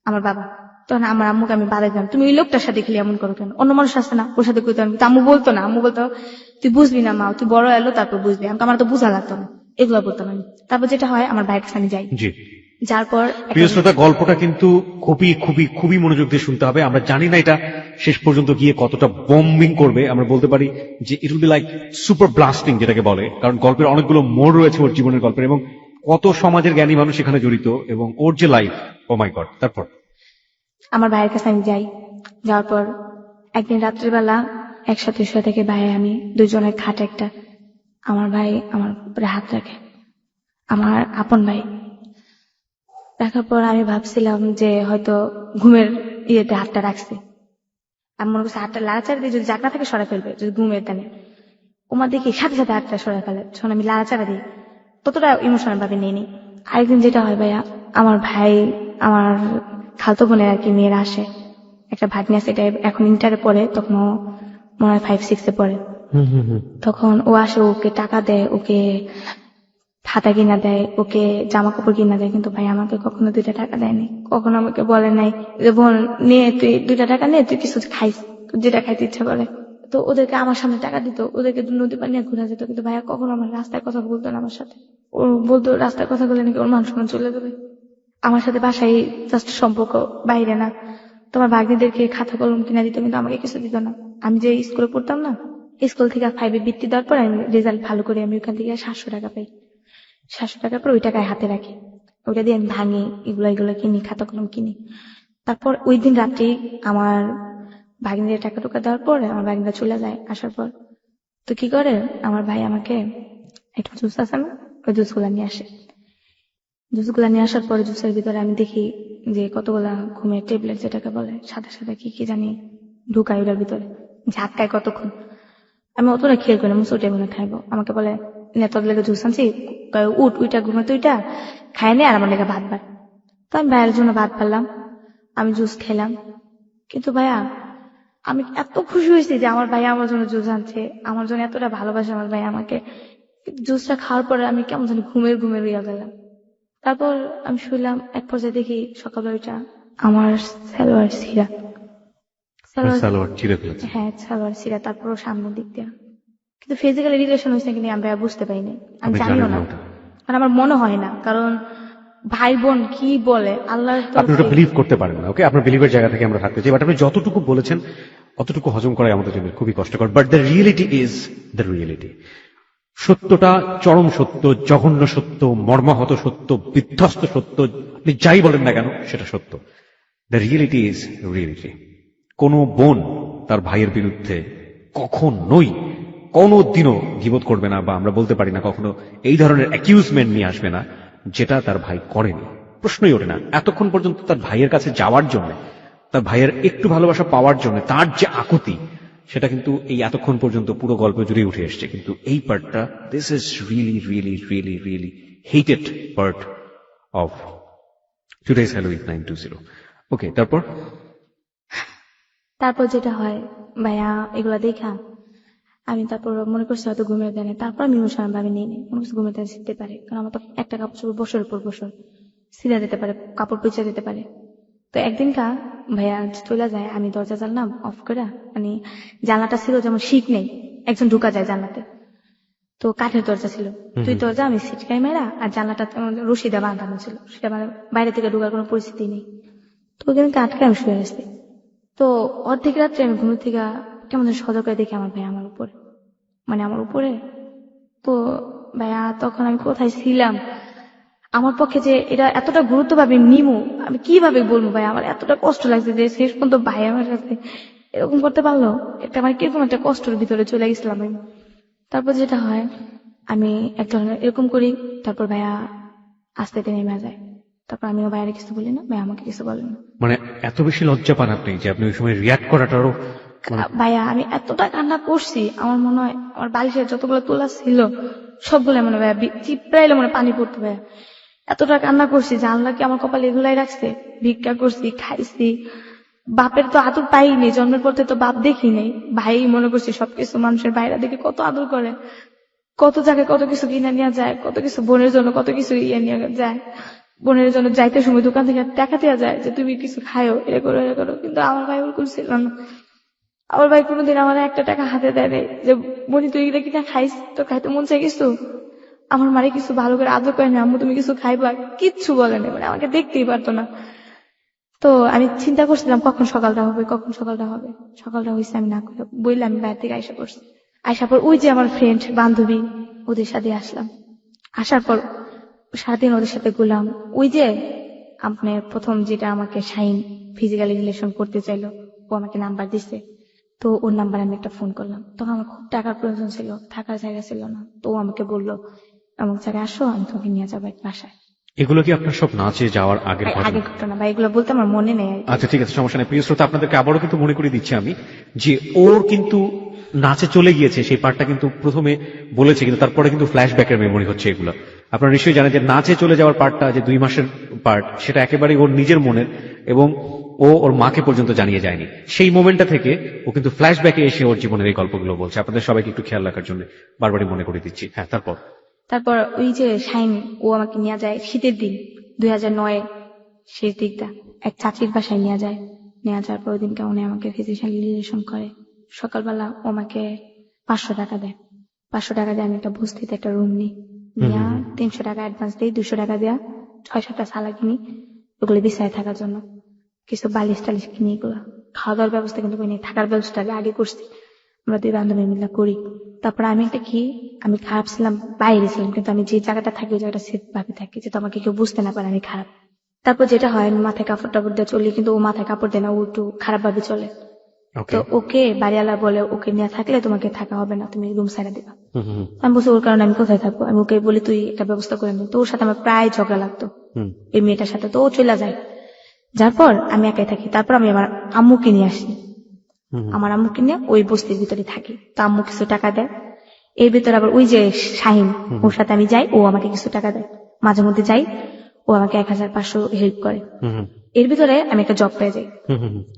আমার বাবা। তখন আমার আম্মুকে আমি বাধা দিলাম, তুমি ওই লোকটার সাথে খেলে এমন করো কেন, অন্য মানুষ আসছে না, ওর সাথে কইতে। কিন্তু আম্মু বলতো না, আম্মু বলতো তুই বুঝবি না মা, তুই বড় এলো তারপর বুঝবি। আমার তো বোঝা লাগতো না, এগুলো বলতাম আমি। তারপর যেটা হয়, আমার ভাইয়ের কাছে আমি যাই। জি। যার পর প্রিয় শ্রোতা, গল্পটা কিন্তু খুবই খুবই খুবই মনোযোগ দিয়ে শুনতে হবে। আমরা জানি না এটা শেষ পর্যন্ত গিয়ে কতটা বম্বিং করবে। আমরা বলতে পারি যে it will be like super blasting, যেটাকে বলে, কারণ গল্পের অনেকগুলো মোড় রয়েছে ওর জীবনের গল্পের, এবং কত সমাজের জ্ঞানী মানুষ এখানে জড়িত, এবং ওর যে লাইফ, ও মাই গড। তারপর আমার ভাইয়ের কাছে আমি যাই। যাওয়ার পর একদিন রাত্রিবেলা একসাথে শুয়ে থেকে ভাই আমি 2জনের খাট একটা, আমার ভাই আমার উপরে হাত রাখে, আমার আপন ভাই। রাখার পর আমি ভাবছিলাম যে হয়তো ঘুমের ইয়েতে হাতটা রাখছে। আমি মনে করছি হাতটা লাড়াচাড়া দিয়ে যদি জাগনা থাকে সরাই ফেলবে, যদি ঘুমের টানে ওমা দেখি সাথে সাথে হাতটা সরাই ফেলে, যখন আমি লাড়াচাড়া দিই ততটা ইমোশনাল ভাবে নিয়ে নিই। আরেকদিন যেটা হয় ভাইয়া, আমার ভাই, আমার খালতো বোনের আর কি মেয়েরা আসে, একটা ভাগ্নি আছে, এটা এখন ইন্টারে পড়ে, তখন ও মনে হয় 5-6 পড়ে। তখন ও আসে, ওকে টাকা দেয়, ওকে খাতা কিনা দেয়, ওকে জামা কাপড় কিনা দেয়, কিন্তু ভাই আমাকে কখনো 2টা টাকা দেয়নি, কখনো আমাকে বলে নাই যে বোন নিয়ে তুই 2টা টাকা নিয়ে তুই কিছু খাইস, যেটা খাইতে ইচ্ছা করে। তো ওদেরকে আমার সামনে টাকা দিত, ওদেরকে নদী পানি নিয়ে ঘুরা যেত, কিন্তু ভাইয়া কখনো আমার রাস্তায় কথা বলতো না আমার সাথে। ও বলতো রাস্তায় কথা বলে নাকি ওর মান সম্মান চলে যাবে। আমার সাথে বাসায় জাস্ট সম্পর্ক, বাইরে না। তোমার ভাগ্নিদেরকে খাতা কলম কিনা দিত, কিন্তু আমাকে কিছু দিত না। আমি যে স্কুলে পড়তাম না, স্কুল থেকে 5-এ বৃত্তি দেওয়ার পর আমি রেজাল্ট ভালো করে আমি ওখান থেকে 700 টাকা পাই। 700 টাকার পর ওই টাকায় হাতে রাখি, ওইটা দিয়ে আমি ভাঙি, এগুলো কিনি, খাতা কলম কিনি। তারপর ওই দিন রাত্রেই আমার ভাগ্নিদের টাকা টুকা দেওয়ার পর আমার ভাগ্নিরা চলে যায়। আসার পর তো কি করে, আমার ভাই আমাকে একটা জুস আছে না, ওই জুসগুলা নিয়ে আসে। জুসগুলা নিয়ে আসার পরে জুসের ভিতরে আমি দেখি যে কতগুলা ঘুমের ট্যাবলেট, যেটাকে বলে সাদা সাদা কি কি জানি ঢুকাই ওটার ভিতরে, ঝাক্কায় কতক্ষণ। আমি অতটা খেয়াল করি না, মুসুর টেবিলে খাইবো। আমাকে বলে নে তোর লেগে জুস আনছি, উঠ উইটা ঘুমে তুইটা খাই নে, আর আমার লেগে ভাত বার। তো আমি ভাইয়ের জন্য ভাত পারলাম, আমি জুস খেলাম। কিন্তু ভাইয়া আমি এত খুশি হয়েছি যে আমার ভাই আমার জন্য জুস আনছে, আমার জন্য এতটা ভালোবাসে আমার ভাই আমাকে। জুসটা খাওয়ার পরে আমি কেমন জানি ঘুমের ইয়া গেলাম। তারপর আমি শুনলাম, এক পর্যায়ে দেখি সকালবেলা ওইটা আমার সালোয়ার ছিঁড়া, সালোয়ার চিরে ফেলেছে। হ্যাঁ সালোয়ার ছিঁড়া, তারপর ওর সামনের দিক দিয়া। কিন্তু ফিজিক্যালি রিলেশন হয়েছে কিনা আমি ভাইয়া বুঝতে পারিনি, আমি আপনি জানিও জানেন না, না ওটা? কারণ আমার মনে হয় না, কারণ ভাই বোন কি বলে আল্লাহর আপনি ওটা তরফে। বিলিভ করতে পারেন না, ওকে? আপনার বিলিভের জায়গা থেকে আমরা থাকতে চাই, বাট আপনি যতটুকু বলেছেন অতটুকু হজম করাই আমাদের জন্য খুবই কষ্টকর। But the reality is the reality. সত্যটা চরম সত্য, জঘন্য সত্য, মর্মাহত সত্য, বিধ্বস্ত সত্য, আপনি যাই বলেন না কেন সেটা সত্য। The reality is reality. কোনো বোন তার ভাইয়ের বিরুদ্ধে কখনোই কোনোদিনও গীবত করবে না, বা আমরা বলতে পারি না কখনো এই ধরনের অ্যাকিউজমেন্ট নিয়ে আসবে না যেটা তার ভাই করেনি। প্রশ্নই ওঠে না এতক্ষণ পর্যন্ত তার ভাইয়ের কাছে যাওয়ার জন্য, তার ভাইয়ের একটু ভালোবাসা পাওয়ার জন্য তার যে আকুতি, সেটা কিন্তু এই এতক্ষণ পর্যন্ত পুরো গল্প জুড়ে উঠে এসছে। কিন্তু এই পার্টটা, this is really really really really hated part of today's Halloween 920। ওকে, তারপর যেটা হয় ভাইয়া, এগুলা দেখা আমি তারপর মনে করছি হয়তো ঘুমের দেয় না, তারপর আমি ইমোশনাল ভাবে নিয়ে নিই, মনে করছি ঘুমের দেয় শিখতে পারে, কারণ আমার তো একটা কাপড় চোপড় বছরের পর বছর সিধা দিতে পারে, কাপড় পিছিয়ে দিতে পারে। তো একদিনকা ভাইয়া চলে যায়, আমি দরজা জানলাম অফ করে, মানে জানলাটা ছিল যেমন শিক নেই, একজন ঢুকা যায় জানলাতে, তো কাঠের দরজা ছিল, তুই দরজা আমি সিটকাই মেরা, আর জানলাটা রশি দিয়ে বাঁধানো ছিল, সেটা মানে বাইরে থেকে ঢুকার কোনো পরিস্থিতি নেই। তো ওখানে আটকে আমি শুয়ে গেছি। তো অর্ধেক রাত্রে আমি ঘুমের থেকে কেমন যেন সজাগ করে দেখি আমার ভাই আমার উপরে, মানে আমার উপরে। তো ভাইয়া তখন আমি কোথায় ছিলাম, আমার পক্ষে যে এটা এতটা গুরুত্বভাবে নিমু আমি কিভাবে বলবো ভাই, আমার এতটা কষ্ট লাগছে যে শেষ পর্যন্ত ভাই আমার কাছে এরকম করতে পারলো, এটা মানে কিরকম একটা কষ্টের ভিতরে চলে গেছিলাম আমি। তারপর যেটা হয়, আমি এক ধরনের এরকম করি, তারপর ভাইয়া আস্তে আস্তে নেমে যায়। তারপর আমিও ভাইয়ারে কিছু বলি না, ভাইয়া আমাকে কিছু বলে না। মানে এত বেশি লজ্জা পান আপনি যে আপনি ওই সময় রিয়াক্ট করাটারও ভাইয়া আমি এতটা কান্না করছি, আমার মনে হয় আমার বালিশের যতগুলো তোলা ছিল সবগুলো মনে ভাইয়া চিপড়াইলে মনে পানি পড়তো ভাইয়া, এতটা কান্না করছি যে আল্লাহ কি আমার কপালে এগুলাই রাখছে। ভিক্ষা করছি, খাইছি, বাপের তো আদর পাইনি, জন্মের পর থেকে তো বাপ দেখি নেই, ভাই মনে করছি সবকিছু। মানুষের বাইরে দেখে কত আদর করে, কত জায়গায় কত কিছু কিনে নিয়ে যায়, কত কিছু বোনের জন্য কত কিছু ইয়ে নিয়ে যায়, বোনের জন্য যাইতে সময় দোকান থেকে টাকা দেওয়া যায় যে তুমি কিছু খায়ও, এটা করো এটা করো। কিন্তু আমার ভাই ওরকম ছিল না, আমার ভাই কোনোদিন আমার একটা টাকা হাতে দেয় নাই যে বলি তুই এটা কিনা খাইস, তো খাইতে মন চাই কিছু। আমার মারে কিছু ভালো করে আদর করে না, আম্মু তুমি কিছু খাইবা, কিচ্ছু বলে না, মানে আমাকে দেখতেই পারতো না। তো আমি চিন্তা করছিলাম কখন সকালটা হবে, কখন সকালটা হবে। সকালটা হয়েছে, আমি না করে বললে আমি বাইরে থেকে আইসা পড়ছি। আইসা পর ওই যে আমার ফ্রেন্ড বান্ধবী, ওদের সাথে আসলাম। আসার পর সারাদিন ওদের সাথে ঘুরলাম। ওই যে আপনার প্রথম যেটা আমাকে শাইন ফিজিক্যালি রিলেশন করতে চাইলো, ও আমাকে নাম্বার দিছে। তো ওর নাম্বার আমি একটা ফোন করলাম, তখন আমার খুব টাকার প্রয়োজন ছিল, থাকার জায়গা ছিল না। তো ও আমাকে বললো অমুক জায়গায় আসো, আমি তোমাকে নিয়ে যাবো এক বাসায়। এগুলো কি আপনার সব নাচে যাওয়ার আগের ঘটনা? আগের ঘটনা বা এগুলো বলতে আমার মনে নেই আর কি। আচ্ছা ঠিক আছে, সমস্যা নেই। প্রিয় শ্রোতা, আপনাদেরকে আবারও কিন্তু মনে করে দিচ্ছি আমি যে ওর কিন্তু নাচে চলে গিয়েছে, সেই পার্টটা কিন্তু প্রথমে বলেছে, কিন্তু তারপরে কিন্তু ফ্ল্যাশব্যাকের মেমোরি হচ্ছে এগুলো। আপনারা নিশ্চয়ই জানেন যে নাচে চলে যাওয়ার পার্টটা, যে 2 মাসের পার্ট, সেটা একেবারেই ওর নিজের মনের, এবং ও ওর মাকে পর্যন্ত জানিয়ে যায়নি। সেই মোমেন্টটা থেকে ও কিন্তু ফ্ল্যাশব্যাকে এসে ওর জীবনের এই গল্পগুলো বলছে। আপনাদের সবাইকে একটু খেয়াল রাখার জন্য বারবারই মনে করে দিচ্ছি। হ্যাঁ, তারপর ওই যে শাইন, ও আমাকে নিয়ে যায় শীতের দিন 2009 শেষ দিকটা এক চাচির বাসায় নিয়ে যায়। নিয়ে যাওয়ার পর ওই দিনকে উনি আমাকে ফিজিশিয়ান রিলেশন করে। সকালবেলা ও আমাকে 500 টাকা দেয়। 500 টাকা দিয়ে আমি একটা বস্তিতে একটা রুম নিই। নিয়ে 300 টাকা অ্যাডভান্স দিই, 200 টাকা দেওয়া 6-7টা সালা কিনি ওগুলো বিছায় থাকার জন্য। কিছু বালিশ টালিশ কিনি, এগুলো খাওয়া দাওয়ার ব্যবস্থা কিন্তু করিনি, থাকার ব্যবস্থা আগে করছি। আমরা 2 বান্ধবী মিলে করি। তারপর আমি একটা কি, আমি খারাপ ছিলাম, বাইরে ছিলাম, কিন্তু আমি যে জায়গাটা থাকি ওই জায়গাটা সেফ ভাবে থাকি, যাতে আমাকে কেউ বুঝতে না পারে আমি খারাপ। তারপর যেটা হয়, আমি মাথায় কাপড় টাপড় দিয়ে চলি, কিন্তু ও মাথায় কাপড় দেয় না, ও একটু খারাপ ভাবে চলে। তো ওকে বাড়িওয়ালা বলে, ওকে নিয়ে থাকলে তোমাকে থাকা হবে না, তুমি রুম ছাড়া দিবা। আমি বলছি ওর কারণে আমি কোথায় থাকবো, আমি ওকে বলি তুই একটা ব্যবস্থা করে নি। তো ওর সাথে আমার প্রায় ঝগড়া লাগতো এই মেয়েটার সাথে। তো ও চলে যায়, যার পর আমি একাই থাকি। তারপর আমি আমার আম্মুকে নিয়ে আসি। আমার আম্মুকে নিয়ে ওই বস্তির ভিতরে থাকি। তো আম্মু কিছু টাকা দেয়। এর ভিতরে আবার ওই যে শাহিন, ওর সাথে আমি যাই, ও আমাকে কিছু টাকা দেয়। মাঝে মধ্যে যাই, ও আমাকে 1500 হেল্প করে। এর ভিতরে আমি একটা জব পেয়ে যাই,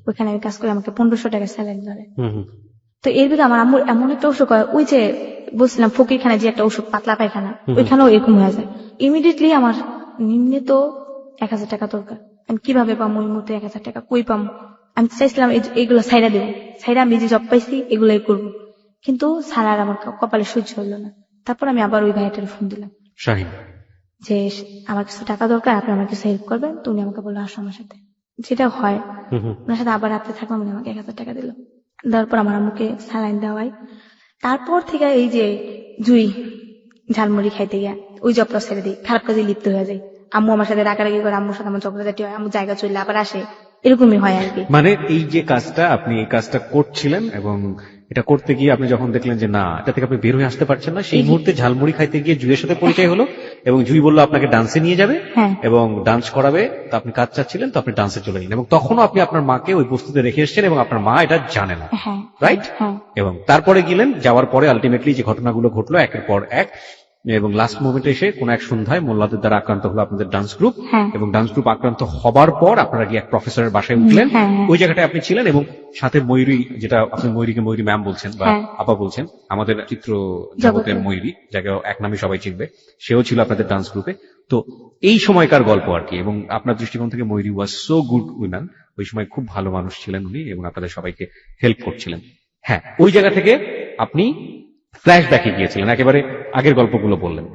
ওইখানে আমি কাজ করি, আমাকে 1500 টাকা স্যালারি ধরে। তো এর ভিতরে আমার আম্মুর এমন একটা অসুখ হয়, ওই যে বলছিলাম ফকিরখানে যে একটা ওষুধ, পাতলা পায়খানা, ওইখানেও এরকম হয়ে যায়। ইমিডিয়েটলি আমার নিম্নে তো 1000 টাকা দরকার। আমি কিভাবে পাবো ওই মুহূর্তে 1000 টাকা, কই পাবো? আমি চাইছিলাম এইগুলো ছাইরা দেবো, ছাইরা আমি যে জব পাইছি এগুলোই করবো, কিন্তু ছাড়ার আমার কপালে সহ্য হইলো না। তারপর আমি আবার ওই ভাইটার ফোন দিলাম শাহিন, যে আমার কিছু টাকা দরকার, আপনি আমার কিছু হেল্প করবেন। তো উনি আমাকে বললো আসো আমার সাথে, যেটা হয় ওনার সাথে আবার রাত্রে থাকলাম। উনি আমাকে 1000 টাকা দিল, দেওয়ার পর আমার আম্মুকে স্যালাইন দেওয়াই। তারপর থেকে এই যে জুই ঝালমুড়ি খাইতে গিয়া ওই জবটা ছেড়ে দিই, খারাপ কাজে লিপ্ত হয়ে যায়। আম্মু আমার সাথে রাগারাগি করে, আম্মুর সাথে আমার ঝগড়াঝাটি হয়, আম্মু জায়গা চললে আবার আসে, এরকমই হয় আর কি। মানে এই যে কাজটা, আপনি এই কাজটা করছিলেন এবং এটা করতে গিয়ে আপনি যখন দেখলেন যে না, এটা থেকে আপনি বের হয়ে আসতে পারছেন না, সেই মুহূর্তে ঝালমুড়ি খাইতে গিয়ে জুইয়ের সাথে পরিচয় হলো এবং জুই বললো আপনাকে ডান্সে নিয়ে যাবে এবং ডান্স করাবে। তো আপনি কাজ চাচ্ছিলেন, তো আপনি ডান্সে চলে গেলেন, এবং তখনও আপনি আপনার মাকে ওই বস্তুতে রেখে এসেছেন এবং আপনার মা এটা জানে না, রাইট? এবং তারপরে গেলেন, যাওয়ার পরে আলটিমেটলি যে ঘটনাগুলো ঘটলো একের পর এক, এবং লাস্ট মোমেন্টে এসে কোন এক সন্ধ্যায় মোল্লাদের দ্বারা আক্রান্ত হলো আপনাদের ডান্স গ্রুপ, এবং ডান্স গ্রুপ আক্রান্ত হবার পর আপনারা গিয়ে এক প্রফেসরের বাসায় উঠলেন। ওই জায়গাটায় আপনি ছিলেন এবং সাথে ময়ূরী, যেটা আপনি ময়ূরীকে ময়ূরী ম্যাম বলছেন বা আপা বলছেন, আমাদের চিত্র জগতের ময়ূরী, যাকে এক নামে সবাই চিনবে, সেও ছিল আপনাদের ডান্স গ্রুপে। তো এই সময়কার গল্প আর কি, এবং আপনার দৃষ্টিকোণ থেকে ময়ূরী ওয়াজ সো গুড উইম্যান, ওই সময় খুব ভালো মানুষ ছিলেন উনি এবং আপনাদের সবাইকে হেল্প করছিলেন। হ্যাঁ, ওই জায়গা থেকে আপনি ফ্ল্যাশব্যাকে গিয়েছিলেন, একেবারে আগের গল্পগুলো বললেন।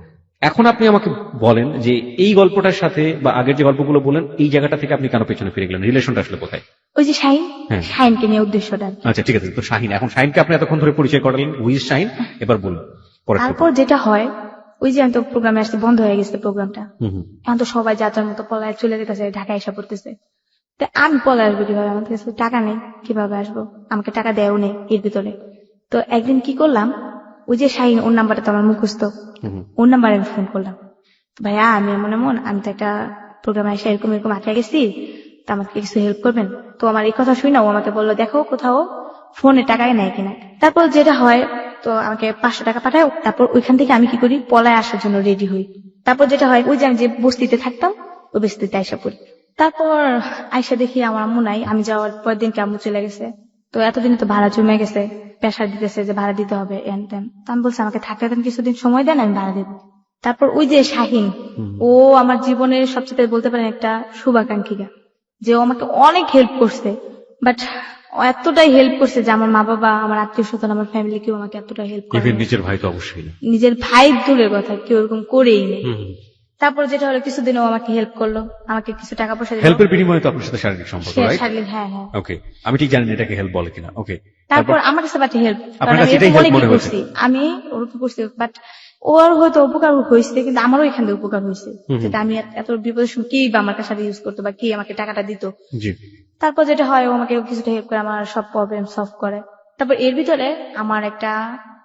এখন আপনি আমাকে বলেন যে এই গল্পটার সাথে বা আগের যে গল্পগুলো বলেন, এই জায়গাটা থেকে আপনি কেন পেছনে ফিরে গেলেন? রিলেশনটা আসলে কোথায়? ওই যে শাহিন, শাহিনকে নিয়ে উদ্দেশ্যটা। আচ্ছা ঠিক আছে, তো শাহিন, এখন শাহিনকে আপনি এতক্ষণ ধরে পরিচয় করালেন, হুইজ শাহিন, এবার বলুন। তারপর যেটা হয়, ওই যে আমি তো প্রোগ্রামে আসতে বন্ধ হয়ে গেছে প্রোগ্রামটা, এখন তো সবাই যার যার মতো পলায় চলে যেতেছে, ঢাকায় এসে পড়তেছে। তো আমি পলায় আসবো কিভাবে? আমার কাছে টাকা নেই, কিভাবে আসবো? আমাকে টাকা দেয়ও নেই এর ভিতরে। তো একদিন কি করলাম, ওই যে শাহিন, ওর নাম্বারটা তো আমার মুখস্থ, ওর নাম্বারে আমি ফোন করলাম, ভাইয়া আমি এমন আমি তো একটা প্রোগ্রামে এসে এরকম এরকম আটকে গেছি, তো আমাকে কিছু হেল্প করবেন? তো আমার এই কথা শুই না, ও আমাকে বললো দেখো কোথাও ফোনে টাকায় নেয় কিনা। তারপর যেটা হয়, তো আমাকে 500 টাকা পাঠায়। তারপর ওইখান থেকে আমি কি করি, পলায় আসার জন্য রেডি হই। তারপর যেটা হয়, ওই যে আমি যে বস্তিতে থাকতাম ওই বস্তিতে আইসা পড়ি। তারপর আইসা দেখি আমার আম্মু নাই, আমি যাওয়ার পর দিনকে আম্মু চলে গেছে। তো এতদিনে তো ভাড়া জমে গেছে, প্রেশার দিতেছে যে ভাড়া দিতে হবে এন তেন। তো আমি বলছি আমাকে থাকতে দেন, কিছুদিন সময় দেন, আমি ভাড়া দেবো। তারপর ওই যে শাহিন, ও আমার জীবনের সবচেয়ে বলতে পারেন একটা শুভাকাঙ্ক্ষিকা, যে ও আমাকে অনেক হেল্প করছে। বাট এতটাই হেল্প করছে যে আমার মা বাবা, আমার আত্মীয় স্বজন, আমার ফ্যামিলি কেউ আমাকে এতটা হেল্প করে। নিজের ভাই তো অবশ্যই না, নিজের ভাই দূরের কথা, কেউ এরকম করেই নেই। তারপর যেটা হলো, কিছুদিন ও আমাকে হেল্প করলো, আমাকে কিছু টাকা পয়সা দিল। হেল্পের বিনিময়ে তো আপনার সাথে শারীরিক সম্পর্ক, রাইট? শারীরিক, হ্যাঁ হ্যাঁ। ওকে, আমি ঠিক জানি না এটাকে হেল্প বলে কিনা। ওকে, তারপর আমার কাছে বাট হেল্প, আপনার কাছে এটাই হেল্প মনে হচ্ছে? আমি ওর উপর করছি, বাট ওর হয়তো উপকার হয়েছে, কিন্তু আমারও এখান থেকে উপকার হয়েছে, যেটা আমি এত বিপদের সময় কি বা আমার কাছে ইউজ করতো বা কি আমাকে টাকাটা দিত। তারপর যেটা হয়, ও আমাকে কিছুটা হেল্প করে, আমার সব প্রবলেম সলভ করে। তারপর এর ভিতরে আমার একটা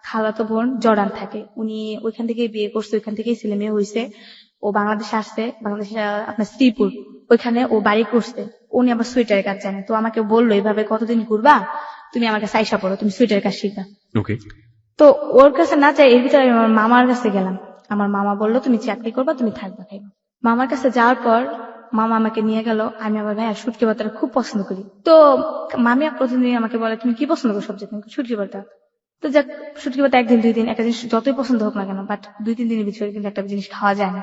খালাতো বোন জর্ডান থাকে, উনি ওইখান থেকে বিয়ে করছে, ওইখান থেকেই ছেলে মেয়ে হয়েছে। ও বাংলাদেশে আসছে, বাংলাদেশে আপনার শ্রীপুর, ওইখানে ও বাড়ি করছে। উনি আবার সোয়েটারের কাজ জানে, তো আমাকে বললো এভাবে কতদিন ঘুরবা, তুমি আমার কাছে আইসা পড়ো, তুমি সোয়েটারের কাজ শিখবা। ওকে। তো ওর কাছে না চাই, এর ভিতরে আমি আমার মামার কাছে গেলাম। আমার মামা বললো তুমি চাকরি করবা, তুমি থাকবা খাইবা। মামার কাছে যাওয়ার পর মামা আমাকে নিয়ে গেল। আমি আবার ভাইয়া শুটকি ভর্তাটা খুব পছন্দ করি। তো মামি প্রতিদিন আমাকে বলে তুমি কি পছন্দ করো সবচেয়ে, শুটকি ভর্তা। তো যাক, শুটকি ভর্তা একদিন দুই দিন একটা জিনিস যতই পছন্দ হোক না কেন, বাট 2-3 দিনের ভিতরে কিন্তু একটা জিনিস খাওয়া যায় না।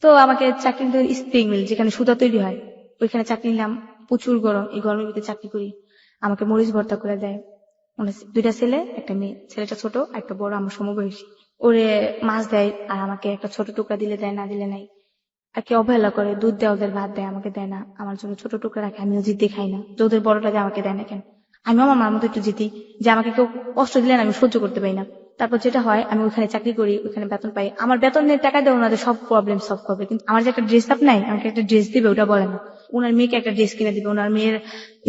তো আমাকে চাকরি নিতে স্প্রিং মিল, যেখানে সুতা তৈরি হয়, ওইখানে চাকরি নিলাম। প্রচুর গরম, এই গরমের ভিতরে চাকরি করি। আমাকে মরিচ ভর্তা করে দেয়। 2টা ছেলে, একটা মেয়ে। ছেলেটা ছোট, একটা বড় আমার সমবয়সী। ওরে মাছ দেয়, আর আমাকে একটা ছোট টুকরা দিলে দেয়, না দিলে নাই। একে অবহেলা করে, দুধ দেয়, ওদের ভাত দেয়, আমাকে দেয় না। আমার জন্য ছোট টুকরা রাখে, আমিও জিতে খাই না। যে ওদের বড়টা দেয় আমাকে দেয় না কেন, আমিও আমার মার মতো একটু জিতি, যে আমাকে কেউ কষ্ট দিলে না আমি সহ্য করতে পারি না। তারপর যেটা হয়, আমি ওখানে চাকরি করি, ওখানে বেতন পাই। আমার বেতনের টাকা দিয়ে ওনাদের সব প্রবলেম সলভ করবে, কিন্তু আমার যে একটা ড্রেস আপ নাই, আমাকে একটা ড্রেস দিবে ওটা বলে না। ওনার মেয়েকে একটা ড্রেস কিনে দিবে, ওনার মেয়ের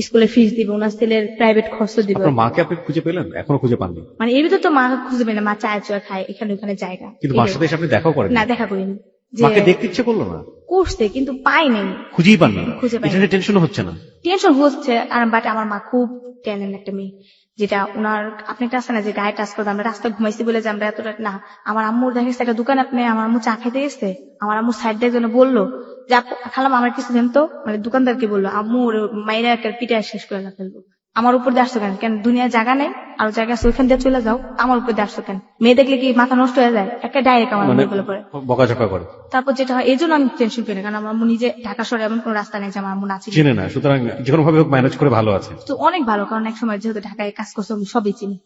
স্কুলের ফিস দিবে, ওনার ছেলের প্রাইভেট খরচ দিবে। আপনার মাকে আপনি খুঁজে পেলেন? এখনো খুঁজে পাননি? মানে এর ভিতরে তো মা খুঁজে পাই না, মা চায় চুয়া খায়, এখানে ওখানে জায়গা। কিন্তু মার সাথে এসে আপনি দেখাও করেন না, দেখা করিনি। যে মাকে দেখতে ইচ্ছে করলো না? করছে, কিন্তু পাই নাই, খুঁজেই পাননি? খুঁজে পাই এটা নিয়ে টেনশন হচ্ছে না? টেনশন হচ্ছে। আর বাট আমার মা খুব ট্যালেন্ট একটা মেয়ে, যেটা ওনার আপনি একটা আছে না যে গায়ে টাচ করবে, আমরা রাস্তায় ঘুমাইছি বলে যে আমরা এতটা না। আমার আম্মুর দেখা গেছে একটা দোকান, আপনি আমার আম্মু চা খাইতে গেছে, আমার আম্মু সাইড দিয়ে একজনে বললো যে খালাম আমার কিছু দেন তো, মানে দোকানদারকে বললো আম্মু ওর মাইরা একটা পিঠা শেষ করে না ফেলবো। আমার উপর দিয়ে আসছো কেন, কেন দুনিয়ার জায়গা নেই, আরো জায়গা আছে ওইখান দিয়ে চলে যাও, আমার উপর দিয়ে আসছো কেন? মেয়ে দেখলে কি মাথা নষ্ট হয়ে যায়? একটা ডাইরেক্ট আমার মানে বলে পড়ে। বকাঝকা করে? তারপর যেটা হয়, এই জন্য আমি টেনশন করি না, কারণ আমার আম্মু নিজে ঢাকা শহরে এমন কোন রাস্তা নেই যে আমার আম্মু নাচি চেনে না, সুতরাং যে কোনো ভাবে ম্যানেজ করে ভালো আছে। তো অনেক ভালো, কারণ এক সময় যেহেতু ঢাকায় কাজ করছে আমি সবই চিনি,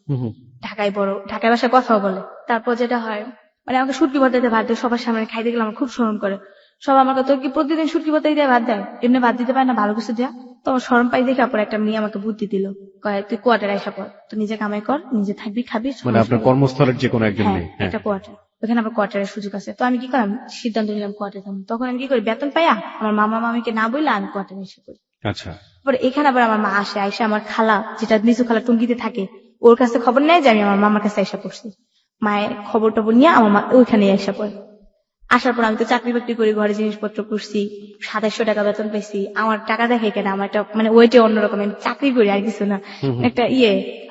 ঢাকায় বড়, ঢাকায় বাসায় কথাও বলে। তারপর যেটা হয়, মানে আমাকে শুটকি ভর্তাতে ভাত দেয়, সবার সামনে খাইতে গেলে আমার খুব শরম করে। সব আমার কথা, কি প্রতিদিন শুটকি ভর্তাই দেয় ভাত দেয়, এমনি ভাত দিতে পারে না ভালো কিছু দেয়া? তো আমার শরম পাই দেখে পরে একটা মেয়ে আমাকে বুদ্ধি দিল, কয় তুই কোয়ার্টারে আসা পর, তুই নিজে কামাই কর, নিজে থাকবি, খাবি। মানে আপনার কর্মস্থলের যে কোনো একজন মেয়ে? একটা কোয়ার্টার, ওখানে আমার কোয়ার্টারের সুযোগ আছে। তো আমি কি করলাম, সিদ্ধান্ত নিলাম কোয়ার্টারে যাবো। তখন আমি কি করি, বেতন পাইয়া আমার মামা মামিকে না বললে আমি কোয়ার্টারে এসে করি। আচ্ছা। পরে এখানে আবার আমার মা আসে আমার খালা, যেটা নিচু খালা টুঙ্গিতে থাকে, ওর কাছে খবর নেয় যে আমি আমার মামার কাছে এসে পড়ছি। মায়ের খবর টবর নিয়ে আমার মা ওইখানে এসে পড়ে। আসার পর আমি তো চাকরি বাকরি করি, ঘরে জিনিসপত্র করছি, 2700 টাকা বেতন পাইছি। আমার টাকা দেখে কেন, আমার একটা মানে ওইটা অন্যরকম, আমি চাকরি করি আর কিছু না, একটা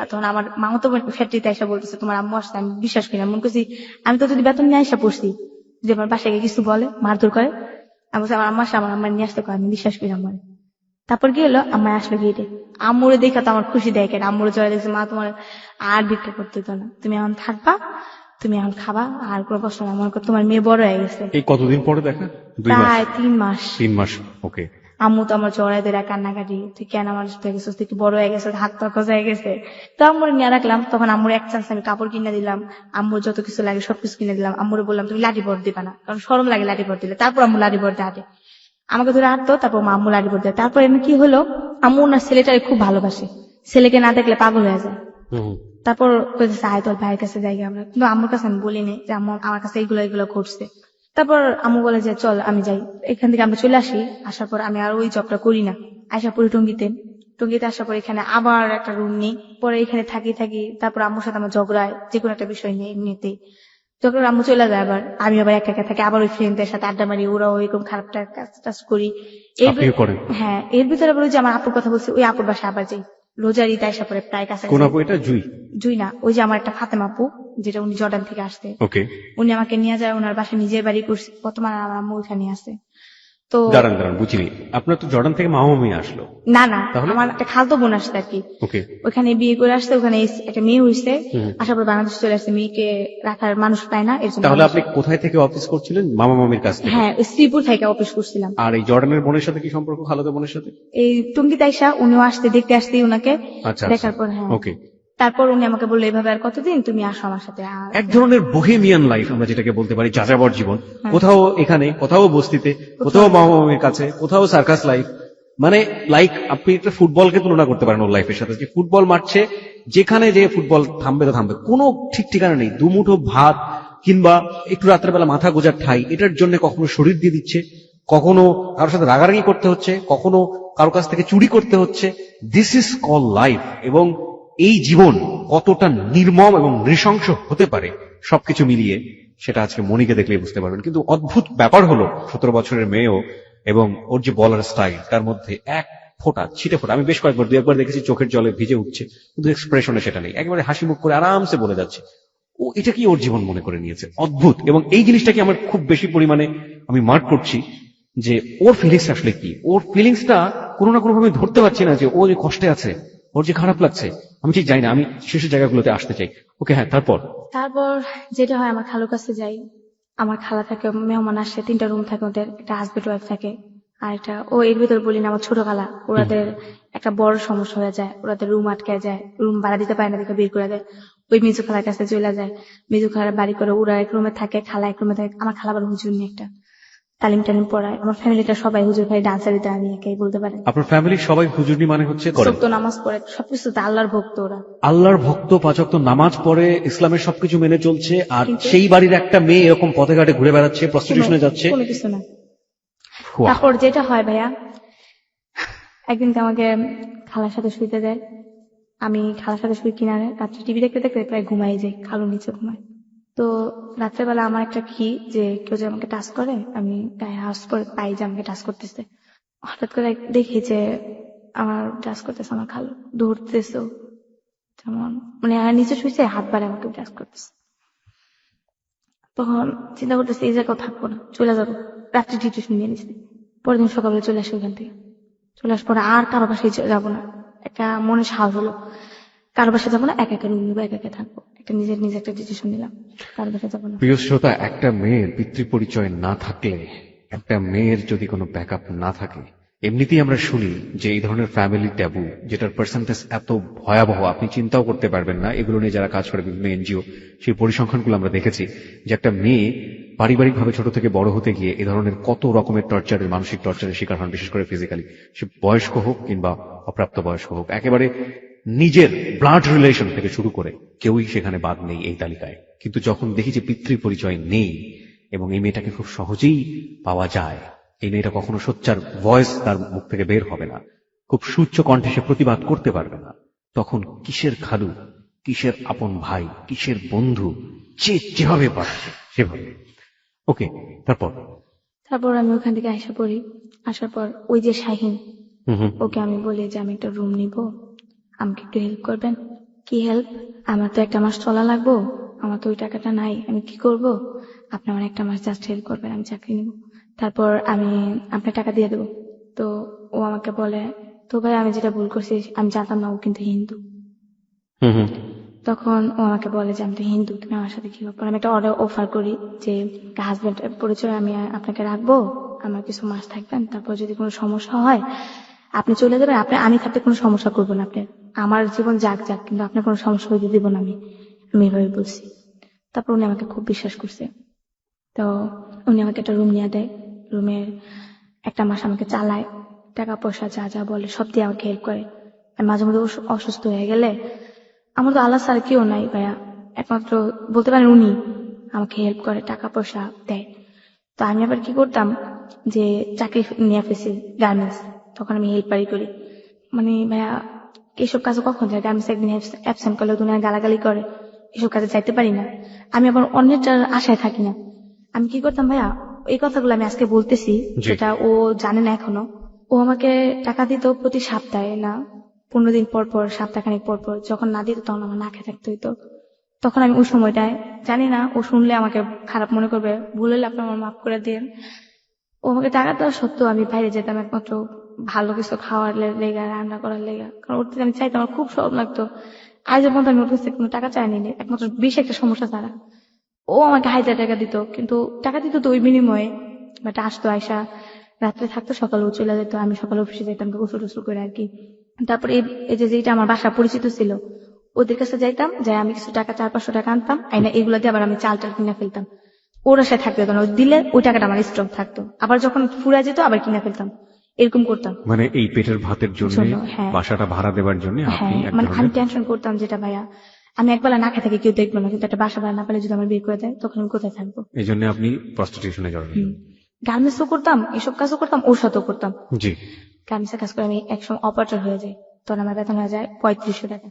আর তখন আমার মামা তো ফ্যাক্টরিতে এসে বলতেছে তোমার আম্মু আসছে, আমি বিশ্বাস করি না। মনে করছি আমি তো যদি বেতন নিয়ে এসে পড়ছি, যে আমার বাসায় গিয়ে কিছু বলে, মারধর করে। আমি বলছি আমার আম্মা আসে, আমার আম্মা নিয়ে আসতে কয়, আমি বিশ্বাস করি আমার। তারপর কি হলো, আম্মা আসলো গিয়ে আম্মুরে দেখা তো আমার খুশি দেয় কেন, আম্মুরে জয় দেখছে মা তোমার আর ভিক্ষা করতে তো না, তুমি এখন থাকবা, তুমি এখন খাবা, আর কোনো কষ্ট না। মনে করো তোমার মেয়ে বড় হয়ে গেছে। এই কতদিন পরে দেখা? 2 মাস? প্রায় 3 মাস। 3 মাস, ওকে। আম্মু তো আমার জড়াই ধরে কান্নাকাটি, তুই কেন আমার সাথে গেছিস, তুই কি বড় হয়ে গেছে, হাত পা খোঁজা গেছে। তো আম্মুরে নিয়ে রাখলাম। তখন আম্মুর এক চান্স আমি কাপড় কিনে দিলাম, আম্মুর যত কিছু লাগে সবকিছু কিনে দিলাম। আম্মুরে বললাম তুমি লাঠি বড় দিবা না, কারণ শরম লাগে লাঠি বড় দিলে। তারপর আম্মু লাঠি বড় হাঁটে, আমাকে ধরে হাঁটতো, তারপর মা আম্মু লাঠি বড় দেয়। তারপর এমনি কি হলো, আম্মু ওনার ছেলেটারে খুব ভালোবাসে, ছেলেকে না দেখলে পাগল হয়ে যায়। তারপর আয় তোর ভাইয়ের কাছে যাই আমরা, কিন্তু আম্মুর কাছে আমি বলিনি যে আম্মু আমার কাছে এগুলো ঘটছে। তারপর আম্মু বলে যে চল আমি যাই, এখান থেকে আমরা চলে আসি। আসার পর আমি আর ওই জবটা করি না, আসা পড়ি টঙ্গিতে আসার পর এখানে আবার একটা রুম নিই, পরে এখানে থাকি। তারপর আম্মুর সাথে আমার ঝগড়ায়, যে কোনো একটা বিষয় নিয়ে এমনিতেই যখন আম্মু চলে যায়, আবার আমি আবার একা একা থাকি, আবার ওই ফ্রেন্ডদের সাথে আড্ডা মারি, ওরাও এরকম খারাপ কাজ করি। হ্যাঁ, এর ভিতরে বলি যে আমার আপুর কথা বলছি, ওই আপুর বাসায় আবার যাই, রোজার ঈদ আসা পরে প্রায় কাছে। কোন আপু এটা? জুই না, ওই যে আমার একটা ফাতেমা আপু, যেটা উনি জর্ডান থেকে আসছে, ওকে। উনি আমাকে নিয়ে যায় ওনার বাসায়, নিজের বাড়ি করছে, বর্তমানে আমার আম্মু ওইখানে আছে। তো দাঁড়ান বুঝিনি, আপনার তো জর্ডান থেকে মামা মামি আসলো? না, আমার একটা খালতো বোন আসছে আর কি, ওকে। ওখানে বিয়ে করে আসছে, ওখানে একটা মেয়ে হয়েছে, আসার পর বাংলাদেশ চলে আসছে, মেয়েকে রাখার মানুষ পায় না, এর জন্য। তাহলে আপনি কোথায় থেকে অফিস করছিলেন? মামা মামির কাছ থেকে? হ্যাঁ, শ্রীপুর থেকে অফিস করছিলাম। আর এই জর্ডানের বোনের সাথে কি সম্পর্ক, খালাতো বোনের সাথে? এই টুঙ্গিতে আইসা উনিও আসতে দেখতে আসতে ওনাকে দেখার পর, হ্যাঁ ওকে। তারপর উনি আমাকে বললো এভাবে আর কতদিন, তুমি আসো আমার সাথে। এক ধরনের বোহেমিয়ান লাইফ আমরা যেটাকে বলতে পারি, যাযাবর জীবন। কোথাও এখানে, কোথাও বস্তিতে, কোথাও মামা মামির কাছে, কোথাও সার্কাস লাইফ। মানে লাইক আপনি একটা ফুটবলকে তুলনা করতে পারেন ওর লাইফের সাথে, যে ফুটবল মারছে, যেখানে যে ফুটবল থামবে তো থামবে, কোনো ঠিক ঠিকানা নেই। দুমুঠো ভাত কিংবা একটু রাত্রেবেলা মাথা গোজার ঠাই, এটার জন্য কখনো শরীর দিয়ে দিচ্ছে, কখনো কারোর সাথে রাগারাগি করতে হচ্ছে, কখনো কারো কাছ থেকে চুরি করতে হচ্ছে। This is call life. এবং এই জীবন কতটা নির্মম এবং নৃশংস হতে পারে সবকিছু মিলিয়ে সেটা আজকে মনিকে দেখলেই বুঝতে পারবেন। কিন্তু অদ্ভুত ব্যাপার হলো 17 বছরের মেয়েও এবং ওর যে বলার স্টাইল তার মধ্যে এক ফোঁটা ছিটে ফোঁটা, আমি বেশ কয়েকবার দু একবার দেখেছি চোখের জলে ভিজে উঠছে, কিন্তু এক্সপ্রেশনে সেটা নেই, একেবারে হাসি মুখ করে আরামসে বলে যাচ্ছে। ও এটা কি ওর জীবন মনে করে নিয়েছে, অদ্ভুত। এবং এই জিনিসটাকে আমার খুব বেশি পরিমাণে আমি মার্ক করছি যে ওর ফিলিংস আসলে কি, ওর ফিলিংসটা কোনো না কোনো ভাবে ধরতে পারছি না, যে ও যে কষ্টে আছে, ওর যে খারাপ লাগছে, আমি ঠিক জানি না, আমি শেষের জায়গাগুলোতে আসতে চাই। ওকে, হ্যাঁ, তারপর তারপর যেটা হয়, আমার খালুর কাছে যাই। আমার খালা থাকে, মেহমান আসে, 3টা রুম থাকে ওদের, একটা হাজবেন্ড ওয়াইফ থাকে, আর একটা ও এর ভিতর বলি না আমার ছোট খালা, ওরাদের একটা বড় সমস্যা হয়ে যায়, ওরাদের রুম আটকে যায়, রুম ভাড়া দিতে পারে না, দেখে বের করে দেয়। ওই মিজু খালার কাছে চলে যায়, মিজু খালার বাড়ি করে, ওরা এক রুমে থাকে, খালা এক রুমে থাকে। আমার খালা আবার হুজুর নিয়ে একটা তালিম টালিম পড়ায়। আমার ফ্যামিলিটা সবাই হুজুর, ভাই ডান্সার, এটা আমি একাই বলতে পারেন। আপনার ফ্যামিলির সবাই হুজুরনি মানে হচ্ছে করেন, সত্য নামাজ পড়ে, সবকিছুতে আল্লাহর ভক্ত ওরা। আল্লাহর ভক্ত, 5 ওয়াক্ত নামাজ পড়ে, ইসলামের সবকিছু মেনে চলছে, আর কিন্তু- সেই বাড়ির একটা মেয়ে এরকম পথে ঘাটে ঘুরে বেড়াচ্ছে, প্রস্টিটিউশনে যাচ্ছে। কোনো কিছু না। ওয়াহ। তারপর যেটা হয় ভাইয়া, একদিন আমাকে খালার সাথে শুইতে দেয়। আমি খালার সাথে শুই কিনারে, রাত্রে টিভি দেখতে দেখতে প্রায় ঘুমাই যাই, খালু নিচে ঘুমায়। তো রাত্রেবেলা আমার একটা কি যে কেউ যে আমাকে টাচ করে, আমি গায়ে হাউস পরে পাই যে আমাকে টাচ করতেছে। হঠাৎ করে দেখি যে আমার টাচ করতেছে আমার খালু, ধরতেছে যেমন, মানে আর নিচে শুয়েছে, হাত বাড়ে আমাকে টাচ করতেছে। তখন চিন্তা করতেছি এই জায়গাও থাকবো না, চলে যাবো। রাত্রে ডিউটি নিয়ে নিচ্ছি, পরের দিন সকালে চলে আসি ওখান থেকে। চলে আসার পরে আর কারো বাসায় যাবো না, একটা মনে সাহস হলো, কারো বাসায় যাবো না, একা একা রুম নিবো, একা একা থাকবো। একটা নিজের নিজে একটা ডিসিশন নিলাম, কারো বাসায় যাবো না। প্রিয় শ্রোতা, একটা মেয়ের পিতৃ পরিচয় না থাকলে, একটা মেয়ের যদি কোনো ব্যাকআপ না থাকে, এমনিতেই আমরা শুনি যে এই ধরনের ফ্যামিলি ট্যাবু, যেটার পার্সেন্টেজ এত ভয়াবহ আপনি চিন্তাও করতে পারবেন না। এগুলো নিয়ে যারা কাজ করে বিভিন্ন এনজিও, সেই পরিসংখ্যানগুলো আমরা দেখেছি যে একটা মেয়ে পারিবারিকভাবে ছোট থেকে বড় হতে গিয়ে এ ধরনের কত রকমের টর্চারের, মানসিক টর্চারের শিকার হন, বিশেষ করে ফিজিক্যালি। সে বয়স্ক হোক কিংবা অপ্রাপ্ত বয়স্ক হোক, একেবারে নিজের ব্লাড রিলেশন থেকে শুরু করে কেউই সেখানে বাদ নেই এই তালিকায়। কিন্তু যখন দেখি যে পিতৃ পরিচয় নেই এবং এই মেয়েটাকে খুব সহজেই পাওয়া যায়, এই মেয়েটা কখনো সোচ্চার ভয়েস তার মুখ থেকে বের হবে না, খুব সুউচ্চ কণ্ঠে সে প্রতিবাদ করতে পারবে না, তখন কিসের খালু, কিসের আপন ভাই, কিসের বন্ধু, যে যেভাবে পারছে সেভাবে। ওকে, তারপর আমি ওখান থেকে আসা পড়ি। আসার পর ওই যে শাহিন, হুম ওকে আমি বলি যে আমি একটা রুম নিব, আমাকে একটু হেল্প করবেন। কি হেল্প? আমার তো একটা মাস চলা লাগবো, আমার তো ওই টাকাটা নাই, আমি কি করব? আপনি আমার একটা মাস জাস্ট হেল্প করবেন, আমি চাকরি নিব, তারপর আমি আপনার টাকা দিয়ে দেবো। তো ও আমাকে বলে, তো ভাই আমি যেটা ভুল করছি, আমি জানতাম না ও কিন্তু হিন্দু। হুম তখন ও আমাকে বলে যে আমি তো হিন্দু, তুমি আমার সাথে কি ব্যাপার? আমি একটা অর্ডার অফার করি যে হাজবেন্ড পরিচয় আমি আপনাকে রাখবো, আমার কিছু মাস থাকবেন, তারপর যদি কোনো সমস্যা হয় আপনি চলে যাবেন, আমি থাকতে কোনো সমস্যা করবো না আপনার, আমার জীবন যাক যাক, কিন্তু আপনার কোনো সমস্যা হইতে দিব না আমি এভাবে বলছি। তারপর উনি আমাকে খুব বিশ্বাস করছে। তো উনি আমাকে একটা রুম নিয়ে দেয়, রুমের একটা মাস আমাকে চালায়, টাকা পয়সা যা যা বলে সব দিয়ে আমাকে হেল্প করে। আর মাঝে মধ্যে অসুস্থ হয়ে গেলে, আমার তো আল্লাহ ছাড়া কেউ নাই ভাইয়া, একমাত্র বলতে পারেন উনি আমাকে হেল্প করে, টাকা পয়সা দেয়। তো আমি আবার কি করতাম, যে চাকরি নিয়ে ফেছি গার্মেন্টস, তখন আমি হেল্পারই করি। মানে ভাইয়া এইসব কাজে কখন যায়, গার্মেন্টস একদিন অ্যাবসেন্ট করলে দুনিয়া গালাগালি করে, এসব কাজে যাইতে পারি না। আমি আবার অন্যেরটার আশায় থাকি না। আমি কি করতাম ভাইয়া, এই কথাগুলো আমি আজকে বলতেছি, যেটা ও জানে না এখনো। ও আমাকে টাকা দিত প্রতি সপ্তাহে, না 15 দিন পর পর, সপ্তাহখানিক পর পর, যখন না দিত তখন আমার না খেয়ে থাকতে হইতো। তখন আমি ওই সময়টায়, জানি না ও শুনলে আমাকে খারাপ মনে করবে, ভুল হলে আপনি আমার মাফ করে দিন, ও আমাকে টাকা দেওয়া সত্ত্বেও আমি বাইরে যেতাম একমাত্র ভালো কিছু খাওয়ার লেগা, রান্না করার লেগা, কারণ ওর থেকে আমি চাইতাম, আমার খুব সরম লাগতো। আজ পর্যন্ত আমি ওর কাছে কোনো টাকা চাইনি, একমাত্র বেশি একটা সমস্যা ছাড়া। ও আমাকে 1000 টাকা দিত, কিন্তু টাকা দিত তো ওই বিনিময়ে, বাট আসতো, আয়সা রাত্রে থাকতো, সকালে ও চলে যেত, আমি সকালে অফিসে যেতাম গোসল টোসল করে আর কি। তারপরে এই যে যেটা আমার বাসা পরিচিত ছিল, ওদের কাছে যাইতাম, যাই আমি কিছু টাকা 400-500 টাকা আনতাম, আইনা এগুলো দিয়ে আবার আমি চাল টাল কিনে ফেলতাম। ওরা সে থাকতে হতো না, দিলে ওই টাকাটা আমার স্টক থাকতো, আবার যখন ফুরা যেত আবার কিনে ফেলতাম, এরকম করতাম। মানে এই পেটের ভাতের জন্য, হ্যাঁ বাসাটা ভাড়া দেওয়ার জন্য আপনি হ্যাঁ, মানে আমি টেনশন করতাম যেটা ভাইয়া, আমি একবেলা না খেয়ে থাকি কেউ দেখবো না, কিন্তু একটা বাসা ভাড়া না পেলে যদি আমার বিয়ে করে দেয় তখন আমি কোথায় থাকবো? এই জন্য আপনি প্রস্টিটিউশনে জড়ান। গার্মেন্টসও করতাম, এসব কাজও করতাম, ওর সাথেও করতাম। জি। গার্মেন্টসের কাজ করে আমি একসময় অপারেটর হয়ে যাই, তখন আমার বেতন হয়ে যায় 3500 টাকা।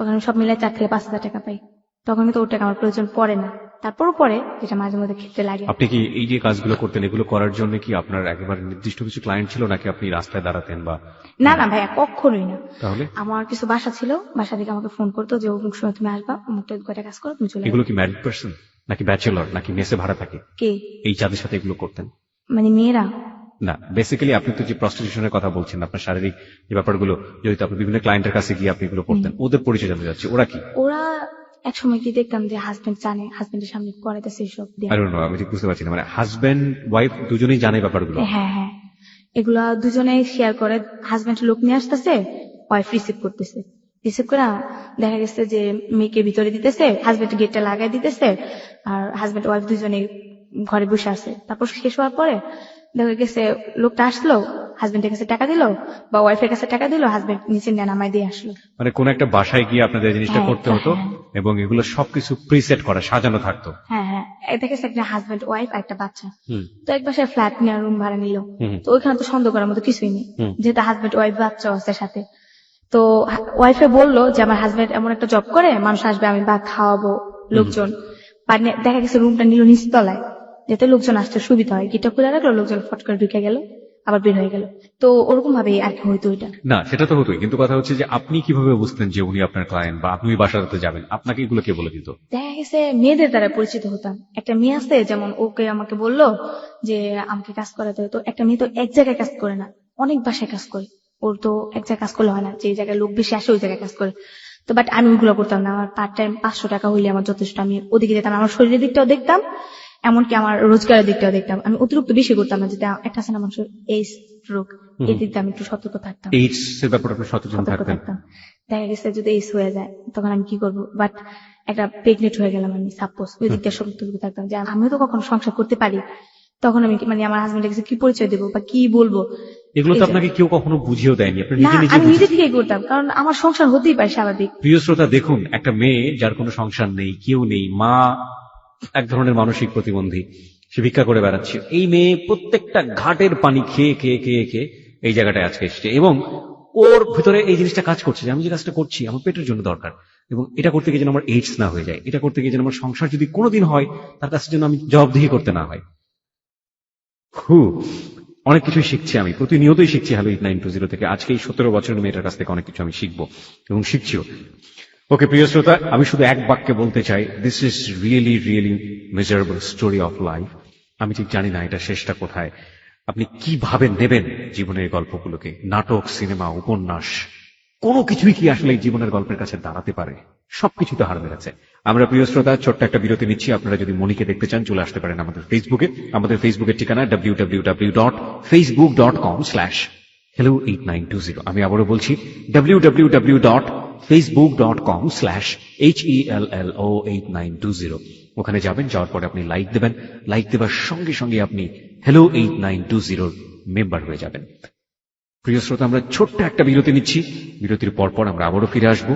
তখন আমি সব মিলাই 4 থেকে 5,000 টাকা পাই। তখন কিন্তু ওর টাকা আমার প্রয়োজন পড়ে না, তারপরও পরে যেটা মাঝে মধ্যে ক্ষেত্রে লাগে। আপনি কি এই যে কাজগুলো করতেন এগুলো করার জন্য কি আপনার একেবারে নির্দিষ্ট কিছু ক্লায়েন্ট ছিল নাকি আপনি রাস্তায় দাঁড়াতেন বা না না ভাইয়া, কখনোই না। তাহলে আমার কিছু বাসা ছিল, বাসা থেকে আমাকে ফোন করতো যে অমুক সময় তুমি আসবা, অমুকটা কয়টা কাজ করো, তুমি চলে এগুলো যাবে। কি ম্যারিড পার্সন নাকি ব্যাচেলর নাকি মেসে ভাড়া থাকে? কে? এই যাদের সাথে এগুলো করতেন? মানে মেয়েরা? না, বেসিক্যালি আপনি তো যে প্রস্টিটিউশনের কথা বলছেন, আপনার শারীরিক যে ব্যাপারগুলো জড়িত, আপনি বিভিন্ন ক্লায়েন্টের কাছে গিয়ে আপনি এগুলো করতেন, ওদের পরিচয় জানতে যাচ্ছি, ওরা কি? ওরা এক সময় কি দেখতাম যে হাজবেন্ড জানে, হাজবেন্ডের সামনে করাইতেছে এসব দিয়ে। আই ডোন্ট নো, আমি ঠিক বুঝতে পারছি না, মানে হাজবেন্ড ওয়াইফ দুজনেই জানে ব্যাপারগুলো? হ্যাঁ হ্যাঁ, এগুলা দুজনে শেয়ার করে। হাজবেন্ড লোক নিয়ে আসতেছে, ওয়াইফ রিসিভ করতেছে, রিসিভ করে দেখা গেছে যে মেয়েকে ভিতরে দিতেছে, হাজবেন্ড গেটটা লাগাই দিতেছে, আর হাজবেন্ড ওয়াইফ দুজনে ঘরে বসে আছে। তারপর শেষ হওয়ার পরে দেখা গেছে লোকটা আসলো, হাজবেন্ডের কাছে টাকা দিল বা ওয়াইফের কাছে টাকা দিল, হাজবেন্ড নিচে নিয়ে নামায় দিয়ে আসলো। মানে কোন একটা বাসায় গিয়ে আপনাদের এই জিনিসটা হ্যাঁ, করতে হতো এবং এগুলো সবকিছু প্রিসেট করা সাজানো থাকতো? হ্যাঁ হ্যাঁ, দেখা গেছে একটা হাজবেন্ড ওয়াইফ আর একটা বাচ্চা। হুম তো এক বাসায় ফ্ল্যাট নেওয়া, রুম ভাড়া নিল। হুম তো ওইখানে তো সন্দেহ করার মতো কিছুই নেই, হুম। যেহেতু হাজবেন্ড ওয়াইফ বাচ্চা আছে সাথে। তো ওয়াইফে বললো যে আমার হাজবেন্ড এমন একটা জব করে, মানুষ আসবে, আমি বা খাওয়াবো লোকজন। দেখা গেছে রুমটা নিল নিচতলায়, যাতে লোকজন আসতে সুবিধা হয়। গেটটা খুলে রাখলো, লোকজন ফট করে ঢুকে গেল, আবার বের হয়ে গেল। তো ওরকম ভাবে আর কি হইতো ওইটা। না, সেটা তো হতোই, কিন্তু কথা হচ্ছে যে আপনি কিভাবে বুঝতেন যে উনি আপনার ক্লায়েন্ট বা আপনি ওই বাসাতে যাবেন? আপনাকে এগুলো কে বলে দিত? দেখা গেছে মেয়েদের দ্বারা পরিচিত হতাম। একটা মেয়ে আছে, যেমন ওকে আমাকে বললো যে আমাকে কাজ করাতে হয়। তো একটা মেয়ে তো এক জায়গায় কাজ করে না, অনেক বাসায় কাজ করে। ওর তো এক জায়গায় কাজ করলে হয় না, যে জায়গায় লোক বেশি আসে ওই জায়গায় কাজ করে। তো বাট আমি ওইগুলো করতাম না। আমার পার্ট টাইম 500 টাকা হইলে আমার যথেষ্ট। আমি ওদিকে যেতাম, আমার শরীরের দিকটাও দেখতাম, এমনকি আমার রোজগারের দিকটাও দেখতাম। আমি অতিরিক্ত বেশি করতাম না, যেটা একটা আছে না মানুষের এই রোগ, এই দিকটা আমি একটু সতর্ক থাকতাম। এইডস এর ব্যাপারে আপনি সচেতন সতর্ক থাকতেন? থাকতাম। দেখা গেছে যদি এইস হয়ে যায় তখন আমি কি করবো, বাট একটা প্রেগনেন্ট হয়ে গেলাম আমি, সাপোজ, ওই দিকটা সতর্ক থাকতাম যে আমিও তো কখনো সংসার করতে পারি। তখন আমি মানে আমার হাজবেন্ডের কাছে কি পরিচয় দেবো বা কি বলবো? এগুলো তো এই যে- আপনাকে কেউ কখনো বুঝিয়েও দেয়নি, আপনি না, নিজে নিজে আমি নিজে থেকেই করতাম, কারণ আমার সংসার হতেই পারে স্বাভাবিক। প্রিয় শ্রোতা, দেখুন, একটা মেয়ে যার কোনো সংসার নেই, কেউ নেই, মা এক ধরনের মানসিক প্রতিবন্ধী, সে ভিক্ষা করে বেড়াচ্ছে। এই মেয়ে প্রত্যেকটা ঘাটের পানি খেয়ে খেয়ে খেয়ে খেয়ে এই জায়গাটায় আজকে এসছে, এবং ওর ভিতরে এই জিনিসটা কাজ করছে যে আমি যে কাজটা করছি আমার পেটের জন্য দরকার, এবং এটা করতে গিয়ে যেন আমার এইডস না হয়ে যায়, এটা করতে গিয়ে যেন আমার সংসার যদি কোনোদিন হয় তার কাছে যেন আমি জবাবদিহি করতে না হয়। অনেক কিছুই শিখছি, আমি প্রতিনিয়তই শিখছি হ্যালো 8920 থেকে। আজকে এই 17 বছরের মেয়েটার কাছ থেকে অনেক কিছু আমি শিখবো এবং শিখছিও। ওকে প্রিয় শ্রোতা, আমি শুধু এক বাক্যে বলতে চাই, this is really really measurable story of life. আমি ঠিক জানি না এটা শেষটা কোথায়, আপনি কিভাবে নেবেন জীবনের গল্পগুলোকে। নাটক, সিনেমা, উপন্যাস, কোনো কিছুই কি আসলে এই জীবনের গল্পের কাছে দাঁড়াতে পারে? সবকিছু তো হার মেরেছে। আমরা প্রিয় শ্রোতা ছোট্ট একটা বিরতি নিচ্ছি। আপনারা যদি মনিকে দেখতে চান চলে আসতে পারেন আমাদের ফেসবুকে। আমাদের ফেসবুকের ঠিকানা www.facebook.com/hello8920। আমি আবারও বলছি www.facebook.com/hello8920। ওখানে যাবেন, যাওয়ার পরে আপনি লাইক দেবেন, লাইক দেবার সঙ্গে সঙ্গে আপনি hello 8920 মেম্বার হয়ে যাবেন। প্রিয় শ্রোতা, আমরা ছোট্ট একটা বিরতি নিচ্ছি। বিরতির পরপর আমরা আবারও ফিরে আসব,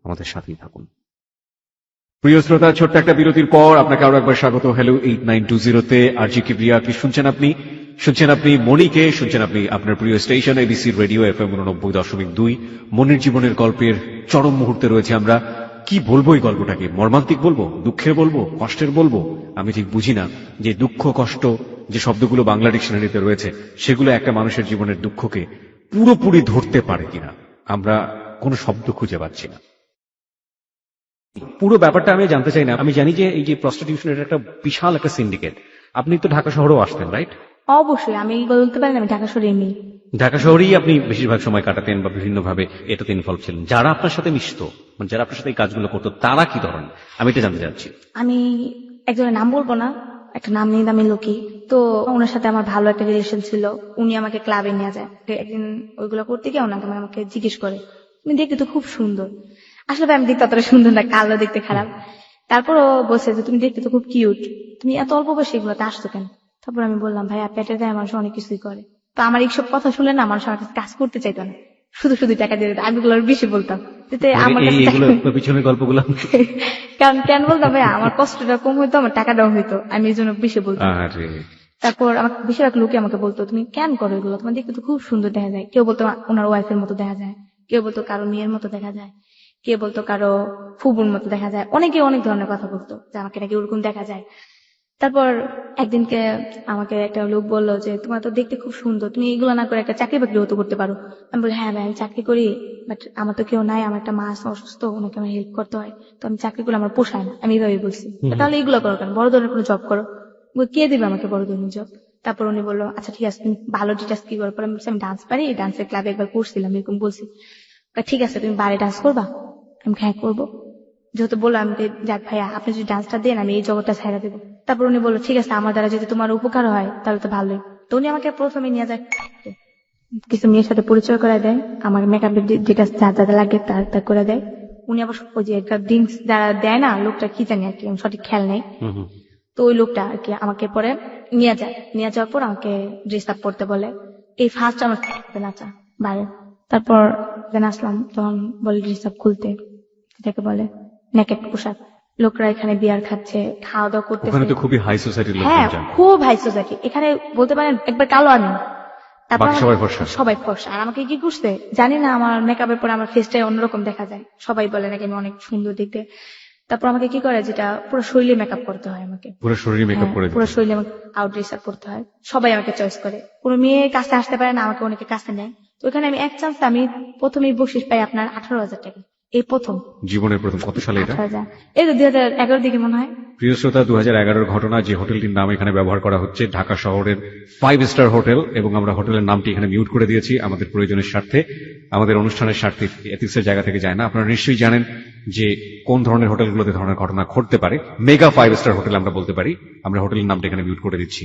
আমাদের সাথেই থাকুন। প্রিয় শ্রোতা, ছোট্ট একটা বিরতির পর আপনাকে আরো একবার স্বাগত hello 8920-তে। আরজি কিবরিয়া কি শুনছেন আপনি? শুনছেন আপনি মনিকে, শুনছেন আপনি আপনার প্রিয় স্টেশন এবিসি রেডিও FM 90.2। মনের জীবনের গল্পের চরম মুহূর্তে রয়েছে আমরা। কি বলবো এই গল্পটাকে? মর্মান্তিক বলবো, দুঃখের বলবো, কষ্টের বলবো? আমি ঠিক বুঝি না যে দুঃখ কষ্ট যে শব্দগুলো বাংলা ডিকশনারিতে রয়েছে সেগুলো একটা মানুষের জীবনের দুঃখকে পুরোপুরি ধরতে পারে কিনা। আমরা কোনো শব্দ খুঁজে পাচ্ছি না। পুরো ব্যাপারটা আমি জানতে চাই না। আমি জানি যে এই যে প্রস্টিটিউশনের একটা বিশাল একটা সিন্ডিকেট। আপনি তো ঢাকা শহরেও আসতেন, রাইট? অবশ্যই, আমি বলতে পারি না আমি ঢাকা শহরে মেয়ে। ঢাকা শহরেই আপনি বেশিরভাগ সময় কাটাতেন বা বিভিন্নভাবে এটাতে ইনভলভ ছিলেন। যারা আপনার সাথে মিশতো, মানে যারা আপনার সাথে এই কাজগুলো করতো, তারা কি ধরনের, আমি এটা জানতে চাচ্ছি। আমি একজনের নাম বলবো না, একটা নাম নিয়ে দামি লোকই। তো ওনার সাথে আমার ভালো একটা রিলেশন ছিল। উনি আমাকে ক্লাবে নিয়ে যায়। একদিন ওইগুলো করতে গিয়ে ওনাকে আমাকে জিজ্ঞেস করে, তুমি দেখতে তো খুব সুন্দর। আসলে ভাই আমি দেখতে অতটা সুন্দর না, কালো, দেখতে খারাপ। তারপরও বলছে যে তুমি দেখতে তো খুব কিউট, তুমি এত অল্প বয়সে এগুলোতে আসছো কেন? তারপর আমি বললাম, ভাইয়া পেটের দায়ে মানুষ অনেক কিছুই করে। তো আমার এইসব কথা শুনে না মানুষ আমার কাছে কাজ করতে চাইতো না, শুধু শুধু টাকা দিয়ে দিত। আমি এগুলো বেশি বলতাম, যাতে আমার কাছে এইগুলো পিছনের গল্পগুলো কারণ কেন বলতাম ভাইয়া, আমার কষ্টটা কম হইতো, আমার টাকাটাও হইতো, আমি এই জন্য বেশি বলতাম। আরে তারপর আমাকে বেশিরভাগ লোকে আমাকে বলতো, তুমি কেন করো এগুলো, তোমার দেখতে তো খুব সুন্দর দেখা যায়। কেউ বলতো ওনার ওয়াইফের মতো দেখা যায়, কেউ বলতো কারো মেয়ের মতো দেখা যায়, কে বলতো কারো ফুবুর মতো দেখা যায়, অনেকে অনেক ধরনের কথা বলতো যে আমাকে নাকি ওরকম দেখা যায়। তারপর একদিনকে আমাকে একটা লোক বললো যে তোমার তো দেখতে খুব সুন্দর, তুমি এগুলো না করে একটা চাকরি বাকরি হতে করতে পারো। আমি বলি হ্যাঁ ভাই আমি চাকরি করি, বাট আমার তো কেউ নাই, আমার একটা মা আছে অসুস্থ, ওনাকে আমার হেল্প করতে হয়, তো আমি চাকরি করলে আমার পোষায় না। আমি এইভাবেই বলছি, তাহলে এগুলো করো কেন, বড় ধরনের কোনো জব করো। কে দিবে আমাকে বড় ধরনের জব? তারপর উনি বললো আচ্ছা ঠিক আছে তুমি ভালো ডিটেলস কি করো। পরে আমি বলছি আমি ডান্স পারি, ডান্সের ক্লাবে একবার করছিলাম, এরকম বলছি। ঠিক আছে তুমি বারে ডান্স করবা? আমি হ্যাঁ করবো। যেহেতু বললাম যে যাক ভাইয়া আপনি যদি ডান্সটা দেন আমি এই জগৎটা ছাইড়া দেবো। তারপর উনি বললো ঠিক আছে আমার দ্বারা যদি তোমার উপকার হয় তাহলে তো ভালোই। তো উনি আমাকে প্রথমে নিয়ে যায় কিছু মেয়ের সাথে পরিচয় করে দেয়, আমার মেকআপের যেটা যা যা লাগে তা করে দেয়। উনি আবার ওই যে একটা ড্রিঙ্কস যারা দেয় না, লোকটা কি জানি আর কি আমি সঠিক খেয়াল নেই। তো ওই লোকটা আর কি আমাকে পরে নিয়ে যায়, নিয়ে যাওয়ার পর আমাকে ড্রেস আপ করতে বলে। এই ফার্স্ট আমার নাচা বাইরে। তারপর আসলাম তখন বলে ড্রেস আপ খুলতে, যেটাকে বলে নেকেট পোশাক। লোকরা এখানে বিয়ার খাচ্ছে, খাওয়া দাওয়া করতেছে। ওখানে তো খুবই হাই সোসাইটির হ্যাঁ লোকজন যান, খুব হাই সোসাইটি। এখানে বলতে পারেন একবার কালো আমি, তারপর বাকি সবাই ফর্সা। সবাই ফর্সা। আর আমাকে কি করছে জানি না, আমার মেকআপের পরে আমার ফেসটাই অন্যরকম দেখা যায়, সবাই বলে নাকি আমি অনেক সুন্দর দেখতে। তারপর আমাকে কি করে, যেটা পুরো শরীরে মেকআপ করতে হয় আমাকে, পুরো শরীর মেকআপ করে পুরো দিচ্ছে। শরীরে আউট ড্রেস আপ করতে হয়। সবাই আমাকে চয়েস করে, কোনো মেয়ে কাছে আসতে পারে না, আমাকে অনেকে কাছে নেয়। তো ওখানে আমি এক চান্স আমি প্রথমেই বকশিস পাই আপনার 18,000 টাকা, এই প্রথম জীবনের প্রথম। কত সালে এটা? 18,000, এই তো 2011 দিকে মনে হয়। প্রিয় শ্রোতা, 2011 ঘটনা। যে হোটেলটির নাম এখানে ব্যবহার করা হচ্ছে ঢাকা শহরের 5 স্টার হোটেল, এবং আমরা হোটেলের নামটি এখানে মিউট করে দিয়েছি আমাদের প্রয়োজনের স্বার্থে, আমাদের অনুষ্ঠানের স্বার্থে, এথিক্সের জায়গা থেকে যায় না। আপনারা নিশ্চয়ই জানেন যে কোন ধরনের হোটেলগুলোতে ধরনের ঘটনা ঘটতে পারে। মেগা 5 স্টার হোটেল আমরা বলতে পারি, আমরা হোটেলের নামটা এখানে মিউট করে দিচ্ছি।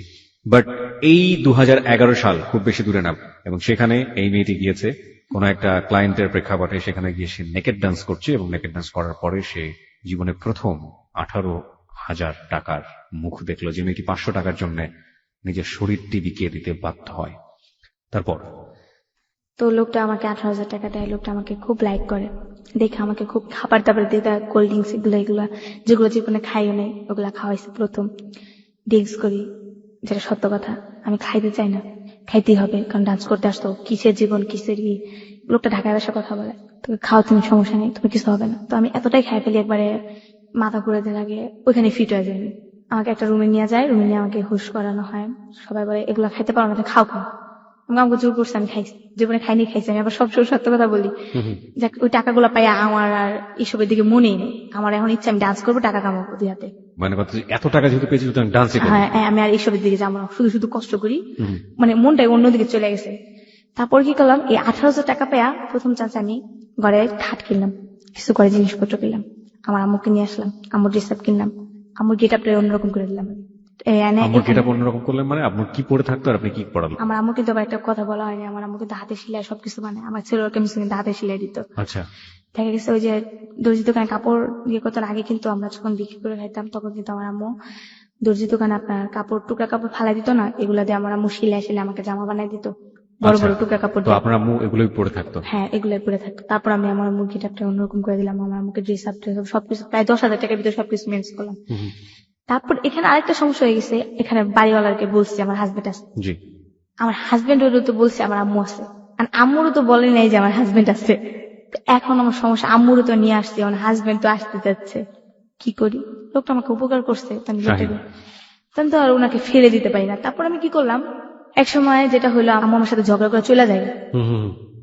বাট এই 2011 সাল খুব বেশি দূরে না, এবং সেখানে এই মেয়েটি গিয়েছে কোন একটা ক্লায়েন্টের প্রেক্ষাপটে, সেখানে গিয়ে সে নেকেট ডান্স করছে, এবং নেকেট ডান্স করার পরে সে জীবনে প্রথম 18,000 টাকার মুখ দেখলো। যে মেয়েটি 500 টাকার জন্য নিজের শরীরটি বিকিয়ে দিতে বাধ্য হয়। তারপর তো লোকটা আমাকে 18,000 টাকা দেয়, লোকটা আমাকে খুব লাইক করে, দেখে আমাকে খুব খাবার দাবার দিয়ে দেয়, কোল্ড ড্রিঙ্কস এগুলা যেগুলো জীবনে খাইও নেই ওগুলা খাওয়াইছে প্রথম। ড্রিঙ্কস করি, যেটা সত্য কথা, আমি খাইতে চাই না, খাইতেই হবে, কারণ ডান্স করতে আসতো, কিসের জীবন কিসের কি। লোকটা ঢাকায় ভাষা কথা বলে, তুমি খাও, তুমি সমস্যা নেই, তুমি কিছু হবে না। তো আমি এতটাই খাই ফেলি, একবারে মাথা ঘুরাতে লাগে, ওইখানে ফিট হয়ে যায়। আমাকে একটা রুমে নিয়ে যায়, রুমে নিয়ে আমাকে হুশ করানো হয়, সবাই বলে এগুলো খাইতে পারো না, খাও খাও। আমাকে জোর করছে, আমি খাইছি, জীবনে খাইছি। আমি আবার সবসময় সত্য কথা বলি, যাক ওই টাকাগুলো পাই আমার আর এইসবের দিকে মনেই নেই। আমার এখন ইচ্ছা আমি ডান্স করবো, টাকা কামাবো দুই হাতে। মানে কথা, এত টাকা যেহেতু পেয়েছি সুতরাং ডান্সই করবো। হ্যাঁ আমি আর এইসবের দিকে যাবো না, শুধু শুধু কষ্ট করি, মানে মনটাই অন্যদিকে চলে গেছে। তারপর কি করলাম, এই 18,000 টাকা পেয়া প্রথম চান্স আমি ঘরে খাট কিনলাম, কিছু করে জিনিসপত্র কিনলাম, আমার আম্মুকে নিয়ে আসলাম, আম্মুর ড্রেস আপ কিনলাম, আম্মুর গেট আপটা অন্যরকম করে দিলাম। আম্মুর গেটআপ অন্যরকম করলেন মানে? আপনার কি পরে থাকতো আর আপনি কি পড়ালেন? আমার আম্মু কিন্তু আবার একটা কথা বলা হয়নি, আমার আম্মু কিন্তু হাতে সেলাই সবকিছু, মানে আমার ছেলের কামিজ কিন্তু হাতে সেলাই দিত। আচ্ছা। দেখা গেছে ওই যে দর্জি দোকানে কাপড় ইয়ে করতেন আগে, কিন্তু আমরা যখন বিক্রি করে খাইতাম তখন কিন্তু আমার আম্মু দর্জি দোকানে আপনার কাপড় টুকরা কাপড় ফালাই দিত না, এগুলা দিয়ে আমার আম্মু সেলাই আমাকে জামা বানাই দিত, বড় বড় টুকরা কাপড় তো দিয়ে। আপনার আম্মু এগুলোই পরে থাকতো? হ্যাঁ এগুলোই পরে থাকতো। তারপর আমি আমার আম্মুর গেটআপটা অন্যরকম করে দিলাম, আমার আম্মুকে ড্রেস আপ সবকিছু প্রায় 10,000 টাকার ভিতরে সবকিছু ম্যানেজ করলাম। তারপর এখানে আরেকটা সমস্যা হয়ে গেছে, এখানে বাড়িওয়ালাকে বলছি আমার হাজবেন্ড আছে, জি। আমার হাজবেন্ডেরও তো বলছে আমার আম্মু আছে, আর আম্মুরও তো বলে নাই যে আমার হাজবেন্ড আছে। তো এখন আমার সমস্যা, আম্মুরও তো নিয়ে আসছি, আমার হাজবেন্ড তো আসতে যাচ্ছে, কি করি? লোকটা আমাকে উপকার করছে, তখন তো আর ওনাকে ফেলে দিতে পারি না। তারপর আমি কি করলাম, এক সময় যেটা হলো, আম্মু আমার সাথে ঝগড়া করে চলে যায়।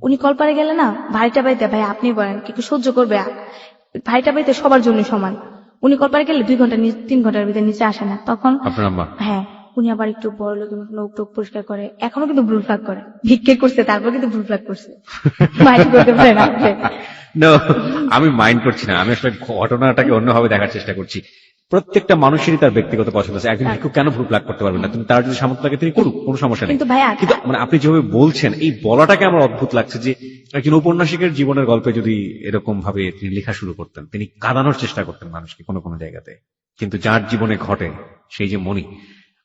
উনি কলপারে গেলে না, ভাইটা বাড়িতে, ভাই আপনি বলেন কি সহ্য করবে, ভাইটা বাড়িতে সবার জন্য সমান। উনি কলপারে গেলে 2 ঘন্টা 3 ঘন্টার ভিতরে নিচে আসে না, তখন আপনার আম্মা? হ্যাঁ, উনি আবার একটু বড় লোক, নখ টোক পরিষ্কার করে, এখনো কিন্তু ব্লু ফ্ল্যাগ করে, ভিক্ষে করছে তারপর কিন্তু ব্লু ফ্ল্যাগ করছে। মাইন্ড করতে পারে না। আমি মাইন্ড করছি না, আমি আসলে ঘটনাটাকে অন্যভাবে দেখার চেষ্টা করছি। প্রত্যেকটা মানুষেরই তার ব্যক্তিগত পছন্দ আছে। একজন ভিক্ষুক কেন ভ্রু প্লাগ করতে পারবে না? তুমি তার যদি সামর্থ্য থাকে তিনি করুক, কোনো সমস্যা নেই। কিন্তু ভাইয়া, কিন্তু মানে আপনি যেভাবে বলছেন, এই বলাটাকে আমার অদ্ভুত লাগছে যে একজন ঔপন্যাসিকের জীবনের গল্পে যদি এরকম ভাবে তিনি লেখা শুরু করতেন, তিনি কাঁদানোর চেষ্টা করতেন মানুষকে কোনো কোনো জায়গাতে, কিন্তু যার জীবনে ঘটে, সেই যে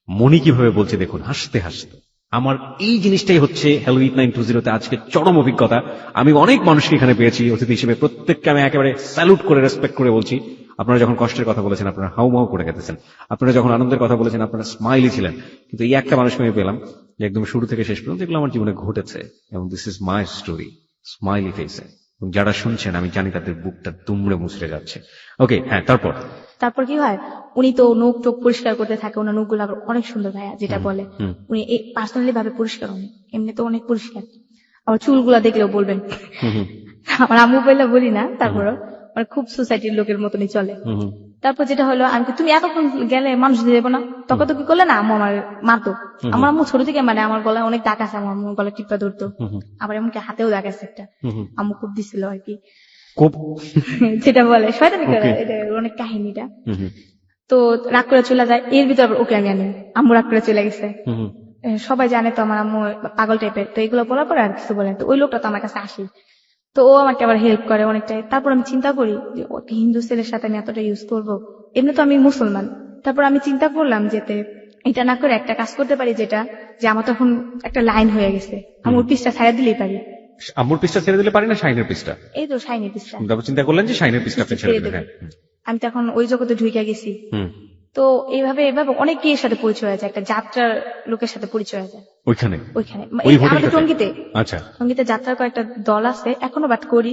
মনি কিভাবে বলছে দেখুন, হাসতে হাসতে। আমার এই জিনিসটাই হচ্ছে হ্যালো ইট 920 আজকে চরম অভিজ্ঞতা। আমি অনেক মানুষকে এখানে পেয়েছি অতিথি হিসেবে, প্রত্যেককে আমি একেবারে স্যালুট করে রেসপেক্ট করে বলছি। আপনারা যখন কষ্টের কথা বলেছেন আপনারা হাউমাউ করে গেছেন, আপনারা যখন আনন্দের কথা বলেছেন আপনারা স্মাইলি ছিলেন। কিন্তু এই একটা মানুষকে আমি পেলাম যে একদম শুরু থেকে শেষ পর্যন্ত যেগুলো আমার জীবনে ঘটেছে, এবং this is my story, smiley ফেসে। যারা শুনছেন আমি জানি তাদের বুকটা দুমড়ে মুচড়ে যাচ্ছে। ওকে, হ্যাঁ, তারপর? তারপর কি হয়, উনি তো নখ চোখ পরিষ্কার করতে থাকে, ওনার নখগুলো আবার অনেক সুন্দর ভাইয়া, যেটা বলে উনি পার্সোনালি ভাবে পরিষ্কার, উনি এমনি তো অনেক পরিষ্কার। আবার চুলগুলা দেখলেও বলবেন। আমার আম্মু বললে বলি না, তারপরও মানে খুব সোসাইটির লোকের মতনই চলে। তারপর যেটা হলো, আমি তুমি এতক্ষণ গেলে মানুষ দিয়ে দেবো না, তখন তো কি করলে না, আম্মু আমার মারতো। আমার আম্মু ছোট থেকে মানে আমার গলায় অনেক দাগ আছে, আমার আম্মু গলায় টিপা ধরতো, আবার এমনকি হাতেও দাগ আছে একটা, আম্মু খুব দিছিল আর কি, যেটা বলে শয়তানি করে, এটা অনেক কাহিনীটা। তো রাগ করে চলে যায়, এর ভিতর আবার ওকে আমি আনি, আম্মু রাগ করে চলে গেছে। সবাই জানে তো আমার আম্মু পাগল টাইপের, তো এগুলো বলার পরে আর কিছু বলে না। তো ওই লোকটা তো আমার কাছে আসে, তো ও আমাকে আবার হেল্প করে অনেকটাই। তারপর আমি চিন্তা করি যে ওকে হিন্দু ছেলের সাথে আমি এতটা ইউজ করবো, এমনি তো আমি মুসলমান। তারপর আমি চিন্তা করলাম যেতে এটা না করে একটা কাজ করতে পারি, যেটা যে আমার তখন একটা লাইন হয়ে গেছে, আমি ওর পিসটা ছাড়া দিলেই পারি। আম্মুর পিসটা ছেড়ে দিলে পারি না, শাইনের পিসটা? এই তো শাইনি পিসটা। তারপর চিন্তা করলেন যে শাইনের পিসটা আপনি ছেড়ে দিলেন। আমি তখন ওই জগতে ঢুকে গেছি। তো এইভাবে অনেকের সাথে পরিচয় হয়ে যায়, একটা যাত্রার লোকের সাথে পরিচয় হয়ে যায় ওইখানে আমাদের টঙ্গীতে। আচ্ছা, টঙ্গীতে যাত্রার কয়েকটা দল আছে এখনো, বাট করি।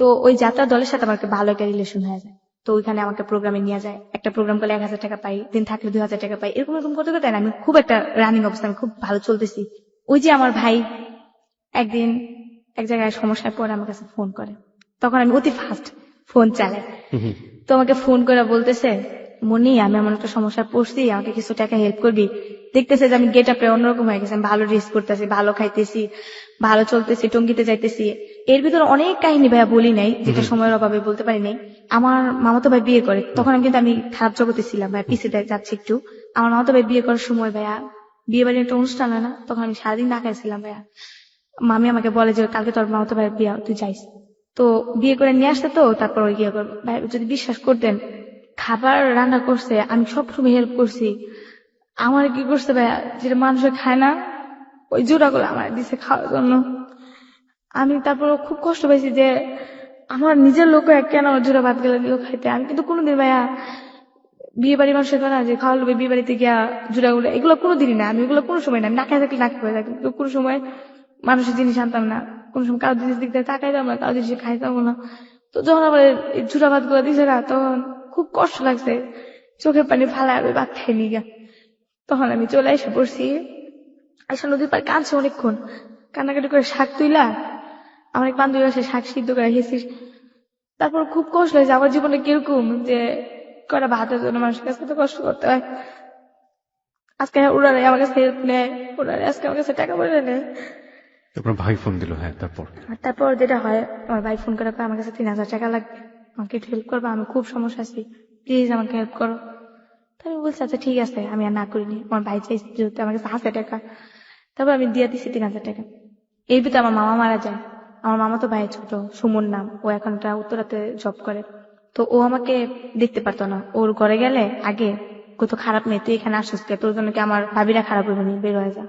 তো ওই যাত্রার দলের সাথে আমার ভালো একটা রিলেশন হয়ে যায়। তো ওইখানে আমাকে প্রোগ্রামে নিয়ে যায়, একটা প্রোগ্রাম করলে 1000 টাকা পাই, দিন থাকলে 2000 টাকা পাই, এরকম এরকম করতে করতে আমি খুব একটা রানিং অবস্থা, আমি খুব ভালো চলতেছি। ওই যে আমার ভাই একদিন এক জায়গায় সমস্যায় পড়ে আমার কাছে ফোন করে, তখন আমি অতি ফাস্ট ফোন চালাই। তো আমাকে ফোন করে বলতেছে, মনি আমি এমন একটা সমস্যায় পড়ছি, আমাকে কিছু টাকা হেল্প করবি। দেখতেছে যে আমি গেট আপে অন্যরকম হয়ে গেছি, আমি ভালো ড্রেস করতেছি, ভালো খাইতেছি, ভালো চলতেছি, টঙ্গিতে যাইতেছি। এর ভিতরে অনেক কাহিনী ভাইয়া বলি নাই, যেটা সময়ের অভাবে বলতে পারি নাই। আমার মামাতো ভাই বিয়ে করে, তখন আমি খারাপ জগতে ছিলাম ভাইয়া, পিছিয়ে যাচ্ছি একটু। আমার মামাতো ভাই বিয়ে করার সময় ভাইয়া, বিয়ে বাড়ির একটা অনুষ্ঠান হয় না, তখন আমি সারাদিন না খাইছিলাম ভাইয়া। মামি আমাকে বলে যে কালকে তোর মামাতো ভাইয়ের বিয়ে, তুই যাইস। তো বিয়ে করে নিয়ে আসতে, তো তারপর ওই গিয়ে ভাই যদি বিশ্বাস করতেন, খাবার রান্না করছে, আমি সবসময় হেল্প করছি। আমার কি করছে ভাইয়া, যেটা মানুষের খায় না, ওই জোড়াগুলো আমার দিছে খাওয়ার জন্য। আমি তারপর খুব কষ্ট পাইছি যে আমার নিজের লোক কেন জোড়া ভাত গেলে দিল খাইতে। আমি কিন্তু কোনোদিন ভাইয়া বিয়ে বাড়ির মানুষের না যে খাওয়া লোক বিয়ে বাড়িতে গিয়া জোড়াগুলো, এগুলো কোনোদিনই না, আমি এগুলো কোনো সময় না, আমি না খাই থাকলে না খেয়ে থাকি, কিন্তু কোনো সময় মানুষের জিনিস আনতাম না, কোনো সময় কারো জিনিস দিক দিয়ে তাকাইতাম না, কারো জিনিস খাইতাম না। তো যখন আবার জোড়া ভাত গুলো দিছে না, তখন খুব কষ্ট লাগছে, চোখের পানি ফালায় আমি ভাত খাইনি গা। তখন আমি চলে এসে পড়ছি, এসে নদীর পাড়ে কাঁদছে অনেকক্ষণ, কান্নাকাটি করে শাক তুইলা আমার এক বান্ধবী আসে শাক সিদ্ধ করে খেয়েছিস। তারপর খুব কষ্ট হয়েছে, আমার জীবনে কিরকম যে কটা ভাতের জন্য মানুষের কাছে তো কষ্ট করতে হয়। আজকে ওনারা আমার কাছে হেল্প নেয়, ওনারা আজকে আমার কাছে টাকা পয়সা নেয়। আপনার ভাই ফোন দিল, হ্যাঁ, তারপর যেটা হয়, আমার ভাই ফোন করার পর আমার কাছে 3000 টাকা লাগবে, আমাকে একটু হেল্প করবো, আমি খুব সমস্যা আছি, প্লিজ আমাকে হেল্প করো। তো আমি বলছি আচ্ছা ঠিক আছে, আমি আর না করিনি। আমার ভাই চাইছে যেহেতু আমার কাছে 1000 টাকা, তারপর আমি দিয়ে দিচ্ছি 3000 টাকা। এর ভিতরে আমার মামা মারা যায়। আমার মামা তো ভাই ছোট, সুমন নাম, ও এখন একটা উত্তরাতে জব করে। তো ও আমাকে দেখতে পারতো না, ওর ঘরে গেলে আগে কত খারাপ নেই, তুই এখানে আসছিস, তোর জন্য কি আমার ভাবিরা খারাপ হইবে নি, বের হয়ে যা।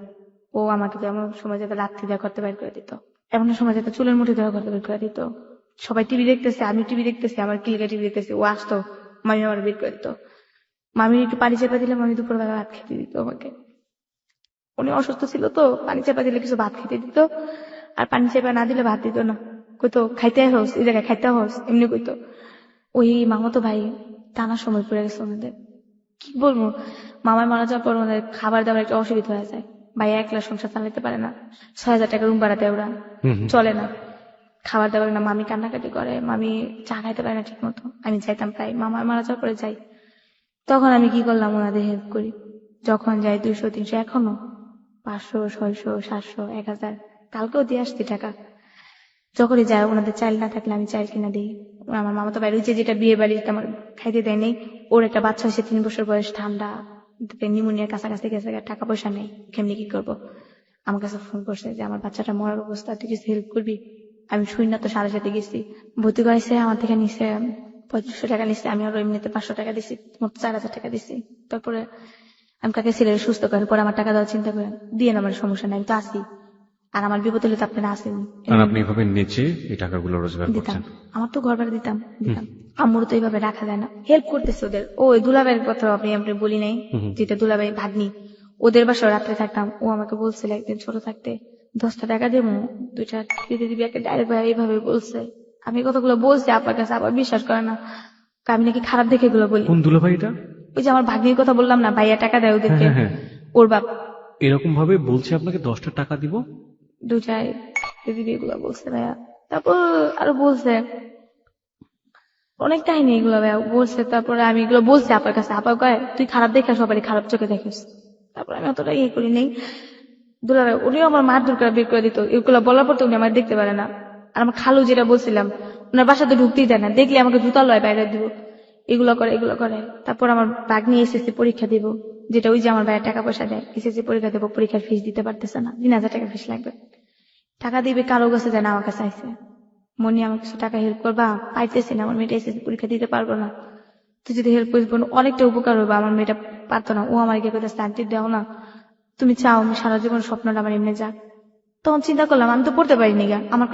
ও আমাকে তো এমন সময় যাতে লাথি দেওয়া করতে বের করে দিত, এমন সময় যাতে চুলের মুঠি দেওয়া করতে বের করে দিত। সবাই টিভি দেখতেছে, আমি টিভি দেখতেছি, আমার কিলিকা টিভি দেখতেছি, ও আসতো, মামি আমার বের করে দিত। মামি একটু পানি চেপা দিলে মামি দুপুরবেলা ভাত খেতে দিত আমাকে। উনি অসুস্থ ছিল তো, পানি চেপা দিলে কিছু ভাত খেতে দিত, আর পানি চেপা না দিলে ভাত দিত না, কইতো খাইতে হোস, এই জায়গায় খাইতে হোস, এমনি কইতো। ওই মামাতো ভাই টানা সময় পড়ে গেছে ওনাদের, কি বলবো, মামার মারা যাওয়ার পর ওনাদের খাবার দাবার একটা অসুবিধা হয়ে যায়। ভাই একলা সংসার চালাতে পারে না, 6000 টাকা রুম ভাড়াতে ওরা চলে না, খাবার দাবার না, মামি কান্নাকাটি করে, মামি চা খাইতে পারে না ঠিক মতো। আমি যাইতাম প্রায়, মামার মারা যাওয়ার পরে যাই। তখন আমি কি করলাম, ওনাদের হেল্প করি, যখন যাই 200 300, এখনো 500 600 700 1000, কালকেও দিয়ে আসছি টাকা। যখনই যায় ওনাদের চাইল না থাকলে আমি চাইল কিনা দিই। আমার মামা তো বাইরে যেটা বিয়ে বাড়িতে আমার খাইতে দেয় নেই, ওর একটা বাচ্চা হয়েছে 3 বছর বয়স, ঠান্ডা, নিউমোনিয়ার কাছাকাছি গেছে, টাকা পয়সা নেই, কেমনি কি করবো। আমার কাছে ফোন করছে যে আমার বাচ্চাটা মরার অবস্থা, তুই কিছু হেল্প করবি। আমি শুই না তো, 7:30 গেছি, ভর্তি করাইছে, আমার থেকে নিছে 3500 টাকা নিচ্ছে, আমি আরো এমনিতে 500 টাকা দিছি, মোট 4000 টাকা দিছি। তারপরে আমি কাকে ছেলের সুস্থ করার পরে আমার টাকা দেওয়ার চিন্তা করেন, দিয়ে আমার সমস্যা নাই, আমি তো আসি, আর আমার বিপদ হলে তো আপনারা আসেন। আপনি এভাবে নেচে এই টাকাগুলো রোজগার করছেন? আমার তো ঘর ভাড়া দিতাম। আম্মুর তো এইভাবে রাখা যায় না, হেল্প করতেছে ওদের। ওই দুলাভাইয়ের কথা আপনি আমরা বলি নাই, যেটা দুলাভাই ভাগ্নি, ওদের বাসায় রাত্রে থাকতাম। ও আমাকে বলছিল একদিন ছোট থাকতে 10টা টাকা দেবো, 2টা দিতে দিবি, একটা ডাইরেক্ট ভাই এইভাবে বলছে। আমি এই কথাগুলো বলছি আপনার কাছে, আবার বিশ্বাস করে না। আমি নাকি খারাপ দেখে এগুলো বলি। কোন দুলাভাই এটা? ওই যে আমার ভাগ্নির কথা বললাম না, ভাইয়া টাকা দেয় ওদেরকে, হ্যাঁ, হ্যাঁ। ওর বাপ। এরকম ভাবে বলছে আপনাকে 10টা টাকা দিব? 2টায় দিদি এগুলো বলছে ভাইয়া। তারপর আরো বলছে অনেক কাহিনী, এগুলো ভাইয়া বলছে। তারপরে আমি এগুলো বলছি আপনার কাছে, আপা কয় তুই খারাপ দেখে সবারই খারাপ চোখে দেখিস। তারপর আমি অতটা ইয়ে করি নেই। দুলাভাই উনিও আমার মারধর করে বের করে দিত, এগুলো বলার পর তো উনি আমার দেখতে পারে না। আর আমার খালু যেটা বলছিলাম, ওনার বাসাতে ঢুকতেই দেয় না, দেখলে আমাকে জুতা লয় বাইরে দিব, এগুলো করে। তারপর আমার ভাগ্নি এসএসসি পরীক্ষা দিব, যেটা ওই যে আমার ভাইয়ের টাকা পয়সা দেয়, এসএসসি পরীক্ষা দেবো, পরীক্ষার ফিস দিতে পারতেছে না, 3000 টাকা ফিস লাগবে। টাকা দিবে কারো কাছে যায় না, আমার কাছে আইসে, মনি আমার কিছু টাকা হেল্প করবা, পাইতেছি না, আমার মেয়েটা এসএসসি পরীক্ষা দিতে পারবো না, তুই যদি হেল্প করিস বোন অনেকটা উপকার হবে। আমার মেয়েটা পারতো না, ও আমার গিয়ে কোথায় শান্তি দেও না, তুমি চাও আমি সারা জীবন স্বপ্নটা আমার এমনি যাক। তখন চিন্তা করলাম আমি তো পড়তে পারিনি গা, আমার